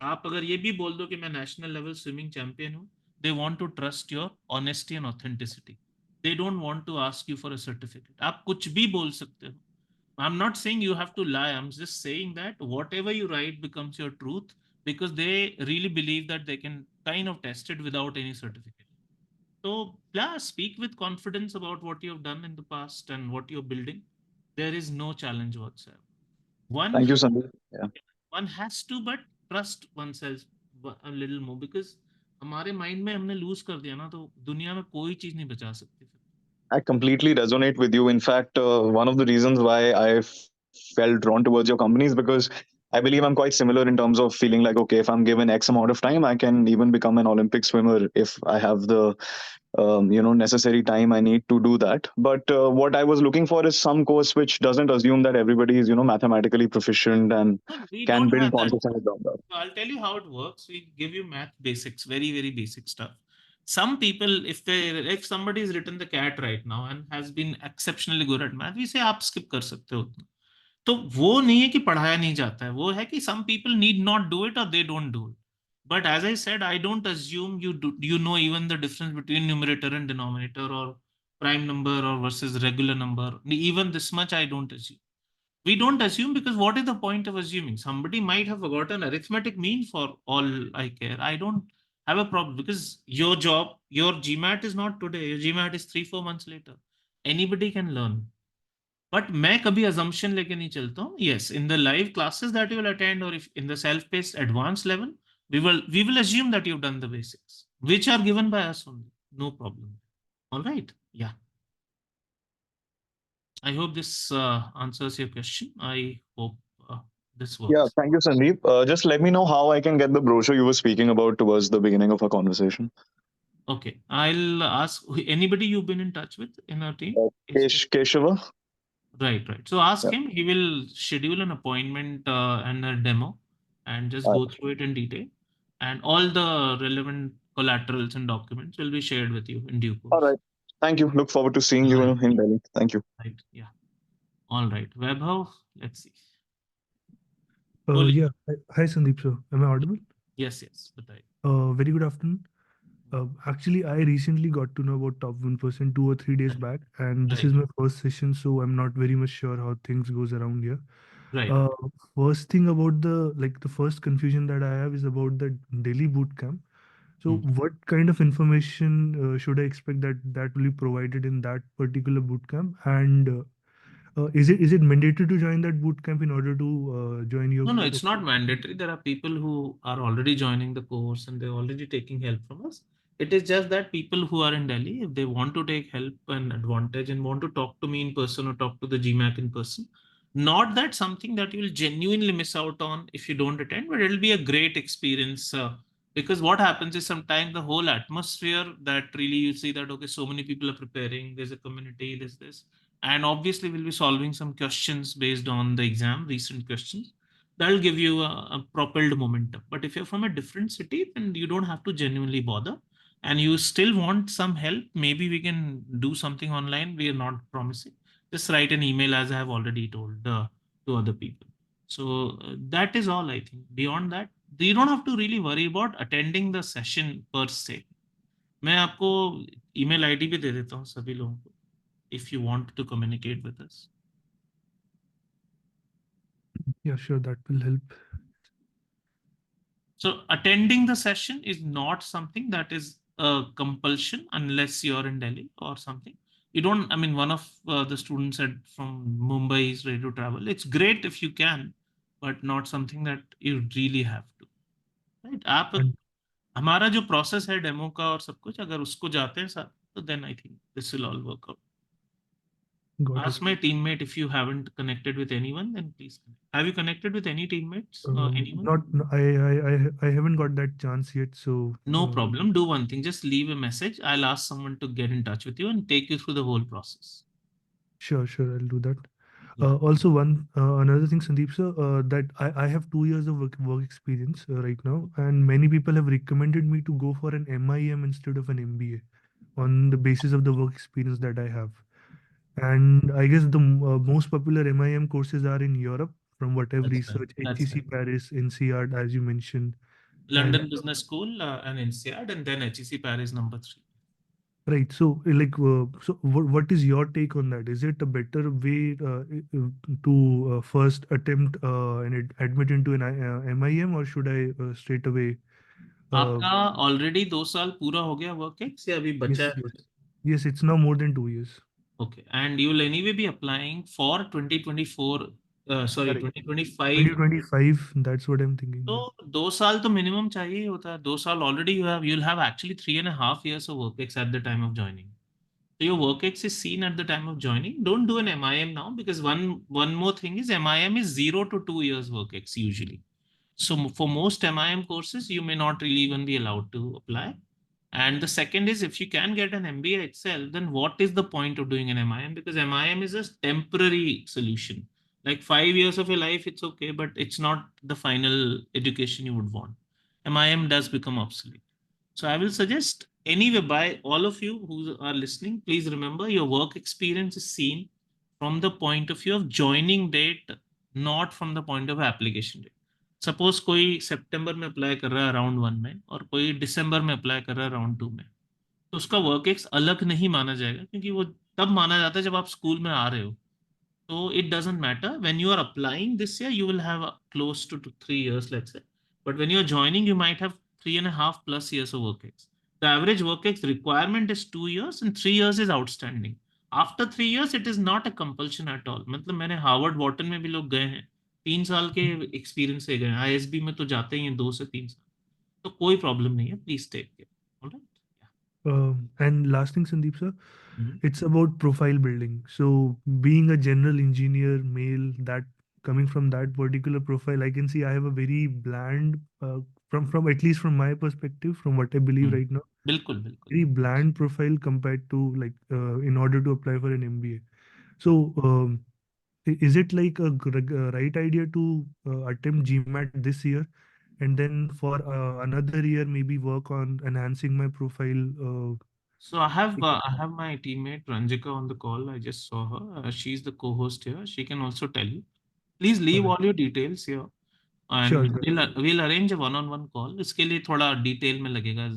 आप अगर ये भी बोल दो कि मैं national level swimming champion हूँ, they want to trust your honesty and authenticity. They don't want to ask you for a certificate. आप कुछ भी बोल सकते हो. I'm not saying you have to lie. I'm just saying that whatever you write becomes your truth because they really believe that they can kind of test it without any certificate. So, yeah, speak with confidence about what you have done in the past and what you're building. There is no challenge whatsoever. Thank you, Sandeep. Yeah. One has to, but trust oneself a little more because हमारे mind में हमने lose कर दिया ना, तो दुनिया में कोई चीज नहीं बचा सकती. I completely resonate with you. In fact, one of the reasons why I felt drawn towards your company is because I believe I'm quite similar in terms of feeling like, okay, if I'm given X amount of time, I can even become an Olympic swimmer if I have the necessary time I need to do that. But what I was looking for is some course which doesn't assume that everybody is mathematically proficient and We can don't build have that. consistent around that. So I'll tell you how it works. We give you math basics, very basic stuff. Some people, if somebody has written the CAT right now and has been exceptionally good at math, we say आप skip कर सकते हो. तो वो नहीं है कि पढ़ाया नहीं जाता है, वो है कि some people need not do it or they don't do it. But as I said, I don't assume you know even the difference between numerator and denominator or prime number or versus regular number. Even this much I don't assume. We don't assume because what is the point of assuming? Somebody might have forgotten arithmetic mean for all I care. I don't have a problem because your job, your GMAT is not today. Your GMAT is 3-4 months later. Anybody can learn. But मैं कभी assumption लेके नहीं चलता हूँ. Yes, in the live classes that you will attend or if in the self-paced advanced level, we will assume that you've done the basics, which are given by us only. No problem. All right. Yeah. I hope this answers your question. I hope this works. Yeah, thank you, Sandeep. Just let me know how I can get the brochure you were speaking about towards the beginning of our conversation. Okay, I'll ask anybody you've been in touch with in our team. Keshava. Right. So ask Yeah. him. He will schedule an appointment and a demo, and just go through it in detail. And all the relevant collaterals and documents will be shared with you in due course. All right. Thank you. Look forward to seeing you in Delhi. Thank you. Right. Yeah. All right. Webhow. Let's see. Yeah. Hi, Sandeep sir. Am I audible? Yes. But very good afternoon. Actually, I recently got to know about top 1% 2 or 3 days back, and this is my first session, so I'm not very much sure how things goes around here. Right. First thing about the first confusion that I have is about the Delhi boot camp. So, what kind of information should I expect that will be provided in that particular boot camp? And is it mandatory to join that boot camp in order to join your? No, it's not mandatory. There are people who are already joining the course and they're already taking help from us. It is just that people who are in Delhi, if they want to take help and advantage and want to talk to me in person or talk to the GMAC in person, not that something that you will genuinely miss out on if you don't attend, but it'll be a great experience. Because what happens is sometimes the whole atmosphere that really you see that, okay, so many people are preparing, there's a community, there's this. And obviously we'll be solving some questions based on the exam, recent questions. That'll give you a propelled momentum. But if you're from a different city, then you don't have to genuinely bother. And you still want some help, maybe we can do something online. We are not promising. Just write an email, as I have already told to other people. So that is all, I think. Beyond that, you don't have to really worry about attending the session per se. मैं आपको email ID भी दे देता हूँ सभी लोगों को, if you want to communicate with us. Yeah, sure, that will help. So attending the session is not something that is a compulsion unless you're in Delhi or something. You don't, I mean, one of the students said from Mumbai is ready to travel. It's great if you can, but not something that you really have to. Right? आप हमारा जो process है demo का और सब कुछ, अगर उसको जाते हैं साथ, तो then I think this will all work out. Ask my teammate if you haven't connected with anyone, then please connect. Have you connected with any teammates? Anyone? I haven't got that chance yet, so no problem. Do one thing, just leave a message. I'll ask someone to get in touch with you and take you through the whole process. Sure, I'll do that. Also, another thing, Sandeep sir, that I have 2 years of work experience right now, and many people have recommended me to go for an MIM instead of an MBA on the basis of the work experience that I have. And I guess the most popular MIM courses are in Europe, from what I've researched, HEC Paris, NCR, as you mentioned. London Business School and NCR, and then HEC Paris number 3. Right. So, so what is your take on that? Is it a better way to first attempt and admit into an MIM, or should I straight away? आपका already 2 साल पूरा हो गया work ex या अभी बचा है? Yes, it's now more than 2 years. Okay, and you will anyway be applying for 2024. Sorry, 2025. 2025. That's what I'm thinking. So 2 साल तो minimum चाहिए ही होता है. 2 साल already you'll have actually 3.5 years of work ex at the time of joining. So your work ex is seen at the time of joining. Don't do an MIM now, because one more thing is MIM is 0 to 2 years work ex usually. So for most MIM courses, you may not really even be allowed to apply. And the second is, if you can get an MBA itself, then what is the point of doing an MIM? Because MIM is a temporary solution. Like 5 years of your life, it's okay, but it's not the final education you would want. MIM does become obsolete. So I will suggest, anyway, by all of you who are listening, please remember your work experience is seen from the point of view of joining date, not from the point of application date. Suppose कोई सितंबर में apply कर रहा है round 1 में और कोई दिसंबर में apply कर रहा है राउंड 2 में, तो उसका वर्क एक्स अलग नहीं माना जाएगा, क्योंकि वो तब माना जाता है जब आप स्कूल में आ रहे हो. So it doesn't matter. When you are applying this year, you will have close to 3 years, let's say. But when you're joining, you might have 3.5+ years of work ex. The average work ex requirement is 2 years and 3 years is outstanding. After 3 years, it is not a compulsion at all. मतलब मैंने Harvard Wharton में भी लोग गए हैं, 3 साल के experience से गए हैं, ISB में तो जाते ही हैं 2 से 3 साल, तो कोई प्रॉब्लम नहीं है, please take care. Alright. And last thing, Sandeep sir, Mhm. it's about profile building. So being a general engineer, male, that coming from that particular profile, I can see I have a very bland, from at least from my perspective, from what I believe right now, बिल्कुल बिल्कुल. very bland profile compared to like in order to apply for an MBA. So is it like a right idea to attempt GMAT this year, and then for another year maybe work on enhancing my profile? So I have my teammate Ranjika on the call. I just saw her. She's the co-host here. She can also tell you. Please leave Okay. all your details here, Sure, and sure. we'll arrange a one-on-one call. इसके लिए थोड़ा detail में लगेगा,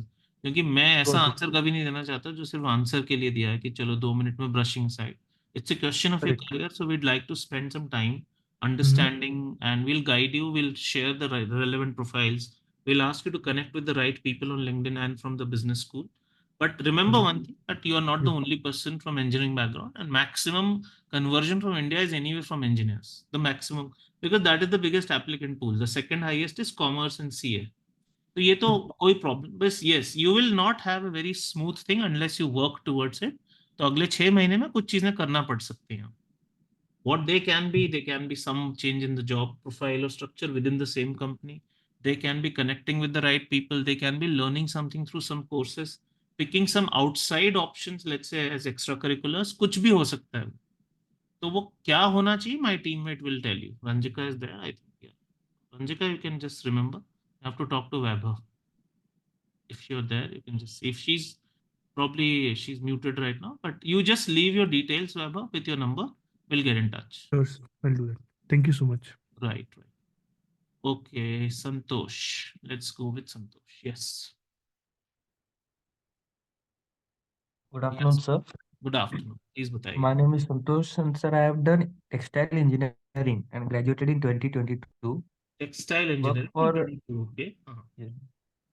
क्योंकि मैं ऐसा Got it. Answer कभी नहीं देना चाहता जो सिर्फ आंसर के लिए दिया है कि चलो 2 मिनट में brushing side. It's a question of your Correct. career, so we'd like to spend some time Mhm. understanding, and we'll guide you. We'll share the relevant profiles. We'll ask you to connect with the right people on LinkedIn and from the business school. But remember one thing, that you are not the Yeah. only person from engineering background, and maximum conversion from India is anyway from engineers. The maximum, because that is the biggest applicant pool. The second highest is commerce and CA. तो ये तो कोई problem, बस yes, you will not have a very smooth thing unless you work towards it. तो अगले 6 महीने में कुछ चीजें करना पड़ सकती हैं. What they can be some change in the job profile or structure within the same company. They can be connecting with the right people. They can be learning something through some courses, picking some outside options, let's say as extracurriculars. कुछ भी हो सकता है. तो वो क्या होना चाहिए, my teammate will tell you. Ranjika is there, I think. Yeah. Ranjika, you can just remember. You have to talk to Vaibhav. If you're there, you can just see. If she's muted right now, but you just leave your details, Vaibhav, with your number. We'll get in touch. Sure, sir. I'll do that. Thank you so much. Right. Okay, Santosh. Let's go with Santosh. Yes. Good afternoon, Yes. sir. Good afternoon. Please बताइए. My name is Santosh, and sir, I have done textile engineering and graduated in 2022. Textile Work engineering. for Okay. yeah.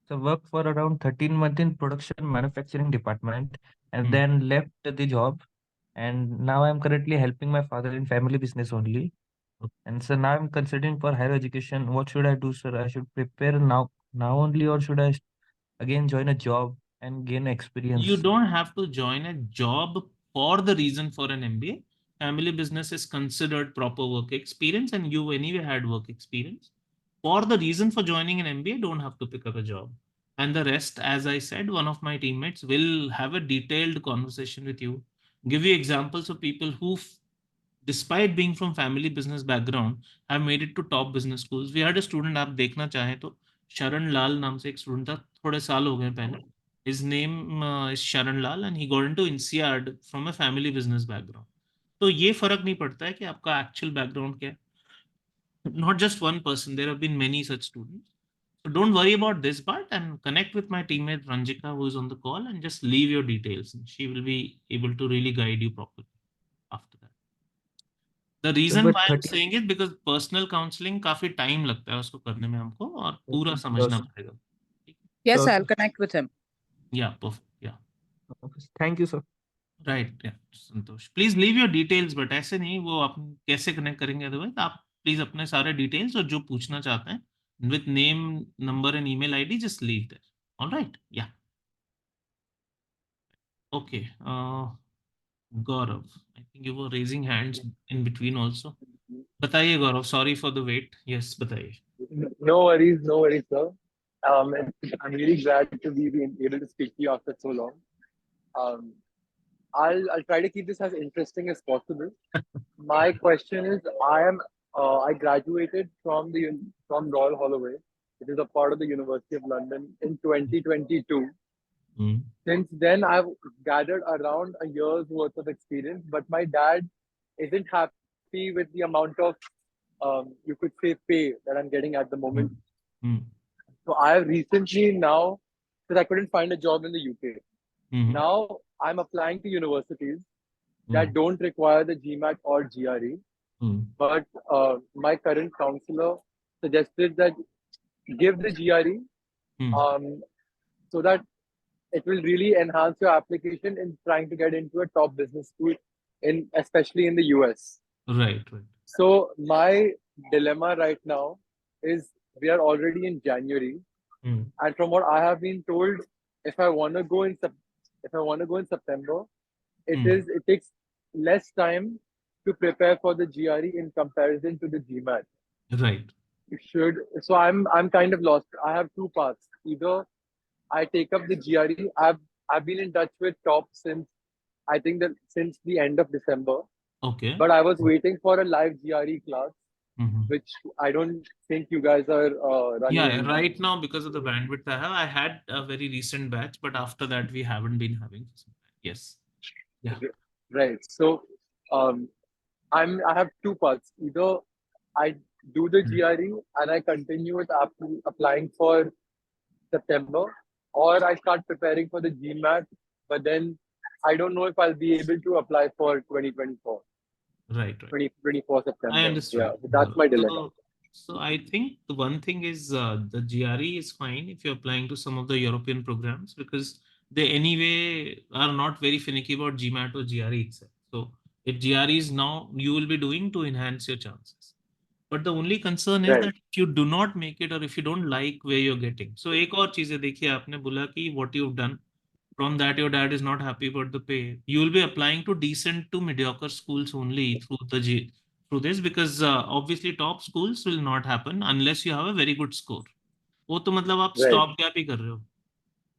So worked for around 13 months in production manufacturing department, and Hmm. then left the job. And now I'm currently helping my father in family business only. And so now I'm considering for higher education. What should I do, sir? I should prepare now only, or should I again join a job and gain You experience? don't have to join a job for the reason for an MBA. Family business is considered proper work experience, and you anyway had work experience. For the reason for joining an MBA, don't have to pick up a job. And the rest, as I said, one of my teammates will have a detailed conversation with you, give you examples of people who, despite being from family business background, have made it to top business schools. We had a student, आप देखना चाहें तो शरण लाल नाम से एक student था, थोड़े साल हो गए पहले. His name is Sharan Lal, and he got into INSEAD from a family business background. तो ये फर्क नहीं पड़ता है कि आपका actual background क्या है. Not just one person, there have been many such students. So don't worry about this part, and connect with my teammate Ranjika, who is on the call, and just leave your details. She will be able to really guide you properly after that. The reason But why I'm 30 saying it, because personal counseling काफी time लगता है उसको करने में हमको, और पूरा Sure, समझना sir. पड़ेगा. Yes, Sure, I'll sir. connect with him. Yeah, perfect. Yeah. Okay. Thank you, sir. Right. Yeah. Santosh, please leave your details, but ऐसे नहीं, वो आप कैसे कनेक्ट करेंगे अदरवाइज. आप प्लीज अपने सारे डिटेल्स और जो पूछना चाहते हैं with name, number and email ID, just leave there. Alright. Ya. Okay. Gaurav, I think you were raising hands in between also. बताइए Gaurav, sorry for the wait. Yes, बताइए. No worries, sir. I'm really glad to be able to speak to you after so long. Um, I'll try to keep this as interesting as possible. My question is, I graduated from from Royal Holloway, which is a part of the University of London, in 2022. Since then, I've gathered around a year's worth of experience, but my dad isn't happy with the amount of, you could say, pay that I'm getting at the moment. So I have recently now, because I couldn't find a job in the UK, now I'm applying to universities that don't require the GMAT or GRE. But my current counselor suggested that give the GRE so that it will really enhance your application in trying to get into a top business school especially in the US. Right, right. So my dilemma right now is we are already in January, and from what I have been told, if I want to go in September, it takes less time to prepare for the GRE in comparison to the GMAT. Right. So I'm kind of lost. I have two paths. Either I take up the GRE. I've been in touch with top since I think that since the end of December. Okay. But I was waiting for a live GRE class, which I don't think you guys are running. Yeah, anymore. right now because of the bandwidth I had a very recent batch, but after that we haven't been having. Yes. Yeah. Right. So I have two paths. Either I do the GRE and I continue with applying for September, or I start preparing for the GMAT, but then I don't know if I'll be able to apply for 2024. Right, right. 2024 September. I understood. Yeah, that's my dilemma. So I think the one thing is the GRE is fine if you're applying to some of the European programs, because they anyway are not very finicky about GMAT or GRE itself. So if GRE is now you will be doing to enhance your chances. But the only concern is that if you do not make it or if you don't like where you're getting. So एक और चीज़ है, देखिए आपने बोला कि what you've done, from that your dad is not happy about the pay. You will be applying to decent to mediocre schools only through this, because obviously top schools will not happen unless you have a very good score. वो तो मतलब आप stop gap ही कर रहे हो.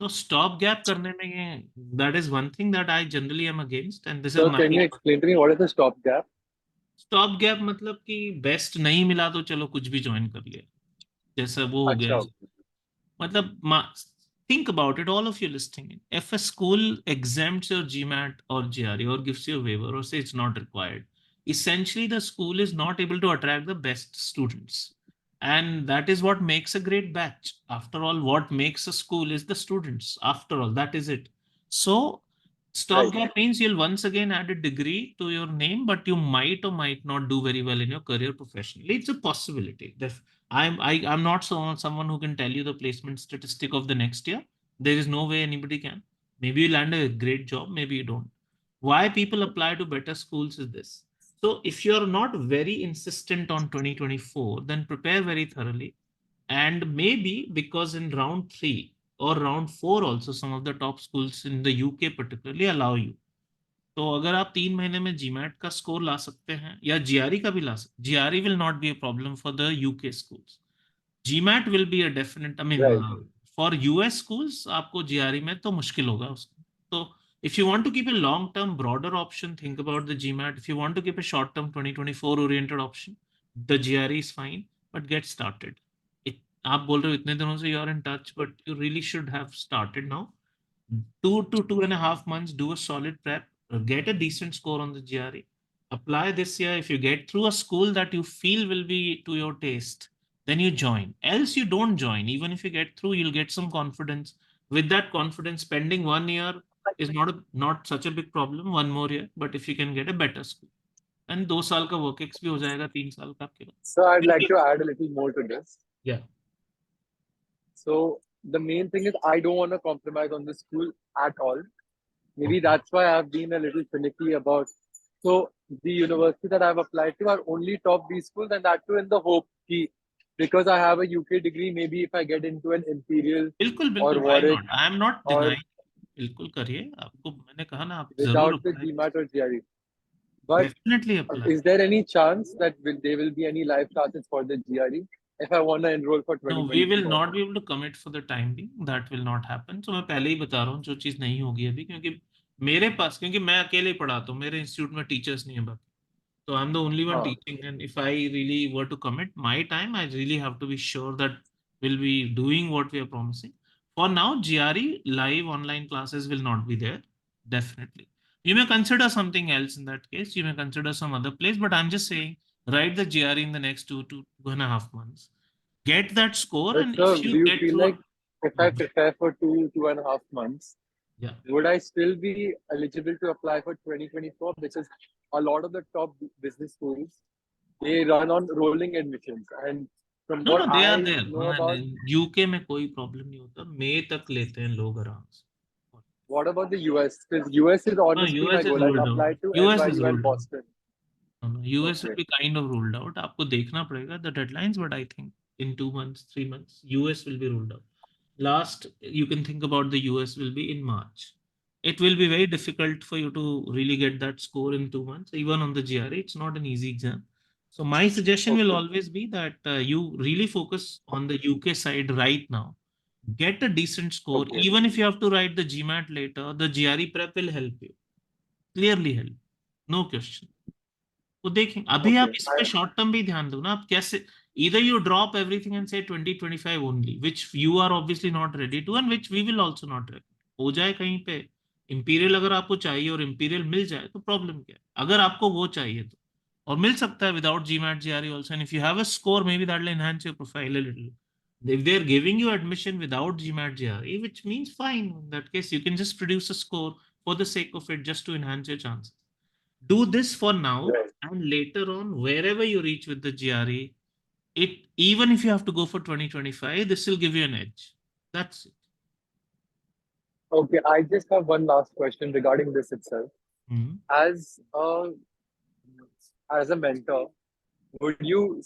So stop gap करने में that is one thing that I generally am against, and this is So my. can you explain to me what is the stop gap? Stop gap मतलब कि best नहीं मिला तो चलो कुछ भी ज्वाइन कर लिया, जैसा वो हो गया. मतलब think about it, all of you listening. If a school exempts your GMAT or GRE or gives you a waiver or say it's not required, essentially the school is not able to attract the best students. And that is what makes a great batch. After all, what makes a school is the students. After all, that is it. So stopgap means you'll once again add a degree to your name, but you might or might not do very well in your career professionally. It's a possibility. I'm not someone who can tell you the placement statistic of the next year. There is no way anybody can. Maybe you land a great job, maybe you don't. Why people apply to better schools is this. So if you're not very insistent on 2024, then prepare very thoroughly. And maybe because in round 3 or round 4 also some of the top schools in the UK particularly allow you. तो अगर आप 3 महीने में GMAT का score ला सकते हैं या GRE का भी ला सकते, GRE will not be a problem for the UK schools. GMAT will be a definite, I mean, for US schools, आपको GRE में तो मुश्किल होगा उसको. तो if you want to keep a long-term, broader option, think about the GMAT. If you want to keep a short-term 2024 oriented option, the GRE is fine, but get started. आप बोल रहे हो इतने दिनों से you are in touch, but you really should have started now. 2 to 2.5 months, do a solid prep, get a decent score on the GRE, apply this year. If you get through a school that you feel will be to your taste, then you join. Else you don't join. Even if you get through, you'll get some confidence. With that confidence, spending 1 year is not such a big problem, 1 more year, but if you can get a better school. And 2 साल का work ex भी हो जाएगा, 3 साल का आपके पास. So I'd like to add a little more to this. Yeah. So the main thing is I don't want to compromise on the school at all. Maybe that's why I've been a little finicky about. So the university that I've applied to are only top B schools, and that too in the hope that because I have a UK degree, maybe if I get into an Imperial or Warwick, I am not denying. बिल्कुल करिए, आपको मैंने कहा ना आप without the GMAT or GRE. But definitely apply. Is there any chance that there will be any live classes for the GRE if I want to enroll for 2024? No, we will not be able to commit for the time being. That will not happen. So मैं पहले ही बता रहा हूँ जो चीज़ नहीं होगी अभी, क्योंकि मेरे पास, क्योंकि मैं अकेले ही पढ़ाता हूँ, मेरे इंस्टीट्यूट में टीचर्स नहीं है बाकी. So I'm the only one teaching, and if I really were to commit my time, I really have to be sure that we'll be doing what we are promising. For now, GRE live online classes will not be there. Definitely. You may consider something else in that case. You may consider some other place, but I'm just saying, write the GRE in the next 2.5 months. Get that score, But and sir, if you do you get feel through, like if I prepare for 2.5 months, would I still be eligible to apply for 2024? Because a lot of the top business schools, they run on rolling admissions, and from No, what no, they are I there. know about, UK में कोई problem नहीं होता, मई तक लेते हैं लोग आराम से. what about the US? Because US is No, honestly my US is goal. I've ruled out. applied to US is NYU and ruled out. Boston. US will Okay. be kind of ruled out. आपको देखना पड़ेगा the deadlines, but I think in 2 months, 3 months, US will be ruled out. Last, you can think about the US will be in March. It will be very difficult for you to really get that score in 2 months, even on the GRE. It's not an easy exam. So my suggestion will always be that you really focus on the UK side right now. Get a decent score. Okay. Even if you have to write the GMAT later, the GRE prep will help you. Clearly help. No question. तो देखें अभी आप Okay. इस पे short term भी ध्यान दो ना, आप कैसे either you drop everything and say 2025 only, which you are obviously not ready to and which we will also not ready. हो जाए कहीं पे इंपीरियल अगर आपको चाहिए और इंपीरियल मिल जाए तो प्रॉब्लम क्या है, अगर आपको वो चाहिए तो, और मिल सकता है without GMAT GRE also, and if you have a score maybe that will enhance your profile a little. If they are giving you admission without GMAT GRE, which means fine, in that case you can just produce a score for the sake of it, just to enhance your chances. Do this for now, and later on wherever you reach with the GRE, it even if you have to go for 2025, this will give you an edge. That's it. Okay. I just have one last question regarding this itself. Mhm. As a mentor, would you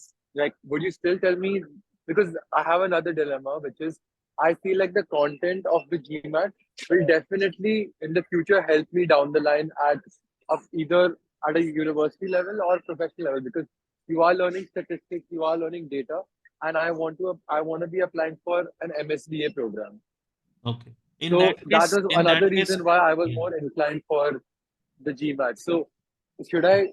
still tell me, because I have another dilemma, which is I feel like the content of the GMAT will definitely in the future help me down the line of either at a university level or professional level, because you are learning statistics, you are learning data, and I want to be applying for an MSBA program. Okay. So that was In that another case, reason why I was yeah. more inclined for the GMAT. So should I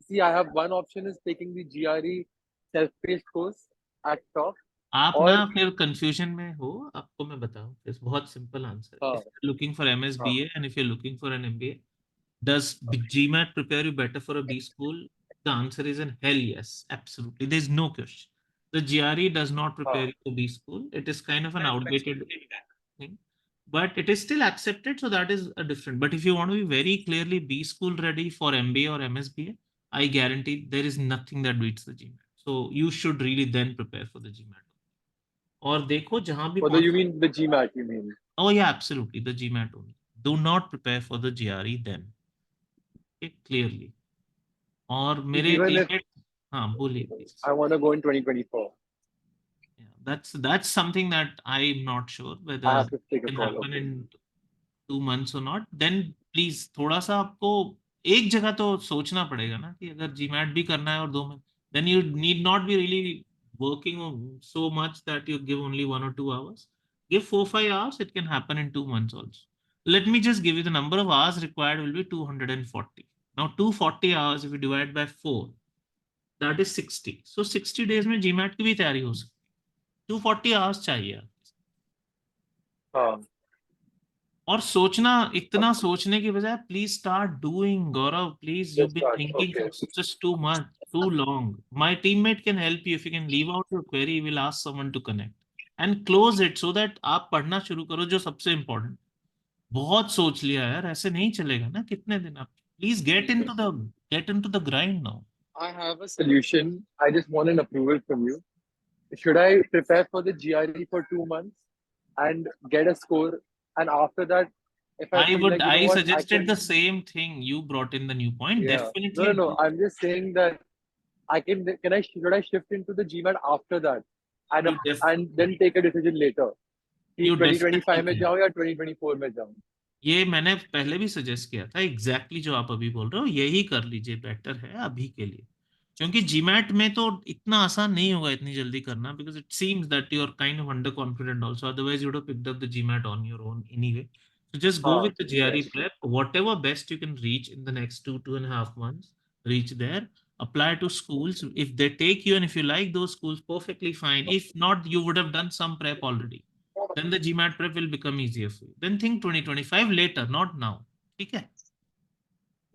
see, I have one option is taking the GRE self-paced course at top, आप or ना फिर confusion में हो, आपको मैं बताऊं, it's बहुत simple answer. If you're looking for MSBA and if you're looking for an MBA, does GMAT prepare you better for a B school? The answer is in hell yes, absolutely. There's no question. The GRE does not prepare you for B school. It is kind of an outdated thing, but it is still accepted. So that is a different. But if you want to be very clearly B school ready for MBA or MSBA, I guarantee there is nothing that beats the GMAT. So you should really then prepare for the GMAT. और देखो जहां भी whether you mean the GMAT, you mean? Oh yeah, absolutely, the GMAT only. Do not prepare for the GRE then. Okay, clearly. और मेरे Even if teammate, हाँ बोलिए please. I want to go in 2024, Yeah, that's something that I'm not sure I whether have to take it a can call. happen Okay. in 2 months or not. Then please थोड़ा सा आपको एक जगह तो सोचना पड़ेगा ना, कि अगर GMAT भी करना है और 2 में, then you need not be really working so much that you give only 1 or 2 hours. Give 4-5 hours. It can happen in 2 months also. Let me just give you the number of hours required will be 240. Now 240 hours if you divide by 4, that is 60. So 60 days में GMAT की भी तैयारी हो सकती है. 240 hours चाहिए. और सोचना, इतना सोचने की बजाय please start doing. Gaurav, please, you been thinking Okay. Just too much, too long. My teammate can help you. If you can leave out your query, will ask someone to connect and close it, so that आप पढ़ना शुरू करो जो सबसे important. बहुत सोच लिया यार, ऐसे नहीं चलेगा ना कितने दिन. आप please get into the grind now. I have a solution. I just want an approval from you. Should I prepare for the GRE for 2 months and get a score, and after that, if I feel like, you know I what, I suggested can, the same thing. You brought in the new point. yeah. No, Definitely do. I'm just saying that should I shift into the GMAT after that, and You and then take a decision later? कि You 2025 definitely में can. जाऊँ या 2024 में जाऊँ? ये मैंने पहले भी सजेस्ट किया था, एग्जैक्टली जो आप अभी बोल रहे हो, यही कर लीजिए, बेटर है अभी के लिए. क्योंकि जीमैट में तो इतना आसान नहीं होगा इतनी जल्दी करना, because it seems that you are kind of underconfident also, otherwise you would have picked up the GMAT on your own anyway. So just go with the GRE Yes. prep, whatever best you can reach in the next 2.5 months, reach there, apply to schools. If they take you and if you like those schools, perfectly fine. If not, you would have done some prep already. Then the GMAT prep will become easier for you. Then think 2025 later, not now. ठीक है?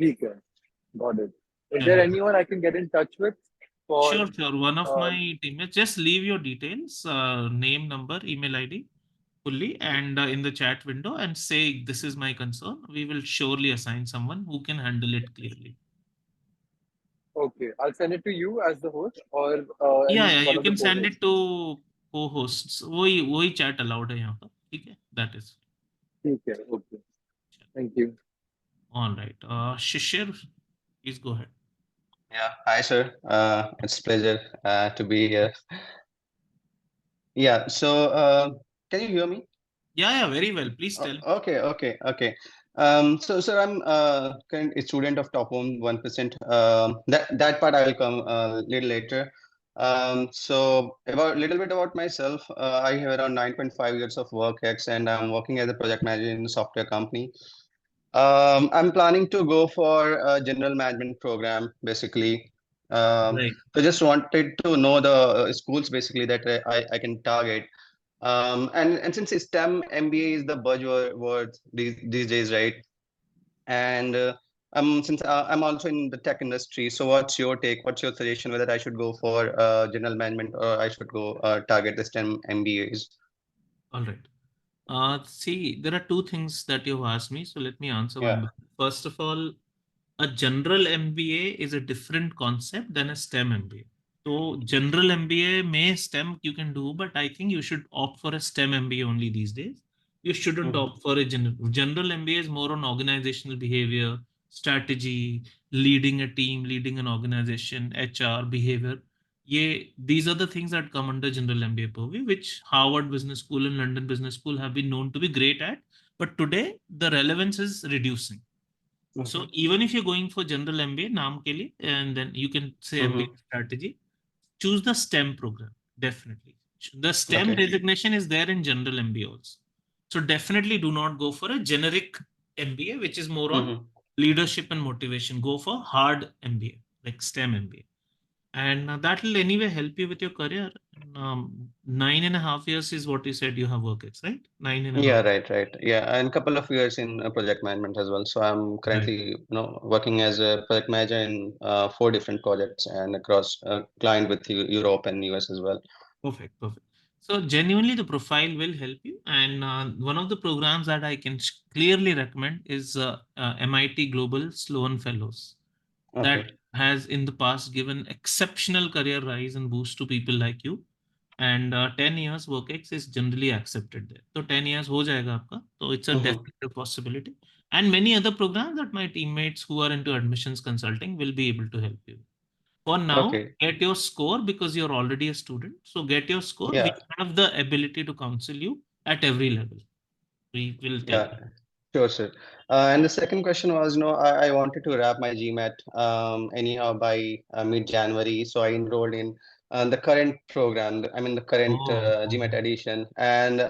ठीक है. Got it. Is there चलिए. anyone I can get in touch with for? Sure. One of my teammates. Just leave your details, name, number, email ID, fully, and in the chat window, and say this is my concern. We will surely assign someone who can handle it clearly. Okay, I'll send it to you as the host or Yeah, any one you of the can send co-hosts. it to co-hosts. वही chat allowed है यहाँ पर, ठीक है? That is. Okay, okay. Thank you. All right. Shishir, please go ahead. Yeah, hi sir. It's a pleasure to be here. Yeah, so can you hear me? Yeah, very well. Please tell. Okay. So sir, I'm current a student of top home 1%. That part I will come a little later. So about little bit about myself. I have around 9.5 years of work ex, and I'm working as a project manager in a software company. I'm planning to go for a general management program, basically. Right. So just wanted to know the schools basically that I can target. And since STEM MBA is the buzzword these days, right? And since I'm also in the tech industry, so what's your take? What's your suggestion whether I should go for general management or I should go target the STEM MBAs? All right. See, there are two things that you've asked me, so let me answer Yeah. one by one. First of all, a general MBA is a different concept than a STEM MBA. So general MBA may STEM you can do, but I think you should opt for a STEM MBA only these days. You shouldn't opt for a general MBA is more on organizational behavior, strategy, leading a team, leading an organization, HR, behavior. Yeah, these are the things that come under general MBA purview, which Harvard Business School and London Business School have been known to be great at. But today the relevance is reducing. So even if you're going for general MBA, naam ke liye, and then you can say MBA strategy, choose the STEM program. Definitely. The STEM Okay. designation is there in general MBA also. So definitely do not go for a generic MBA, which is more on leadership and motivation. Go for hard MBA, like STEM MBA. And that will anyway help you with your career. 9.5 years is what you said you have work ex, right? 9.5. Yeah, right. Yeah, and couple of years in project management as well. So I'm currently, working as a project manager in 4 different projects and across client with Europe and US as well. Perfect. So genuinely, the profile will help you. And one of the programs that I can clearly recommend is MIT Global Sloan Fellows. That has in the past given exceptional career rise and boost to people like you. And 10 years WorkX is generally accepted there. So 10 years ho jayega aapka. So it's a definite possibility. And many other programs that my teammates who are into admissions consulting will be able to help you. For now, get your score because you're already a student. So get your score. We have the ability to counsel you at every level. We will tell you. Sure, sir. And the second question was, I wanted to wrap my GMAT anyhow by mid-January. So I enrolled in the current program. I mean, the current GMAT edition. And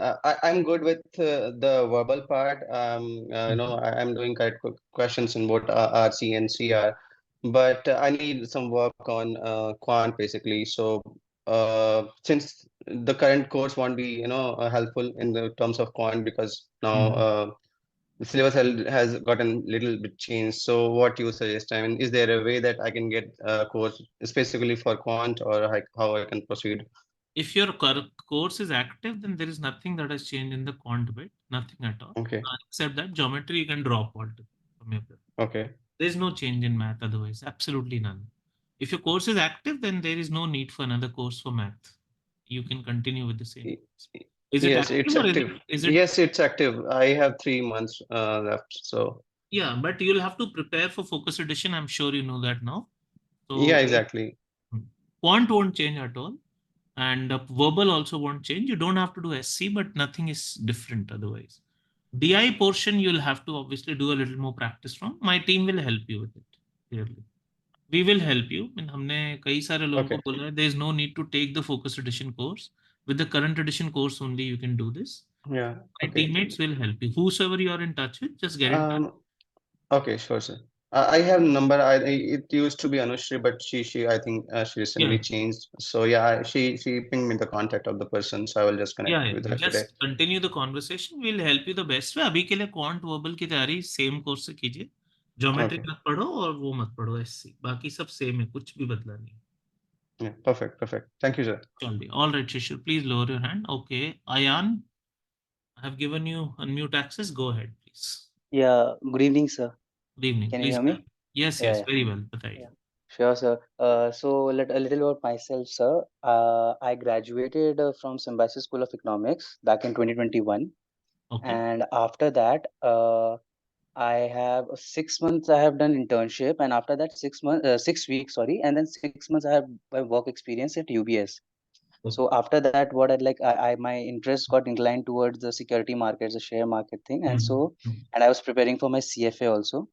I'm good with the verbal part. I'm doing correct questions in both RC and CR. But I need some work on quant, basically. So since the current course won't be, helpful in the terms of quant because now the syllabus has gotten little bit changed. So what you suggest? I mean, is there a way that I can get a course specifically for quant or how I can proceed? If your course is active, then there is nothing that has changed in the quant bit, nothing at all. Okay. Except that geometry you can drop altogether from your paper. Okay. There is no change in math otherwise, absolutely none. If your course is active, then there is no need for another course for math. You can continue with the same. Is it Yes, active it's or active. is it? Yes, it's active. I have 3 months left. So Yeah, but you'll have to prepare for focus edition. I'm sure you know that now. So yeah, exactly. quant won't change at all. And verbal also won't change. You don't have to do SC, but nothing is different otherwise. DI portion, you'll have to obviously do a little more practice from. My team will help you with it, clearly. We will help you. I mean, हमने कई सारे लोगों को बोला है, there is no need to take the focus edition course. With the current edition course only, you can do this. Yeah. My teammates will help you. Whosoever you are in touch with, just get in touch. Okay, sure, sir. I have number. It used to be Anushri, but she I think she recently changed. So yeah, she pinged me the contact of the person. So I will just connect with her today. Just continue the conversation. We'll help you the best way. अभी के लिए quant verbal की तैयारी same course से कीजिए. Geometry मत पढ़ो और वो मत पढ़ो SC. बाकी सब same है, कुछ भी बदला नहीं. Yeah, perfect. Thank you, sir. All right, Shishir, please lower your hand. Okay, Ayan, I have given you unmute access. Go ahead, please. Yeah, good evening, sir. Good evening. Can you Please. hear me? Yes, Yeah, very well. Bataiye. Sure, sir. So a little about myself, sir. I graduated from Symbiosis School of Economics back in 2021, Okay. and after that, I have 6 months. I have done internship, and after that, 6 months, 6 weeks, sorry, and then 6 months I have my work experience at UBS. So after that, what I like, my interest got inclined towards the security markets, the share market thing, and so, and I was preparing for my CFA also.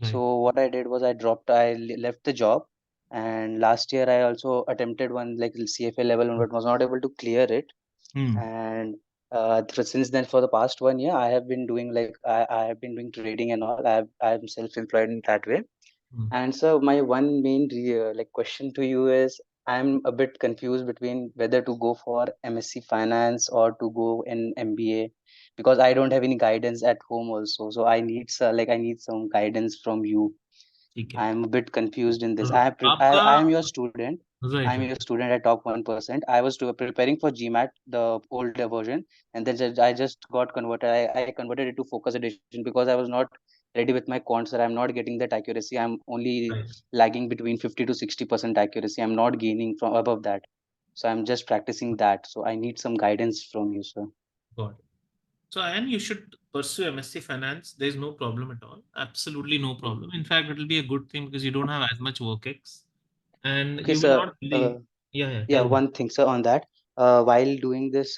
So what I did was left the job, and last year I also attempted one like CFA level, but was not able to clear it. And since then, for the past 1 year, I have been doing I have been doing trading and all. I'm self-employed in that way. And so my one main question to you is, I'm a bit confused between whether to go for MSc Finance or to go in MBA, because I don't have any guidance at home also. So I need some guidance from you. ठीक है. I'm a bit confused in this. आपका I am your student. Right, I'm your student at top 1%. I was preparing for GMAT, the older version, and then I just got converted. I converted it to Focus Edition because I was not ready with my quants. Sir, I'm not getting that accuracy. I'm only lagging between 50 to 60% accuracy. I'm not gaining from above that. So I'm just practicing that. So I need some guidance from you, sir. Got it. So, and you should pursue MSc Finance. There's no problem at all. Absolutely no problem. In fact, it will be a good thing because you don't have as much work ex, and Okay, you will sir. not really. Yeah, Yeah, tell me. one thing, sir, on that. While doing this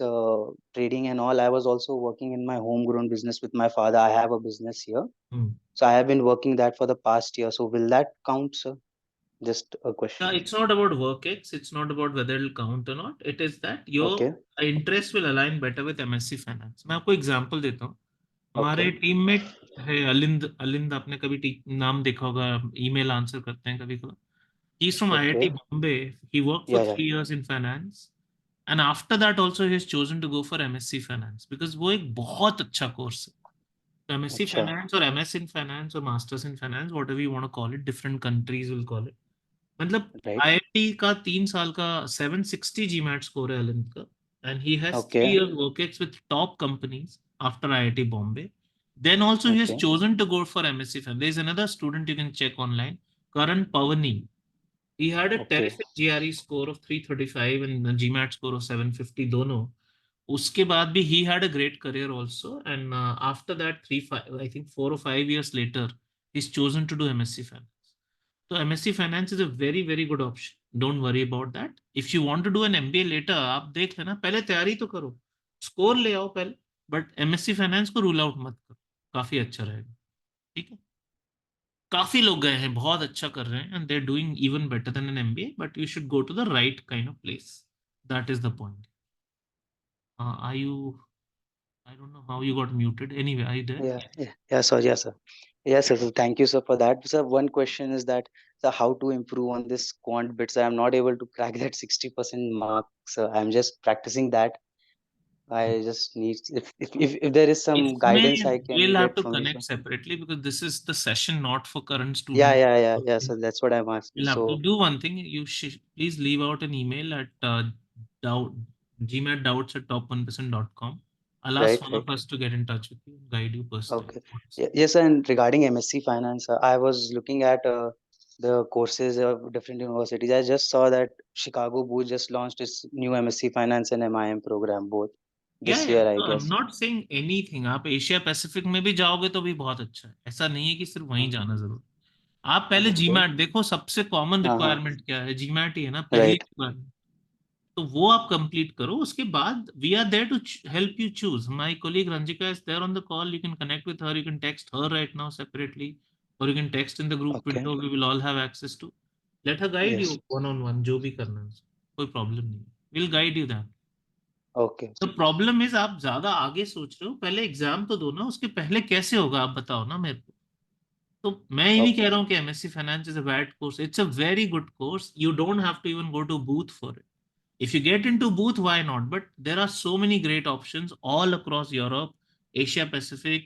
trading and all, I was also working in my homegrown business with my father. I have a business here. So I have been working that for the past year. So will that count, sir? Just a question. It's not about work ex. It's not about whether it'll count or not. It is that your Okay. interest will align better with MSc Finance. मैं आपको example देता हूँ. हमारे teammate है अलिंद आपने कभी नाम देखा होगा, ईमेल आंसर करते हैं कभी कभी. He's from IIT Bombay. He worked for 3 years in finance, and after that also he has chosen to go for MSc Finance because वो एक बहुत अच्छा कोर्स है. So MSc Finance or MS in Finance or Masters in Finance, whatever you want to call it, different countries will call it. मतलब IIT का 3 साल का 760 GMAT score है अलिंद का, and he has 3 years work ex with top companies after IIT Bombay. Then also he has chosen to go for MSc Finance. There is another student you can check online, Karan Pavani. He had a terrific GRE score of 335 and a GMAT score of 750 दोनों. उसके बाद भी he had a great career also, and after that 4 or 5 years later he's chosen to do MSc Finance. So MSc Finance is a very very good option. Don't worry about that. If you want to do an MBA later, आप देख लेना, पहले तैयारी तो करो, score ले आओ पहले, बट MSc Finance को रूल आउट मत करो, काफी अच्छा रहेगा. ठीक है. काफी लोग गए हैं, बहुत अच्छा कर रहे हैं, and they're doing even better than an MBA, but you should go to the right kind of place. That is the point. Are you? I don't know how you got muted. Anyway, are you there? Sorry, yes, sir. Yes, sir. So thank you, sir, for that. Sir, one question is that, sir, how to improve on this quant bits? I'm not able to crack that 60% mark, sir. I'm just practicing that. I just need, if there is some guidance I can We'll have get to from you, connect sir. separately because this is the session not for current students. Yeah. So that's what I'm asking. We'll have So to do one thing. You should please leave out an email at gmatdoubts@top1%.com. I'll ask one of us to get in touch with you and guide you personally. Okay. Yes, sir, and regarding MSc Finance, I was looking at the courses of different universities. I just saw that Chicago Booth just launched its new MSc Finance and MIM program both this year, I No, I'm guess. not saying anything. आप Asia Pacific में भी जाओगे तो भी बहुत अच्छा है. ऐसा नहीं है कि सिर्फ वहीं जाना जरूर. आप पहले GMAT देखो, सबसे कॉमन रिक्वायरमेंट क्या है, GMAT ही है ना पहली रिक्वायरमेंट. तो वो आप कंप्लीट करो, उसके बाद we are there to help you choose. My colleague Ranjika is there on the call. You can connect with her, you can text her right now separately, or you can text in the group window. We will all have access to. Let her guide you one on one. जो भी करना है कोई problem नहीं. We'll guide you that. Okay. The problem is आप ज्यादा आगे सोच रहे हो. पहले एग्जाम तो दो ना, उसके पहले कैसे होगा आप बताओ ना मेरे को. तो मैं ये नहीं कह रहा हूँ कि MSc Finance is a bad course. It's a very good course. You don't have to even go to booth for it. If you get into booth, why not? But there are so many great options all across Europe, Asia Pacific,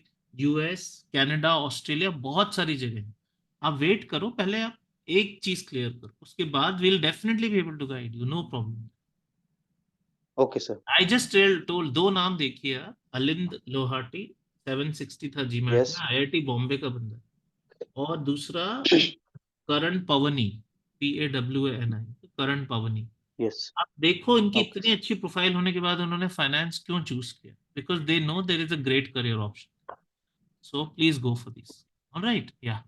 US, Canada, Australia, बहुत सारी जगह हैं. आप wait करो, पहले आप एक चीज क्लियर करो, उसके बाद we'll definitely be able to guide you, no problem. Okay, sir. I just told दो नाम देखिए आप. अलिंद लोहाटी 760 था GMAT में, IIT बॉम्बे का बंदा, और दूसरा करण पवनी PAWANI, करण पवनी। Yes. आप देखो इनकी Okay. इतनी अच्छी प्रोफाइल होने के बाद उन्होंने फाइनेंस क्यों चूज किया? Because they know there is a great career option, so please go for this. Alright, yeah,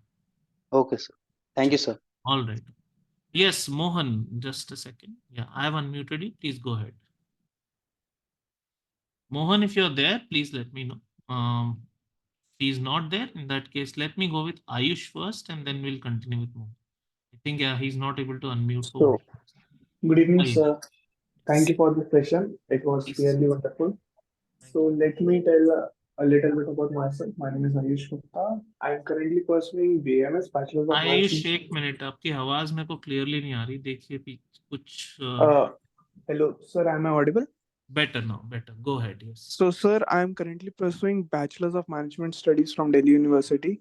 Okay, sir. Thank you, sir. Alright, yes, Mohan, just a second, yeah, I have unmuted you, please go ahead. Mohan, if you're there, please let me know. If he's not there, in that case, let me go with Ayush first and then we'll continue with Mohan. I think, yeah, he's not able to unmute for So, good evening, Ayush. sir. Thank you for the session. It was Yes. really wonderful. So, let me tell a little bit about myself. My name is Ayush Gupta. I'm currently pursuing BMS, Bachelor's of Ayush, Management. एक minute, आपकी आवाज मेरे को clearly नहीं आ रही, देखिए कुछ Hello, sir. Am I audible? better now, better, go ahead, yes. So, sir, I'm currently pursuing Bachelor's of Management Studies from Delhi University.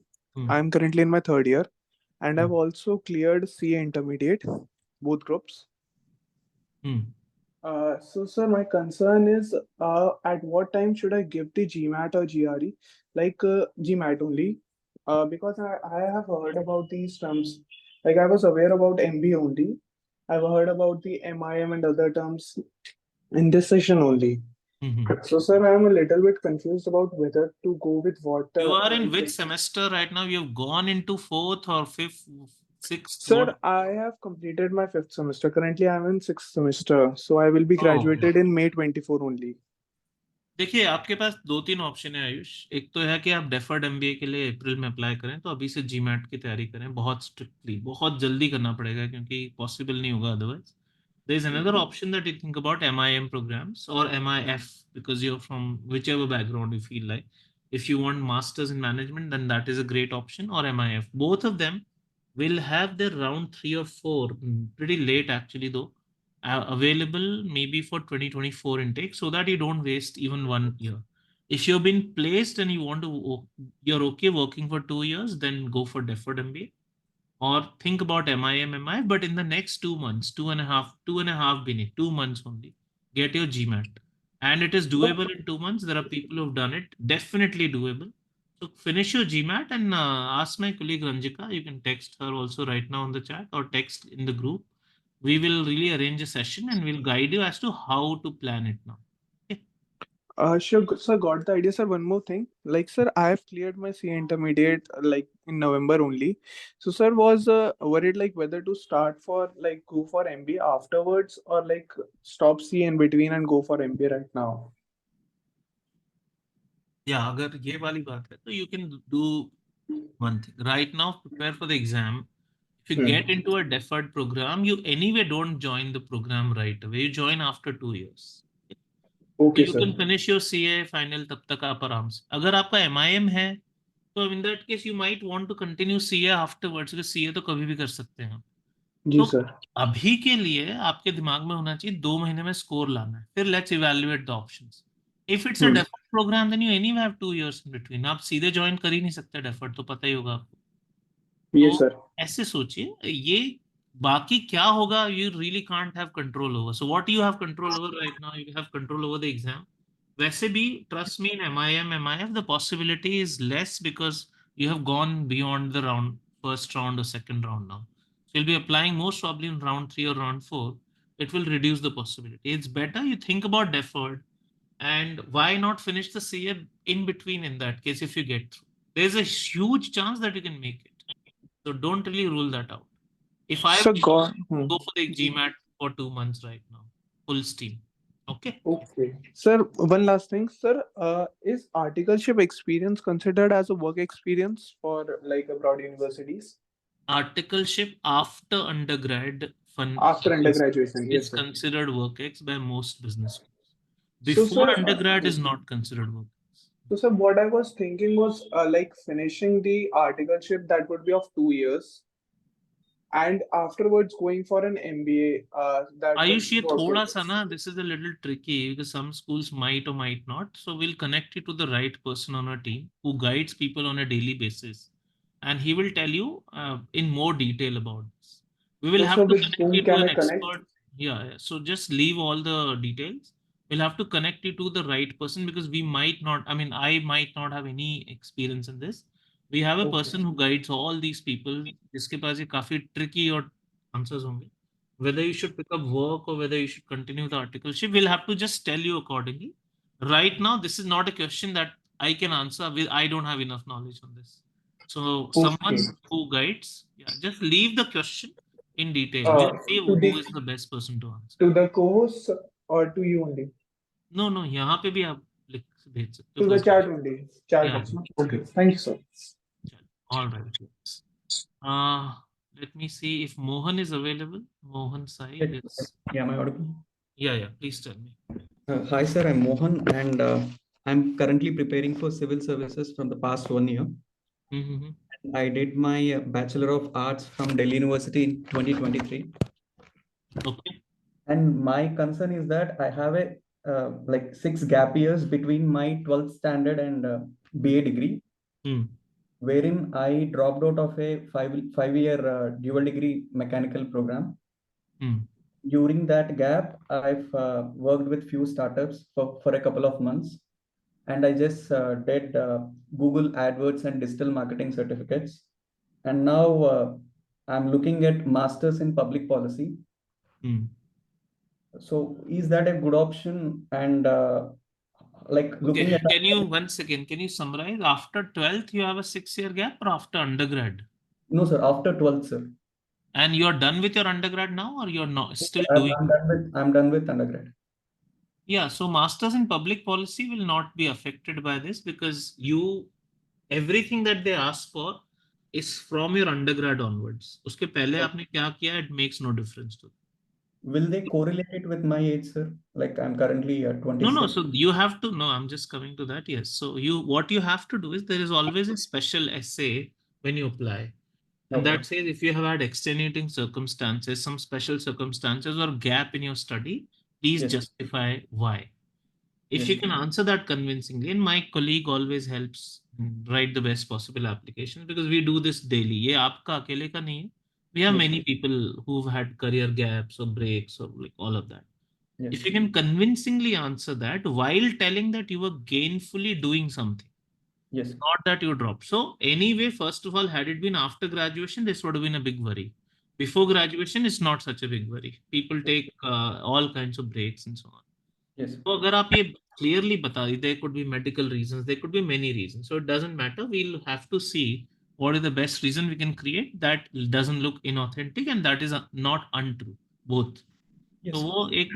I'm currently in my third year, and I've also cleared CA Intermediate, both groups. So, sir, my concern is at what time should I give the GMAT or GRE? Like GMAT only, because I have heard about these terms. Like I was aware about MB only. I've heard about the MIM and other terms in this session only. So, sir, I'm a little bit confused about whether to go with what. You are in which semester right now? You have gone into fourth or fifth, sixth? Sir, what? I have completed my fifth semester. Currently, I'm in sixth semester. So I will be Oh, graduated in May 24 only. देखिए, आपके पास दो तीन option है आयुष। एक तो है कि आप डेफर्ड एमबीए के लिए अप्रैल में अप्लाई करें, तो अभी से जीमैट की तैयारी करें, बहुत स्ट्रिक्टली, बहुत जल्दी करना पड़ेगा क्योंकि पॉसिबल नहीं होगा otherwise. There is another option that you think about MIM programs or MIF because you're from whichever background you feel like. If you want masters in management, then that is a great option, or MIF. Both of them will have their round 3 or 4 pretty late actually though, available maybe for 2024 intake, so that you don't waste even 1 year. If you've been placed and you want to, you're okay working for 2 years, then go for deferred MBA or think about MIF, but in the next 2 months, 2.5, 2 months only, get your GMAT. And it is doable in 2 months. There are people who've done it, definitely doable. So finish your GMAT and ask my colleague Ranjika. You can text her also right now on the chat or text in the group. We will really arrange a session and we'll guide you as to how to plan it now. Sure, sir, got the idea, sir. One more thing. Like, sir, I have cleared my CA intermediate like in November only. So, sir, was worried like whether to start for like go for MBA afterwards or like stop CA in between and go for MBA right now. Yeah, अगर ये वाली बात है तो you can do one thing. Right now, prepare for the exam. If you get into a deferred program, you anyway don't join the program right away. You join after 2 years. Okay, You sir. can finish your CA final तब तक आप आराम से। अगर आपका MIM है तो in that case you might want to continue CA afterwards, because CA तो कभी भी कर सकते हैं। जी तो सर। अभी के लिए आपके दिमाग में होना चाहिए 2 महीने में स्कोर लाना है, फिर let's evaluate the options. If it's a deferred programme then you anyway have 2 years in between. आप सीधे ज्वाइन कर ही नहीं सकते डेफर्ड, तो पता ही होगा आपको। ये तो सर। ऐसे सोचिए, ये बाकी क्या होगा you really can't have control over. So what you have control over right now, you have control over the exam. वैसे भी trust me, in MIM MIF the possibility is less because you have gone beyond the round, first round or second round now. So you'll be applying most probably in round 3 or round 4. It will reduce the possibility. It's better you think about deferred, and why not finish the CA in between in that case if you get through. There's a huge chance that you can make it. So don't really rule that out. If I Sir, God. go for the GMAT for 2 months right now, full steam. Okay. Okay. Sir, one last thing, sir. Is articleship experience considered as a work experience for like abroad universities? Articleship after undergrad After undergraduation, yes, is sir. considered work ex by most business schools. So, Before sir, undergrad is not considered work. So, sir, what I was thinking was like finishing the articleship that would be of 2 years, and afterwards going for an MBA. That would Ayush, ये also. थोड़ा सा ना, this is a little tricky because some schools might or might not. So we'll connect you to the right person on our team who guides people on a daily basis, and he will tell you in more detail about this. We will So, have sir, to with connect whom you to can an I connect? expert. Yeah, yeah. So just leave all the details. We'll have to connect you to the right person because we might not, I mean, I might not have any experience in this. We have a Okay. person who guides all these people. जिसके पास ये काफी tricky और answers होंगे. Whether you should pick up work or whether you should continue the articleship, we'll have to just tell you accordingly. Right now, this is not a question that I can answer. I don't have enough knowledge on this. So someone Okay. who guides, yeah, just leave the question in detail. Uh, We'll see to who the is the best person to answer. to the co-host or to you only? No, no, यहाँ पे भी आप लिख भेज सकते हो To the कोई chat issue. only. Chat Yeah, box. No? Okay. Thank you, sir. all right. Yes. Let me see if Mohan is available. Mohan Sai is. Yeah, am I audible? Yeah. Please tell me. Hi, sir. I'm Mohan, and I'm currently preparing for civil services from the past 1 year. Mm-hmm. I did my Bachelor of Arts from Delhi University in 2023. Okay. And my concern is that I have a like 6 gap years between my 12th standard and BA degree, wherein I dropped out of a five-year dual degree mechanical program. During that gap, I've worked with few startups for a couple of months, and I just did Google AdWords and digital marketing certificates. And now I'm looking at masters in public policy. So is that a good option? And looking at Can you once again? Can you summarize? After 12th, you have a 6-year gap, or after undergrad? No, sir. After 12th, sir. And you're done with your undergrad now, or you're not still doing? I'm done with undergrad. Yeah. So masters in public policy will not be affected by this because everything that they ask for is from your undergrad onwards. उसके पहले आपने क्या किया? It makes no difference to. Will they correlate it with my age, sir? Like I'm currently 26. No. So you have to know. I'm just coming to that. Yes. So what you have to do is there is always a special essay when you apply. And that says if you have had extenuating circumstances, some special circumstances or gap in your study, please justify why. If you can answer that convincingly, and my colleague always helps write the best possible applications because we do this daily. ये आपका अकेले का नहीं है. We have many people who've had career gaps or breaks or like all of that. If you can convincingly answer that while telling that you were gainfully doing something, not that you dropped. So anyway, first of all, had it been after graduation, this would have been a big worry. Before graduation, it's not such a big worry. People take all kinds of breaks and so on. So अगर आप ये clearly बता दी, there could be medical reasons, there could be many reasons. So it doesn't matter. We'll have to see what is the best reason we can create that doesn't look inauthentic and that is not untrue. Both. तो वो एक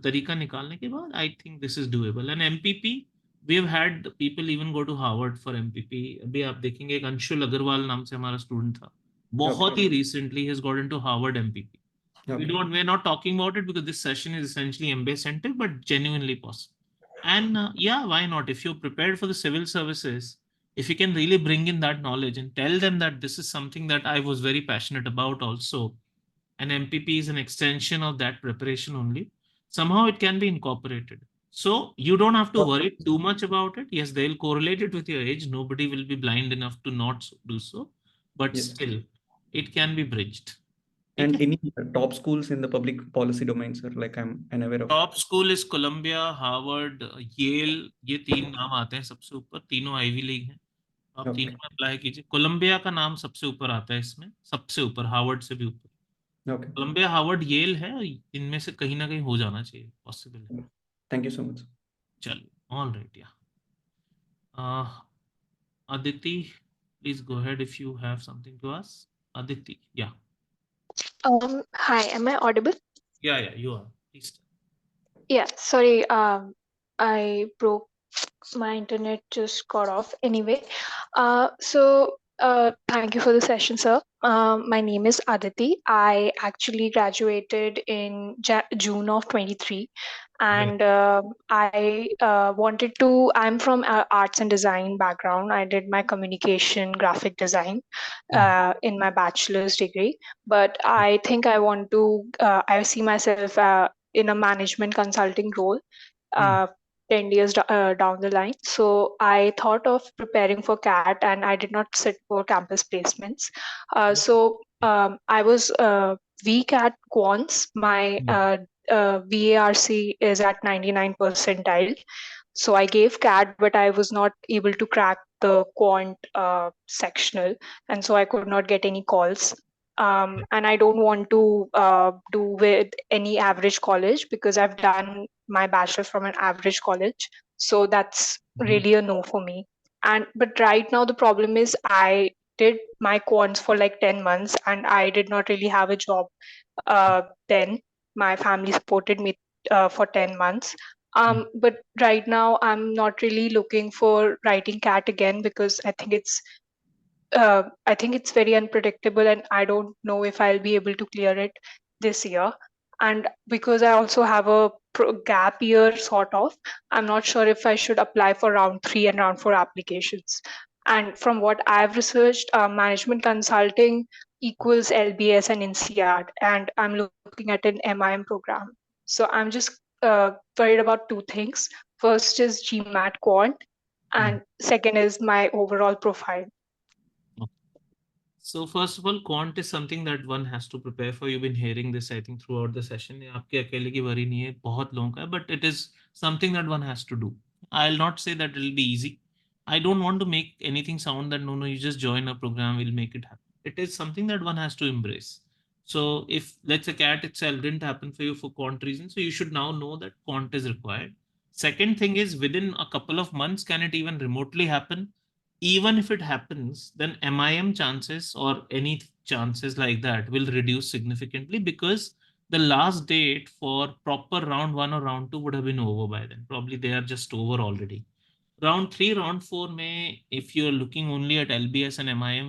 तरीका निकालने के बाद I think this is doable. And MPP, we have had people even go to Harvard for MPP. अभी आप देखेंगे एक अंशुल अग्रवाल नाम से हमारा स्टूडेंट था, बहुत ही recently has got into Harvard MPP. We're not talking about it because this session is essentially MBA centric, but genuinely possible. And yeah, why not? If you're prepared for the civil services, if you can really bring in that knowledge and tell them that this is something that I was very passionate about also, and MPP is an extension of that preparation only, somehow it can be incorporated. So you don't have to worry too much about it. Yes, they'll correlate it with your age. Nobody will be blind enough to not do so, but still, it can be bridged. And any top schools in the public policy domain, sir? Like I'm unaware of. Top school is Columbia, Harvard, Yale. ये 3 नाम आते हैं सबसे ऊपर. तीनों ivy league हैं. आप तीनों में अप्लाई कीजिए. कोलंबिया का नाम सबसे ऊपर आता है इसमें, सबसे ऊपर, हार्वर्ड से भी ऊपर. कोलंबिया, हार्वर्ड, येल है. इनमें से कहीं ना कहीं हो जाना चाहिए, पॉसिबल है. Thank you so much. चलो, all right, yeah. Aditi, please go ahead if you have something to ask. Aditi, yeah. Hi, am I audible? Yeah, you are. Please. Yeah, sorry, I broke my internet, just got off. Anyway, thank you for the session, sir. My name is Aditi. I actually graduated in June of 23, and I'm from arts and design background. I did my communication graphic design in my bachelor's degree, but I think I see myself in a management consulting role 10 years down the line. So I thought of preparing for CAT, and I did not sit for campus placements. I was weak at quants. My VARC is at 99 percentile. So I gave CAT, but I was not able to crack the quant sectional, and so I could not get any calls. And I don't want to do with any average college because I've done my bachelor's from an average college. So that's really a no for me. And but right now the problem is I did my quants for like 10 months and I did not really have a job then. My family supported me for 10 months. But right now I'm not really looking for writing CAT again because I think it's very unpredictable, and I don't know if I'll be able to clear it this year. And because I also have a gap year, sort of, I'm not sure if I should apply for round 3 and round 4 applications. And from what I've researched, management consulting equals LBS and INSEAD, and I'm looking at an MIM program. So I'm just worried about two things. First is GMAT quant, and second is my overall profile. So first of all, quant is something that one has to prepare for. You've been hearing this, I think, throughout the session. ये आपके अकेले की worry नहीं है, बहुत लोगों का है, but it is something that one has to do. I'll not say that it'll be easy. I don't want to make anything sound that no, you just join a program, we'll make it happen. It is something that one has to embrace. So if let's say CAT itself didn't happen for you for quant reasons, so you should now know that quant is required. Second thing is within a couple of months, can it even remotely happen? Even if it happens, then MIM chances or any chances like that will reduce significantly because the last date for proper round 1 or round 2 would have been over by then. Probably they are just over already. Round 3, round 4 may, if you're looking only at LBS and MIM,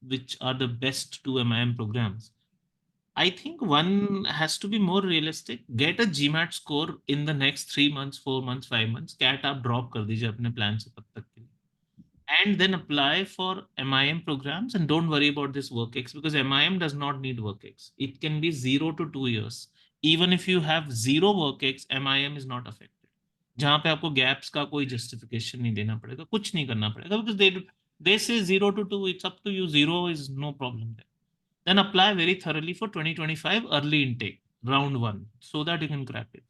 which are the best two MIM programs, I think one has to be more realistic. Get a GMAT score in the next 3 months, 4 months, 5 months. CAT आप drop कर दीजिए अपने plan से तब तक के लिए. And then apply for MIM programs and don't worry about this WorkX because MIM does not need WorkX. It can be 0 to 2 years. Even if you have 0 WorkX, MIM is not affected. जहाँ पे आपको gaps का कोई justification नहीं देना पड़ेगा, कुछ नहीं करना पड़ेगा because they say 0 to 2, it's up to you. 0 is no problem there. Then apply very thoroughly for 2025 early intake, round 1, so that you can crack it.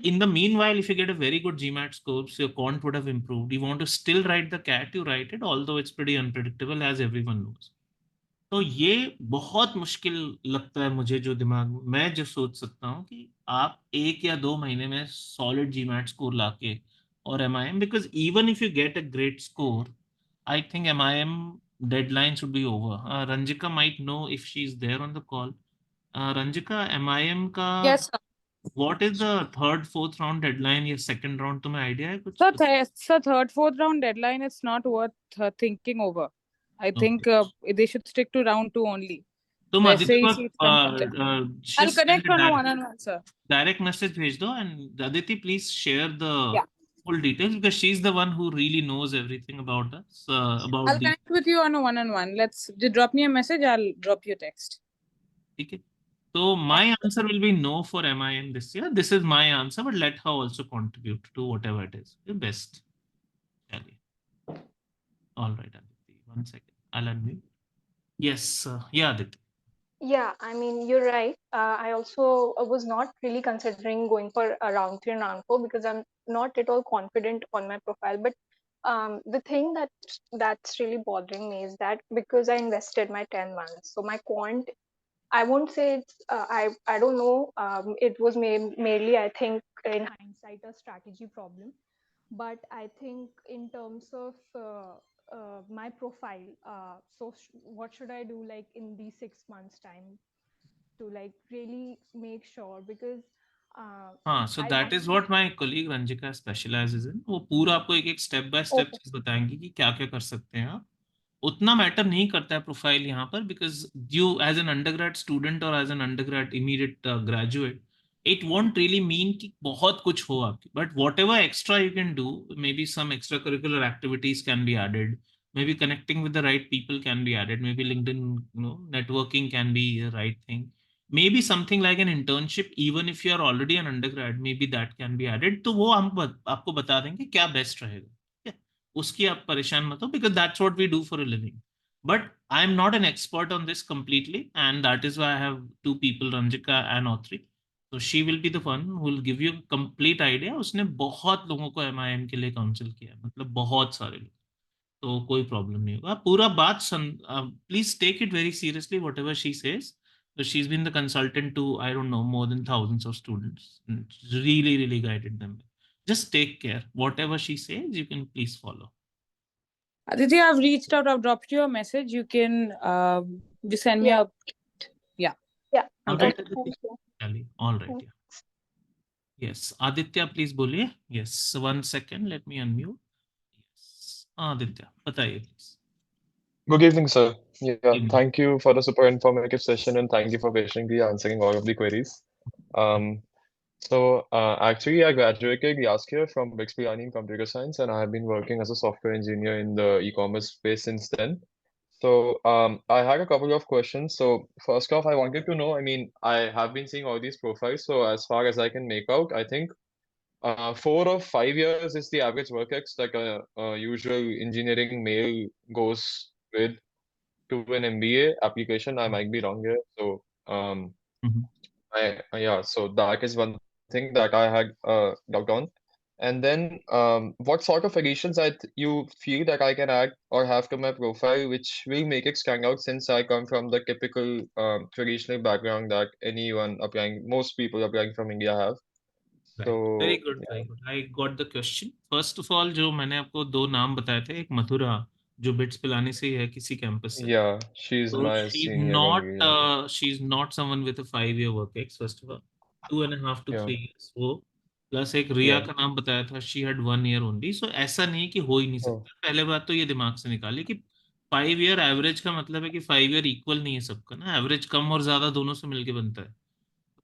In the meanwhile, if you get a very good GMAT score, so your quant would have improved. You want to still write the CAT, you write it, although it's pretty unpredictable, as everyone knows. तो ये बहुत मुश्किल लगता है मुझे, जो दिमाग में मैं जो सोच सकता हूँ कि आप 1 या 2 महीने में सॉलिड GMAT स्कोर लाके और MIM, because even if you get a great score, I think MIM deadline should be over. Ranjika might know if she's there on the call. Ranjika, MIM का Yes, sir. what is the third, fourth round deadline या second round, तुम्हें idea है कुछ? So third, fourth round deadline, it's not worth thinking over. I think they should stick to round 2 only. तुम वैसे अदिति ही को seats confirmed है. I'll just connect send a on a one-on-one, sir. direct message भेज दो, and Aditi, please share the Yeah. full details because she's the one who really knows everything about us, about I'll the. connect with you on a one-on-one. Let's just drop me a message. I'll drop you a text. Okay. So my answer will be no for MIM this year. This is my answer, but let her also contribute to whatever it is. The best. Chaliye. All right, Aditi. 1 second. I'll unmute. Yes. Yeah, Aditi. Yeah, I mean, you're right. I also was not really considering going for a round 3 and round 4 because I'm not at all confident on my profile. But the thing that's really bothering me is that because I invested my 10 months, so my quant, I won't say it's, I don't know. It was mainly, I think, in hindsight, a strategy problem. But I think in terms of my profile, so what should I do like in these 6 months time to like really make sure, because हाँ, so that is what my colleague Ranjika specializes in. वो पूरा आपको एक step by step चीज बताएंगी कि क्या क्या कर सकते हैं आप. उतना मैटर नहीं करता है प्रोफाइल यहाँ पर, because you as an undergrad student और as an undergrad immediate graduate, it won't really mean कि बहुत कुछ हो आपकी, but whatever extra you can do, maybe some extra curricular activities can be added, maybe connecting with the right people can be added, maybe LinkedIn, networking can be the right thing, maybe something like an internship, even if you are already an undergrad, maybe that can be added. तो वो हम आपको बता देंगे क्या best रहेगा, उसकी आप परेशान मत हो, because that's what we do for a living. But I'm not an expert on this completely, and that is why I have two people, Ranjika and Autri. So she will be the one who will give you a complete idea. उसने बहुत लोगों को MIM के लिए council किया है, मतलब बहुत सारे लोग. तो कोई प्रॉब्लम नहीं होगा। पूरा बात please take it very seriously whatever she says. So she's been the consultant to, I don't know, more than thousands of students. Really, really guided them. Just take care. Whatever she says, you can please follow. Aditya, I've reached out. I've dropped you a message. You can just send me a. Yeah. Yeah. All Okay. right, Aditya. All right. Yeah. Yes. Aditya, please बोलिए. Yes. 1 second. Let me unmute. Yes. Aditya, बताइए please. Good evening, sir. Yeah, Evening. thank you for the super informative session and thank you for patiently answering all of the queries. Actually, I graduated last year from Bixby in computer science, and I have been working as a software engineer in the e-commerce space since then. I had a couple of questions. So, first off, I wanted to know, I mean, I have been seeing all these profiles. So, as far as I can make out, I think 4 or 5 years is the average work ex that a usual engineering male goes with to an MBA application. I might be wrong here. So, so that is one thing that I had doubt on. And then, what sort of additions you feel that I can add or have to my profile, which will make it stand out since I come from the typical traditional background that most people applying from India have. Right. So, Very good. Very good. I got the question. First of all, जो मैंने आपको 2 नाम बताए थे, एक मथुरा जो bits Pilani से ही है किसी कैंपस से। yeah, she's So my senior only. Yeah. she's not someone with a 5-year work ex, first of all. 2.5 to Yeah. 3 years वो प्लस एक रिया Yeah. का नाम बताया था, she had 1 year only. So ऐसा नहीं कि हो ही नहीं Oh. सकता। पहले बात तो ये दिमाग से निकालिए कि 5 year एवरेज का मतलब है कि 5 year इक्वल नहीं है सबका ना, एवरेज कम और ज्यादा दोनों से मिलके बनता है।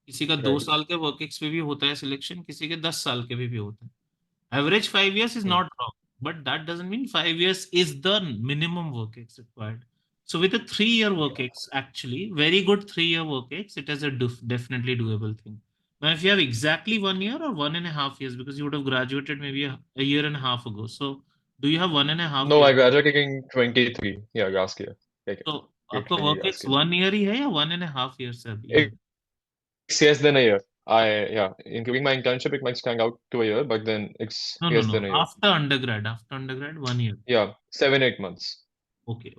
किसी का 2 Right. साल के वर्क एक्स पे भी होता है सिलेक्शन, किसी के 10 साल के भी होता है। Average 5 years is not wrong, but that doesn't mean 5 years is the minimum work ex required. So with a 3-year work ex, actually, very good 3-year work ex, it is a definitely doable thing. Now, if you have exactly 1 year or 1.5 years, because you would have graduated maybe a year and a half ago. So do you have 1.5 No, I years? graduated in 23. Yeah, last year. Like, So grade आपका 20 work last ex year. 1 year ही है या 1.5 years है अभी? It's less than a year. Including my internship, it might stand out to a year, but then it's less No. than a year. After undergrad, 1 year. Yeah, 7-8 months. Okay.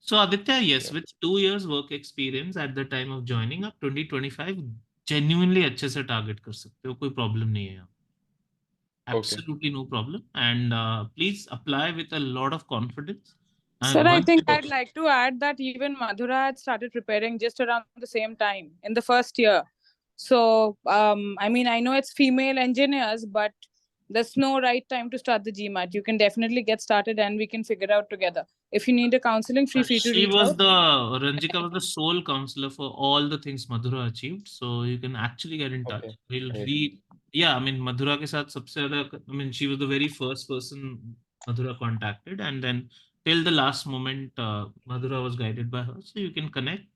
So Aditya, yes, Yeah. with 2 years work experience at the time of joining up 2025, genuinely अच्छे से target कर सकते हो, कोई problem नहीं है यहाँ। Okay. Absolutely no problem. And please apply with a lot of confidence. Sir, And I once think I'd like to add that even Madhura had started preparing just around the same time in the first year. So, I mean, I know it's female engineers, but there's no right time to start the GMAT. You can definitely get started and we can figure out together. If you need a counseling, feel free to she reach was out. Ranjika was the sole counselor for all the things Madhura achieved. So you can actually get in touch. Okay. We'll Right. I mean, Madhura के साथ सबसे ज़्यादा, I mean, she was the very first person Madhura contacted, and then till the last moment, Madhura was guided by her. So you can connect,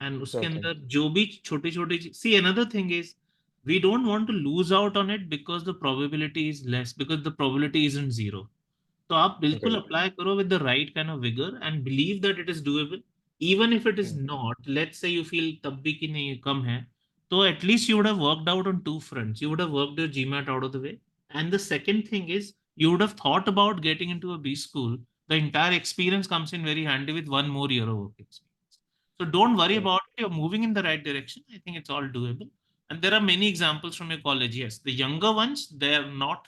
and उसके Okay. अंदर जो भी छोटी-छोटी see, another thing is we don't want to lose out on it because the probability is less, because the probability isn't zero. तो आप बिल्कुल Right. Apply करो with the right kind of vigor and believe that it is doable. Even if it is not, let's say you feel तब भी कि नहीं कम है, तो at least you would have worked out on 2 fronts. You would have worked your GMAT out of the way. And the second thing is you would have thought about getting into a B school. The entire experience comes in very handy with 1 more year of work experience. So don't worry about it. You're moving in the right direction. I think it's all doable. And there are many examples from your college. Yes, the younger ones, they are not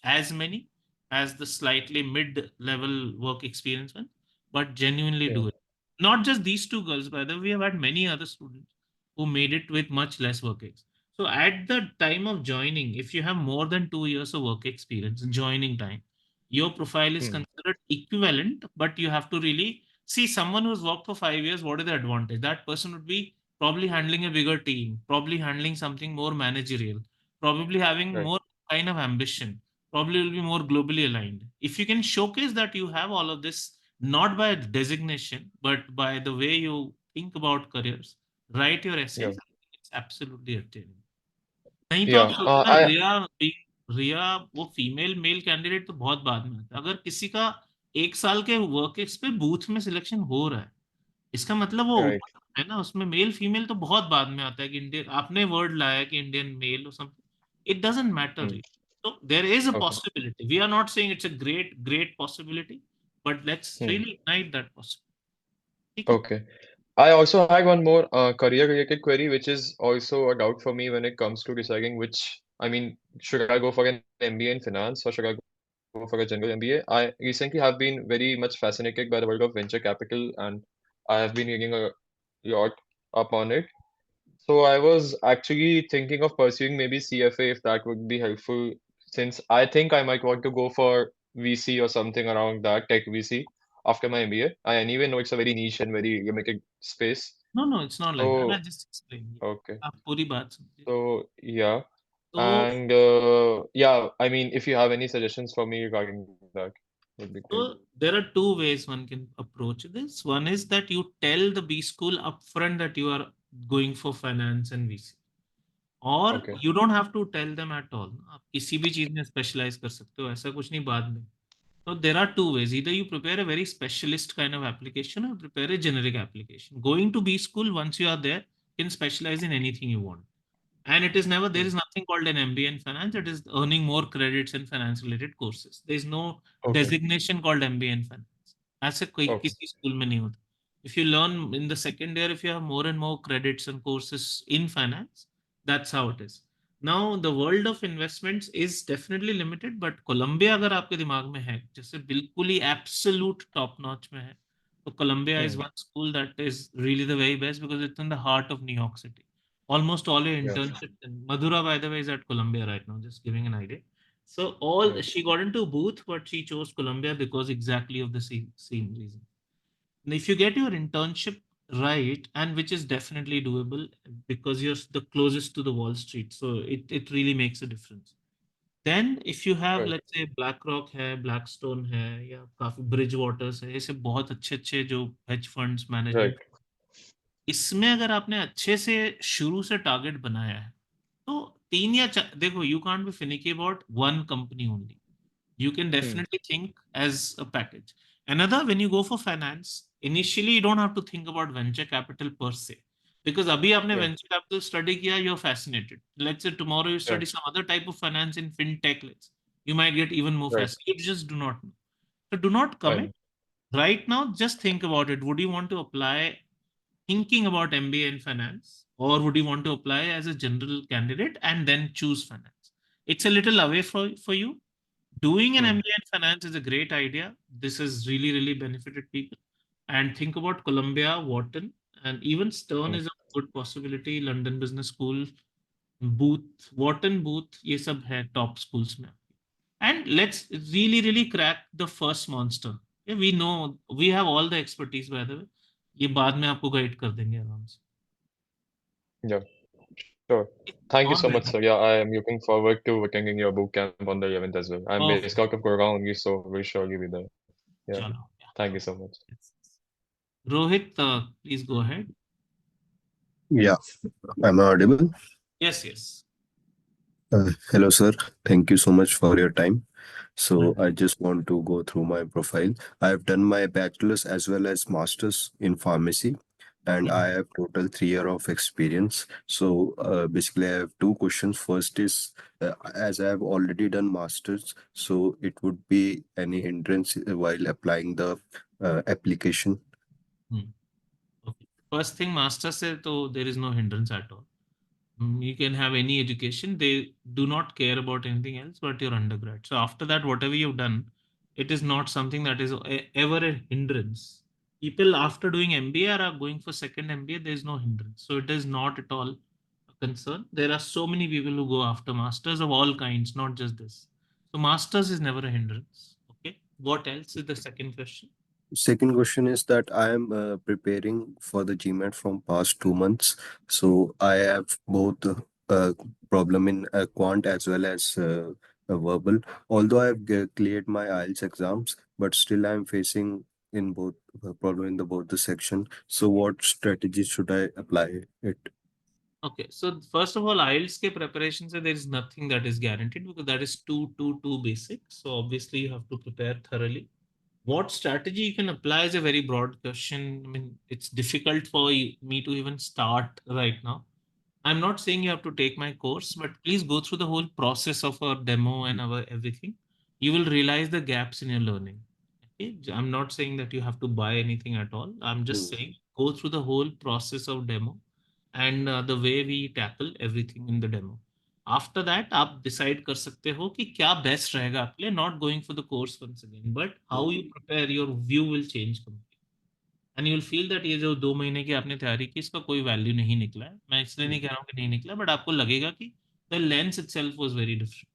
as many as the slightly mid-level work experience one, but genuinely do it. Not just these 2 girls, by the way, we have had many other students who made it with much less work experience. So at the time of joining, if you have more than 2 years of work experience, joining time, your profile is considered equivalent, but you have to really see someone who's worked for 5 years. What is the advantage? That person would be probably handling a bigger team, probably handling something more managerial, probably having more kind of ambition, probably will be more globally aligned. If you can showcase that you have all of this, not by designation, but by the way you think about careers, write your essays, I think it's absolutely attainable. नहीं तो आप सोचना रिया वो female male candidate तो बहुत बाद में आता है। अगर किसी का 1 साल के वर्क एक्स पे बूथ में सिलेक्शन हो रहा है, इसका मतलब वो ओपन है ना, उसमें मेल फीमेल तो बहुत बाद में आता है कि इंडियन आपने वर्ड लाया कि इंडियन मेल और something, it doesn't matter. So there is a possibility. We are not saying it's a great possibility, but let's really ignite that possibility. Okay. I also had one more career-related query, which is also a doubt for me when it comes to deciding which, I mean, should I go for an MBA in finance or should I go for a general MBA? I recently have been very much fascinated by the world of venture capital, and I have been reading a lot upon it. So I was actually thinking of pursuing maybe CFA if that would be helpful, since I think I might want to go for VC or something around that, tech VC, after my MBA. I anyway know it's a very niche and very limited space. No, it's not like that. I So, just explained. okay. आप पूरी बात समझिए. So, yeah. So, And yeah, I mean, if you have any suggestions for me regarding that, would be great. so there are two ways one can approach this. One is that you tell the B school upfront that you are going for finance and VC. और Okay. you don't have to tell them at all. आप किसी भी चीज में specialise कर सकते हो, ऐसा कुछ नहीं बाद में. So there are two ways. Either you prepare a very specialist kind of application or prepare a generic application. Going to B school, once you are there, you can specialize in anything you want. And it is never, there is nothing called an MBA in finance. It is earning more credits in finance related courses. There is no Okay. designation called MBA in finance. ऐसे कोई Okay. किसी school में नहीं होता. If you learn in the second year, if you have more and more credits and courses in finance, that's how it is. Now the world of investments is definitely limited, but Columbia अगर आपके दिमाग में है, जैसे बिल्कुल ही absolute top notch में है, तो Columbia is one school that is really the very best because it's in the heart of New York City. Almost all your Yeah. internships. And Madhura, by the way, is at Columbia right now, just giving an idea. So all Right. she got into Booth, but she chose Columbia because exactly of the same reason. And if you get your internship right, and which is definitely doable because you're the closest to the Wall Street, so it really makes a difference. Then if you have, Right. let's say, BlackRock है, Blackstone है, या काफी Bridgewaters है, ऐसे बहुत अच्छे जो hedge funds Right. management, इसमें अगर आपने अच्छे से शुरू से टारगेट बनाया है, तो तीन या देखो, you can't be finicky about one company only. You can definitely think as a package. Another, when you go for finance, initially you don't have to think about venture capital per se, because abhi aapne Yeah. venture capital study kiya, you're fascinated. Let's say tomorrow you Yeah. study some other type of finance in fintech, you might get even more Right. fascinated. You just do not know. So do not commit. Fine. Right now, just think about it. Would you want to apply thinking about MBA in finance, or would you want to apply as a general candidate and then choose finance? It's a little away for you. Doing an MBA in finance is a great idea. This has really benefited people. And think about Columbia, Wharton, and even Stern is a good possibility. London Business School, Booth, Wharton, Booth, ये सब है top schools में. And let's really crack the first monster. Yeah, we know we have all the expertise, by the way. ये बाद में आपको guide कर देंगे आराम से. Yeah. Sure. Thank you All so much, right. sir. Yeah, I am looking forward to attending your boot camp on the 11th as well. I'm Okay. based out of Gurgaon only, so we'll surely be there. Yeah. Chalo. Yeah. Thank you so much. Rohit, please go ahead. Yeah, am I audible? Yes. Hello, sir. Thank you so much for your time. So I just want to go through my profile. I have done my bachelor's as well as master's in pharmacy, and I have total 3 year of experience. So basically, I have two questions. First is, as I have already done master's, so it would be any hindrance while applying the application? Okay. First thing, master said, so there is no hindrance at all. You can have any education. They do not care about anything else but your undergrad. So after that, whatever you've done, it is not something that is ever a hindrance. People after doing MBA are going for second MBA, there is no hindrance. So it is not at all a concern. There are so many people who go after masters of all kinds, not just this. So masters is never a hindrance. Okay. What else is the second question? Second question is that I am preparing for the GMAT from past 2 months. So I have both problem in quant as well as verbal. Although I have cleared my IELTS exams, but still I am facing in both problem in the both the section. So what strategy should I apply it? Okay, so first of all, IELTS ke preparation se there is nothing that is guaranteed because that is too basic. So obviously you have to prepare thoroughly. What strategy you can apply is a very broad question. I mean, it's difficult for me to even start right now. I'm not saying you have to take my course, but please go through the whole process of our demo and our everything. You will realize the gaps in your learning. I'm not saying that you have to buy anything at all. I'm just saying go through the whole process of demo and the way we tackle everything in the demo. After that, आप decide कर सकते हो कि क्या best रहेगा आपके लिए. Not going for the course once again, but how you prepare, your view will change completely. And you will feel that ये जो 2 महीने की आपने तैयारी की इसका कोई वैल्यू नहीं निकला है. मैं इसलिए नहीं कह रहा हूँ कि नहीं निकला, बट आपको लगेगा कि the lens itself was very different.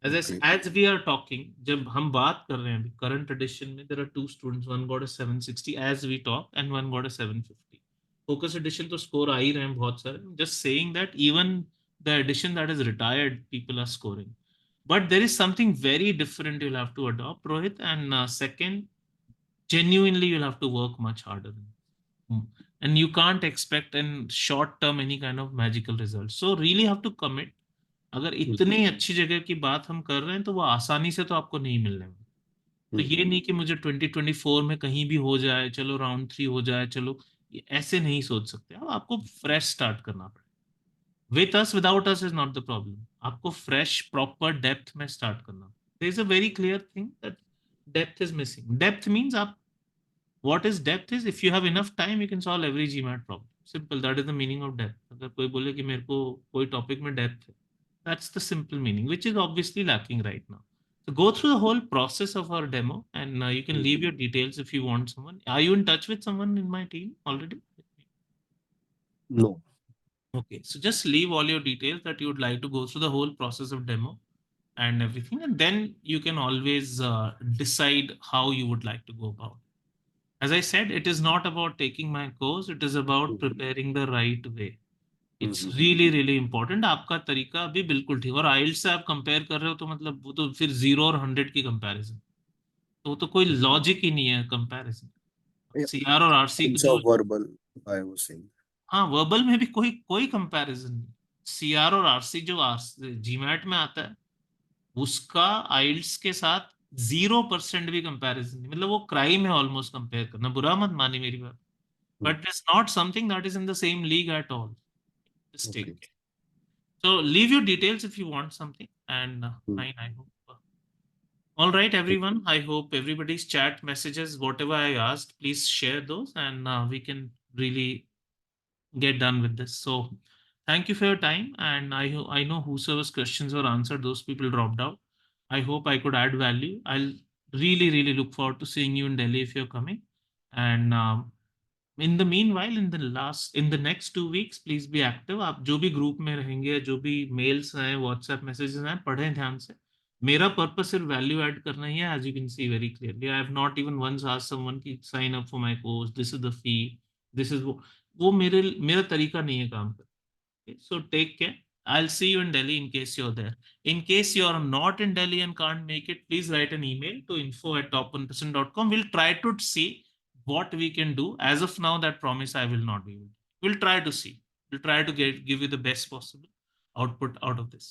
As we are talking, जब हम बात कर रहे हैं अभी current edition में, there are 2 students, one got a 760 as we talk and one got a 750. Focus edition तो score आ ही रहे हैं बहुत सारे. Just saying that even the edition that is retired, people are scoring. But there is something very different you'll have to adopt, Rohit. And second, genuinely you'll have to work much harder. And you can't expect in short term any kind of magical results. So really have to commit. अगर इतनी अच्छी जगह की बात हम कर रहे हैं तो वो आसानी से तो आपको नहीं मिलने वाली. तो ये नहीं कि मुझे 2024 में कहीं भी हो जाए, चलो राउंड 3 हो जाए, चलो, ऐसे नहीं सोच सकते. अब आपको फ्रेश स्टार्ट करना पड़ेगा. With us without us is not the problem. आपको फ्रेश प्रॉपर डेप्थ में स्टार्ट करना. There is a very clear thing that depth is missing. Depth means आप, what is depth is if you have enough time you can solve every GMAT problem. Simple. That is the meaning of depth. अगर कोई बोले कि मेरे को कोई topic में depth है, that's the simple meaning, which is obviously lacking right now. So go through the whole process of our demo, and you can leave your details if you want someone. Are you in touch with someone in my team already? No. Okay, so just leave all your details that you would like to go through the whole process of demo and everything, and then you can always decide how you would like to go about it. As I said, it is not about taking my course. It is about preparing the right way. It's really, really important. आपका तरीका अभी बिल्कुल ठीक. और IELTS से आप compare कर रहे हो तो मतलब वो तो फिर 0 और 100 की कंपैरिजन. तो वो तो कोई लॉजिक ही नहीं है कंपैरिजन. CR और RC It's जो, a verbal, I was saying. हाँ, वर्बल में भी कोई कंपैरिजन नहीं. CR और RC जो GMAT में आता है उसका IELTS के साथ 0% भी कंपैरिजन नहीं. मतलब वो क्राइम है ऑलमोस्ट कंपेयर करना. बुरा मत मानी मेरी बात, but it's not something that is in the same league at all. Just take care. So leave your details if you want something, and fine, I hope. All right, everyone. I hope everybody's chat messages, whatever I asked, please share those, and we can really get done with this. So thank you for your time, and I know whosoever's questions were answered, those people dropped out. I hope I could add value. I'll really look forward to seeing you in Delhi if you're coming. And in the meanwhile, in the next 2 weeks, please be active. आप जो भी group में रहेंगे, जो भी mails हैं, WhatsApp messages हैं, पढ़ें ध्यान से. मेरा पर्पस सिर्फ वैल्यू ऐड करना ही है. As you can see very clearly, I have not even once asked someone की sign up for my course, this is the fee, this is वो मेरा तरीका नहीं है काम करने. So take care. I'll see you in Delhi in case you're there. In case you're not in Delhi and can't make it, please write an email to info@top1%.com. We'll try to see what we can do. As of now, that promise I will not be able to. We'll try to see. We'll try to give you the best possible output out of this.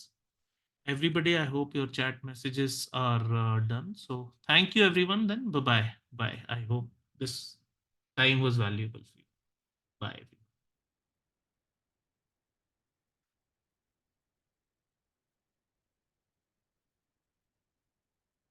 Everybody, I hope your chat messages are done. So thank you, everyone. Then bye-bye. Bye. I hope this time was valuable for you. Bye.